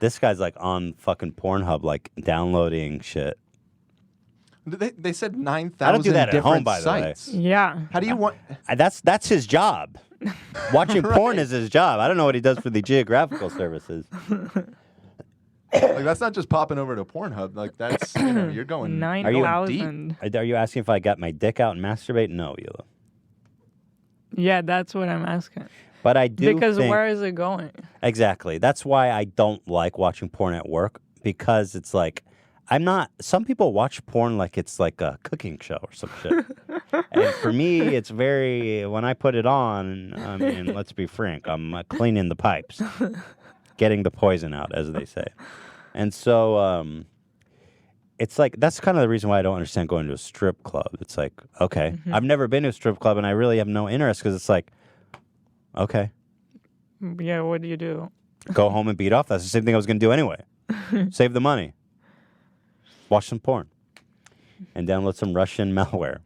This guy's like on fucking Pornhub, like downloading shit. They said 9,000 I don't do that at home, different by the way. sites. Yeah. How do you want? That's his job. Watching Right. porn is his job. I don't know what he does for the geographical services. Like that's not just popping over to Pornhub. Like that's you're going 9,000. Are you asking if I got my dick out and masturbate? No, Hila. Yeah, that's what I'm asking. But I do Because think, where is it going? Exactly. That's why I don't like watching porn at work, because it's like some people watch porn like it's like a cooking show or some shit. And for me, it's when I put it on, I mean, let's be frank, I'm cleaning the pipes, getting the poison out, as they say. And so it's like that's kind of the reason why I don't understand going to a strip club. It's like, okay, I've never been to a strip club, and I really have no interest because it's like, okay, Yeah, what do you do? go home and beat off. That's the same thing I was going to do anyway. Save the money. Watch some porn. And download some Russian malware.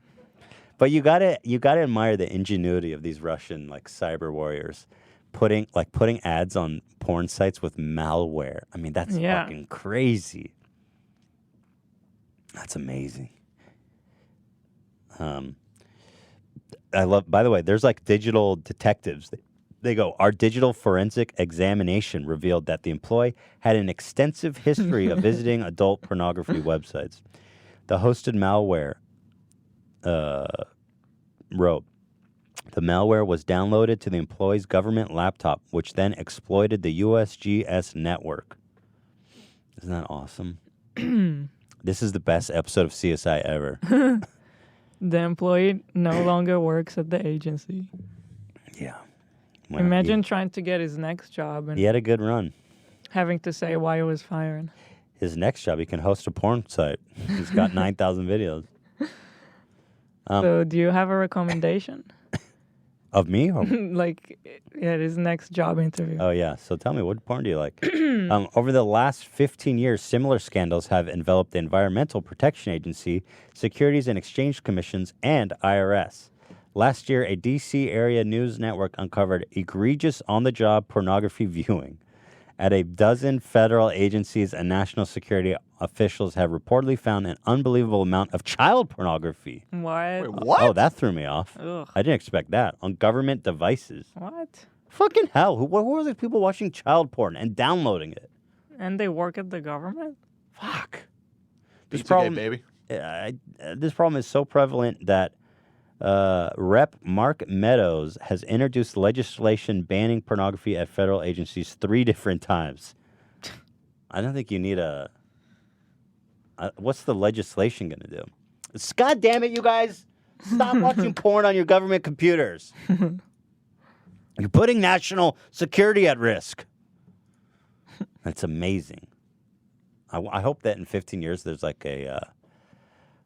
But you gotta admire the ingenuity of these Russian like cyber warriors, putting ads on porn sites with malware. I mean, that's fucking crazy. That's amazing. I love. By the way, there's like digital detectives. They go, our digital forensic examination revealed that the employee had an extensive history of visiting adult pornography websites. The hosted malware wrote, the malware was downloaded to the employee's government laptop, which then exploited the USGS network. Isn't that awesome? This is the best episode of CSI ever. The employee no longer works at the agency. Yeah. Well, Imagine trying to get his next job and he had a good run. having to say why he was fired. His next job, he can host a porn site. He's got 9,000 videos. So do you have a recommendation? Of me? Or? Like, his next job interview. Oh, yeah. So tell me, what porn do you like? Over the last 15 years, similar scandals have enveloped the Environmental Protection Agency, Securities and Exchange Commissions, and IRS. Last year, a D.C. area news network uncovered egregious on-the-job pornography viewing. At a dozen federal agencies and national security officials have reportedly found an unbelievable amount of child pornography. What? Wait, what? Oh, that threw me off. Ugh. I didn't expect that. On government devices. What? Fucking hell. Who are these people watching child porn and downloading it? And they work at the government? Fuck. This problem, baby. This problem is so prevalent that Rep. Mark Meadows has introduced legislation banning pornography at federal agencies 3 different times. I don't think you need a... what's the legislation going to do? God damn it, you guys! Stop watching porn on your government computers. You're putting national security at risk. That's amazing. I hope that in 15 years there's like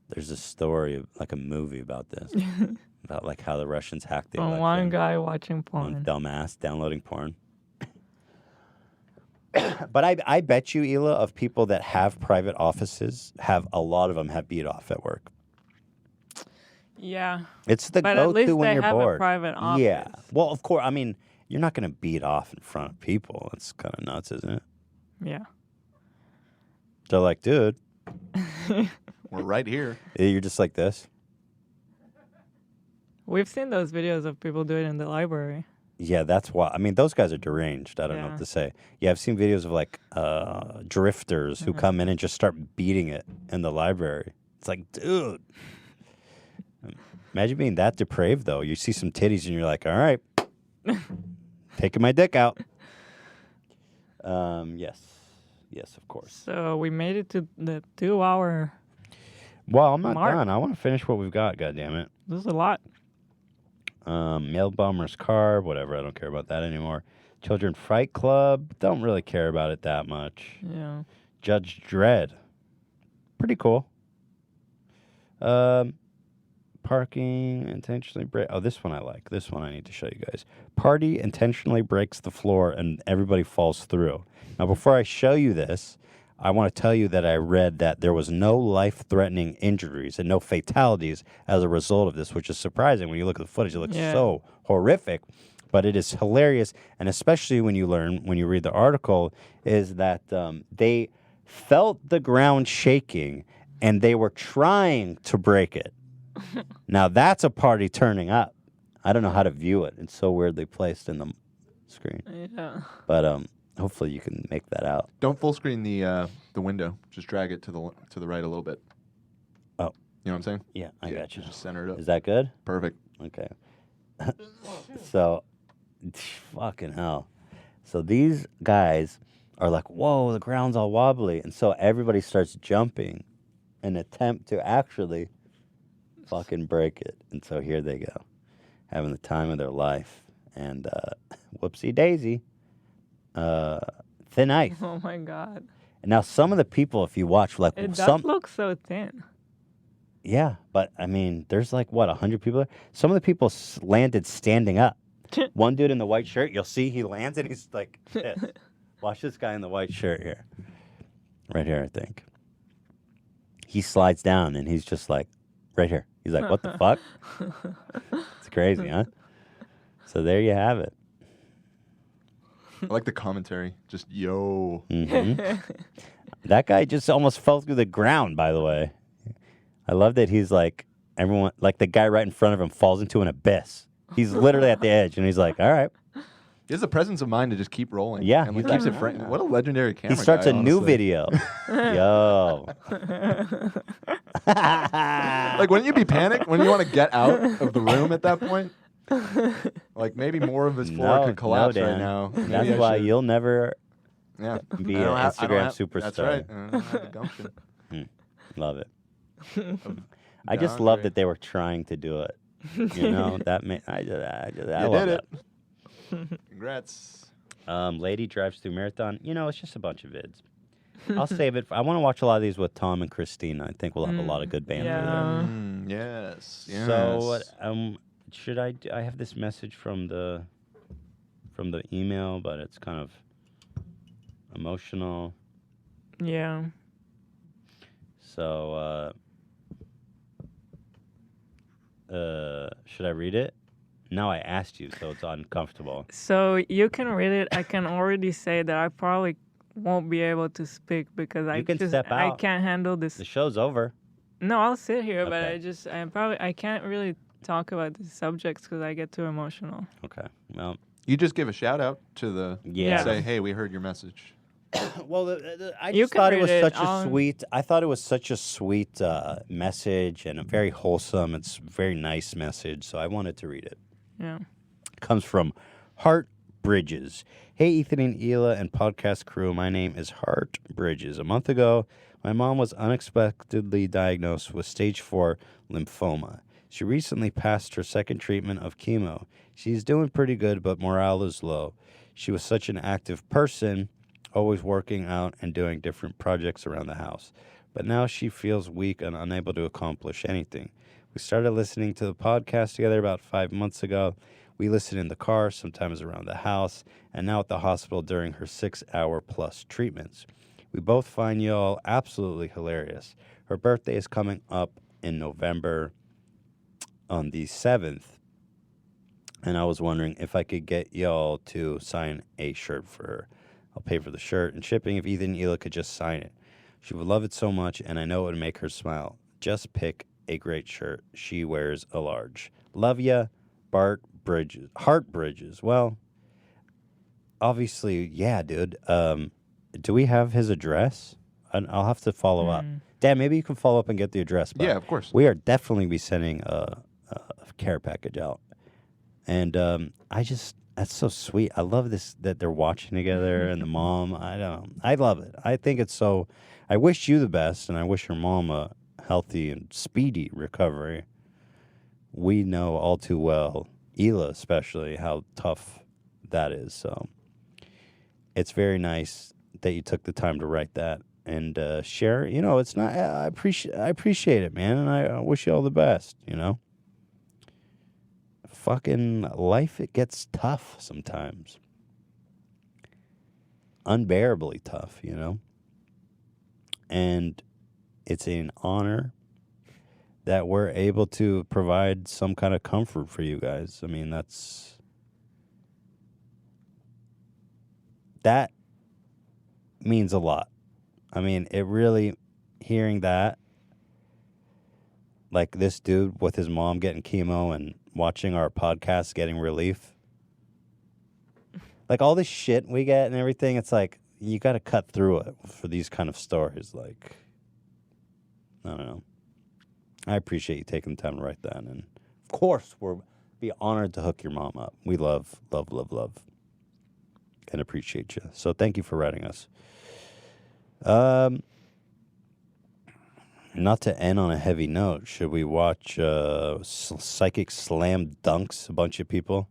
there's a story, like a movie about this. About like how the Russians hacked the election. One guy watching porn. One dumbass downloading porn. But I bet you, Hila, of people that have private offices, a lot of them have beat off at work. Yeah. It's the but at least go-to when they you're have bored. A private office. Yeah. Well, of course. I mean, you're not going to beat off in front of people. It's kind of nuts, isn't it? Yeah. They're like, dude. We're right here. You're just like this. We've seen those videos of people do it in the library. Yeah, that's why. I mean, those guys are deranged. I don't know what to say. Yeah, I've seen videos of like drifters who come in and just start beating it in the library. It's like, dude. Imagine being that depraved, though. You see some titties and you're like, all right, taking my dick out. Yes. Yes, of course. So we made it to the 2-hour Well, I'm not mark. done. I want to finish what we've got, goddammit. This is a lot. Mail Bomber's Car, whatever. I don't care about that anymore. Children Fight Club. Don't really care about it that much. Yeah. Judge Dredd. Pretty cool. Parking intentionally break. Oh, this one I like. This one I need to show you guys. Party intentionally breaks the floor and everybody falls through. Now, before I show you this, I want to tell you that I read that there was no life-threatening injuries and no fatalities as a result of this, which is surprising. When you look at the footage, it looks so horrific, but it is hilarious. And especially when you read the article, is that they felt the ground shaking and they were trying to break it. Now, that's a party turning up. I don't know how to view it. It's so weirdly placed in the screen. Yeah. But hopefully you can make that out. Don't full screen the window. Just drag it to the right a little bit. Oh. You know what I'm saying? Yeah, I got you. Just center it up. Is that good? Perfect. Okay. So, fucking hell. So these guys are like, whoa, the ground's all wobbly. And so everybody starts jumping in an attempt to actually fucking break it. And so here they go, having the time of their life. And whoopsie daisy. Thin ice. Oh my God. Now, some of the people, if you watch, like It does some, look so thin. yeah, but I mean, there's like what 100 people there. Some of the people landed standing up. One dude in the white shirt, you'll see he lands and he's like this. Watch this guy in the white shirt here, right here, I think. He slides down and he's just like, right here. He's like, what the fuck? It's crazy, huh? So there you have it. I like the commentary. Just yo. Mhm. That guy just almost fell through the ground, by the way. I love that he's like, everyone, like the guy right in front of him falls into an abyss. He's literally at the edge, and he's like, all right. He has the presence of mind to just keep rolling. Yeah, and like, he's keeps like, it frank. What a legendary camera He starts guy, a new honestly. video. Yo. Like, wouldn't you be panicked when you want to get out of the room at that point? Like, maybe more of his floor could collapse right Dan. now. Maybe That's I why should- you'll never Yeah. be I an don't have- I don't Instagram have- superstar. That's right. I don't have the gumption. Love it. I just love that they were trying to do it. You know, that I You love did that. it. Congrats. Lady drives through marathon. You know, it's just a bunch of vids. I'll save it. I want to watch a lot of these with Tom and Christina. I think we'll have a lot of good banter there. Yes. So, should I? I have this message from the email, but it's kind of emotional. Yeah. So, should I read it? No, I asked you, so it's uncomfortable. So you can read it. I can already say that I probably won't be able to speak because I can just step I out. can't handle this. The show's over. No, I'll sit here, but Okay. I can't really talk about these subjects because I get too emotional. Okay. Well, You just give a shout out to the. Yeah. Say, hey, we heard your message. Well, I You just can thought it read was it such a on- sweet. I thought it was such a sweet message and a very wholesome. It's a very nice message, so I wanted to read it. Yeah. It comes from Hart Bridges. Hey, Ethan and Hila and podcast crew. My name is Hart Bridges. A month ago, my mom was unexpectedly diagnosed with stage 4 lymphoma. She recently passed her second treatment of chemo. She's doing pretty good, but morale is low. She was such an active person, always working out and doing different projects around the house. But now she feels weak and unable to accomplish anything. We started listening to the podcast together about 5 months ago. We listen in the car, sometimes around the house, and now at the hospital during her 6-hour-plus treatments. We both find y'all absolutely hilarious. Her birthday is coming up in November on the 7th, and I was wondering if I could get y'all to sign a shirt for her. I'll pay for the shirt and shipping if Ethan and Hila could just sign it. She would love it so much, and I know it would make her smile. Just pick a great shirt. She wears a large. Love ya, Hart Bridges. Well, obviously, yeah, dude. Do we have his address? I'll have to follow up. Dan, maybe you can follow up and get the address. But Yeah, of course. We are definitely be sending a care package out. And that's so sweet. I love this, that they're watching together and the mom. I love it. I think it's so, I wish you the best and I wish your mom a healthy and speedy recovery. We know all too well, Hila especially, how tough that is. So it's very nice that you took the time to write that and share. You know, it's not. I appreciate it, man, and I wish you all the best. You know, fucking life, it gets tough sometimes, unbearably tough. You know, and it's an honor that we're able to provide some kind of comfort for you guys. I mean, that means a lot. I mean, it really, hearing that, like this dude with his mom getting chemo and watching our podcast getting relief, like all this shit we get and everything, it's like, you got to cut through it for these kind of stories. Like, I don't know. I appreciate you taking the time to write that. And of course, we'll be honored to hook your mom up. We love, and appreciate you. So thank you for writing us. Not to end on a heavy note, should we watch Psychic Slam Dunks a bunch of people?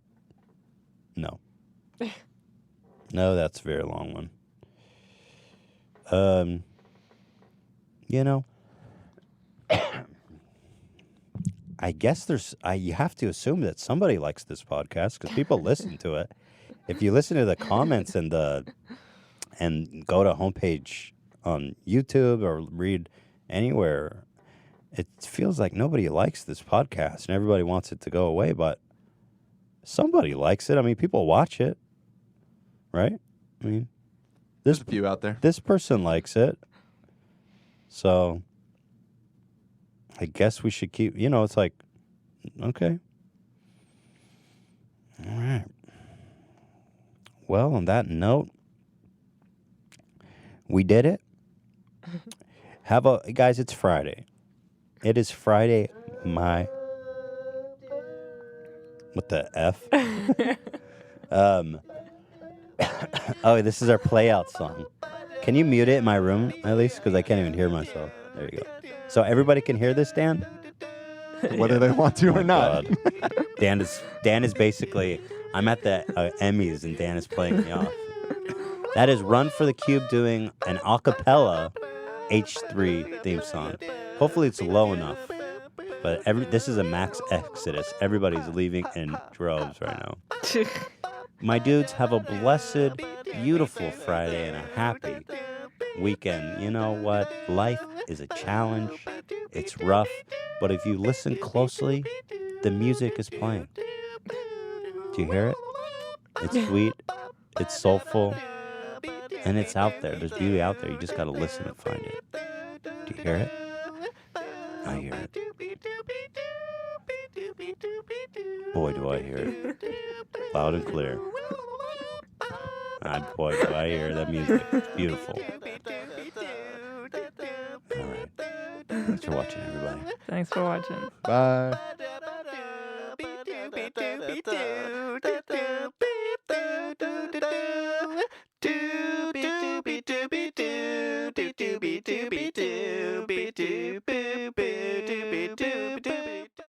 No. No, that's a very long one. You know, I guess you have to assume that somebody likes this podcast because people listen to it. If you listen to the comments and go to homepage on YouTube or read anywhere, it feels like nobody likes this podcast and everybody wants it to go away, but somebody likes it. I mean, people watch it, right? I mean, there's a few out there. This person likes it. So I guess we should keep, it's like, okay. All right. Well, on that note, we did it. Guys, it's Friday. It is Friday, what the F? Oh, this is our play out song. Can you mute it in my room, at least? Because I can't even hear myself. There you go. So everybody can hear this, Dan? Whether they want to or not. Dan is basically, I'm at the Emmys and Dan is playing me off. That is Run for the Cube doing an a cappella H3 theme song. Hopefully it's low enough. But this is a max exodus. Everybody's leaving in droves right now. My dudes, have a blessed, beautiful Friday and a happy weekend. You know what? Life is a challenge. It's rough. But if you listen closely, the music is playing. Do you hear it? It's sweet. It's soulful. And it's out there. There's beauty out there. You just got to listen and find it. Do you hear it? I hear it. Boy, do I hear it. Loud and clear. Boy, do I hear that music. It's beautiful. All right. Thanks for watching, everybody. Thanks for watching. Bye. Doobie doobie doobie doobie doobie doobie.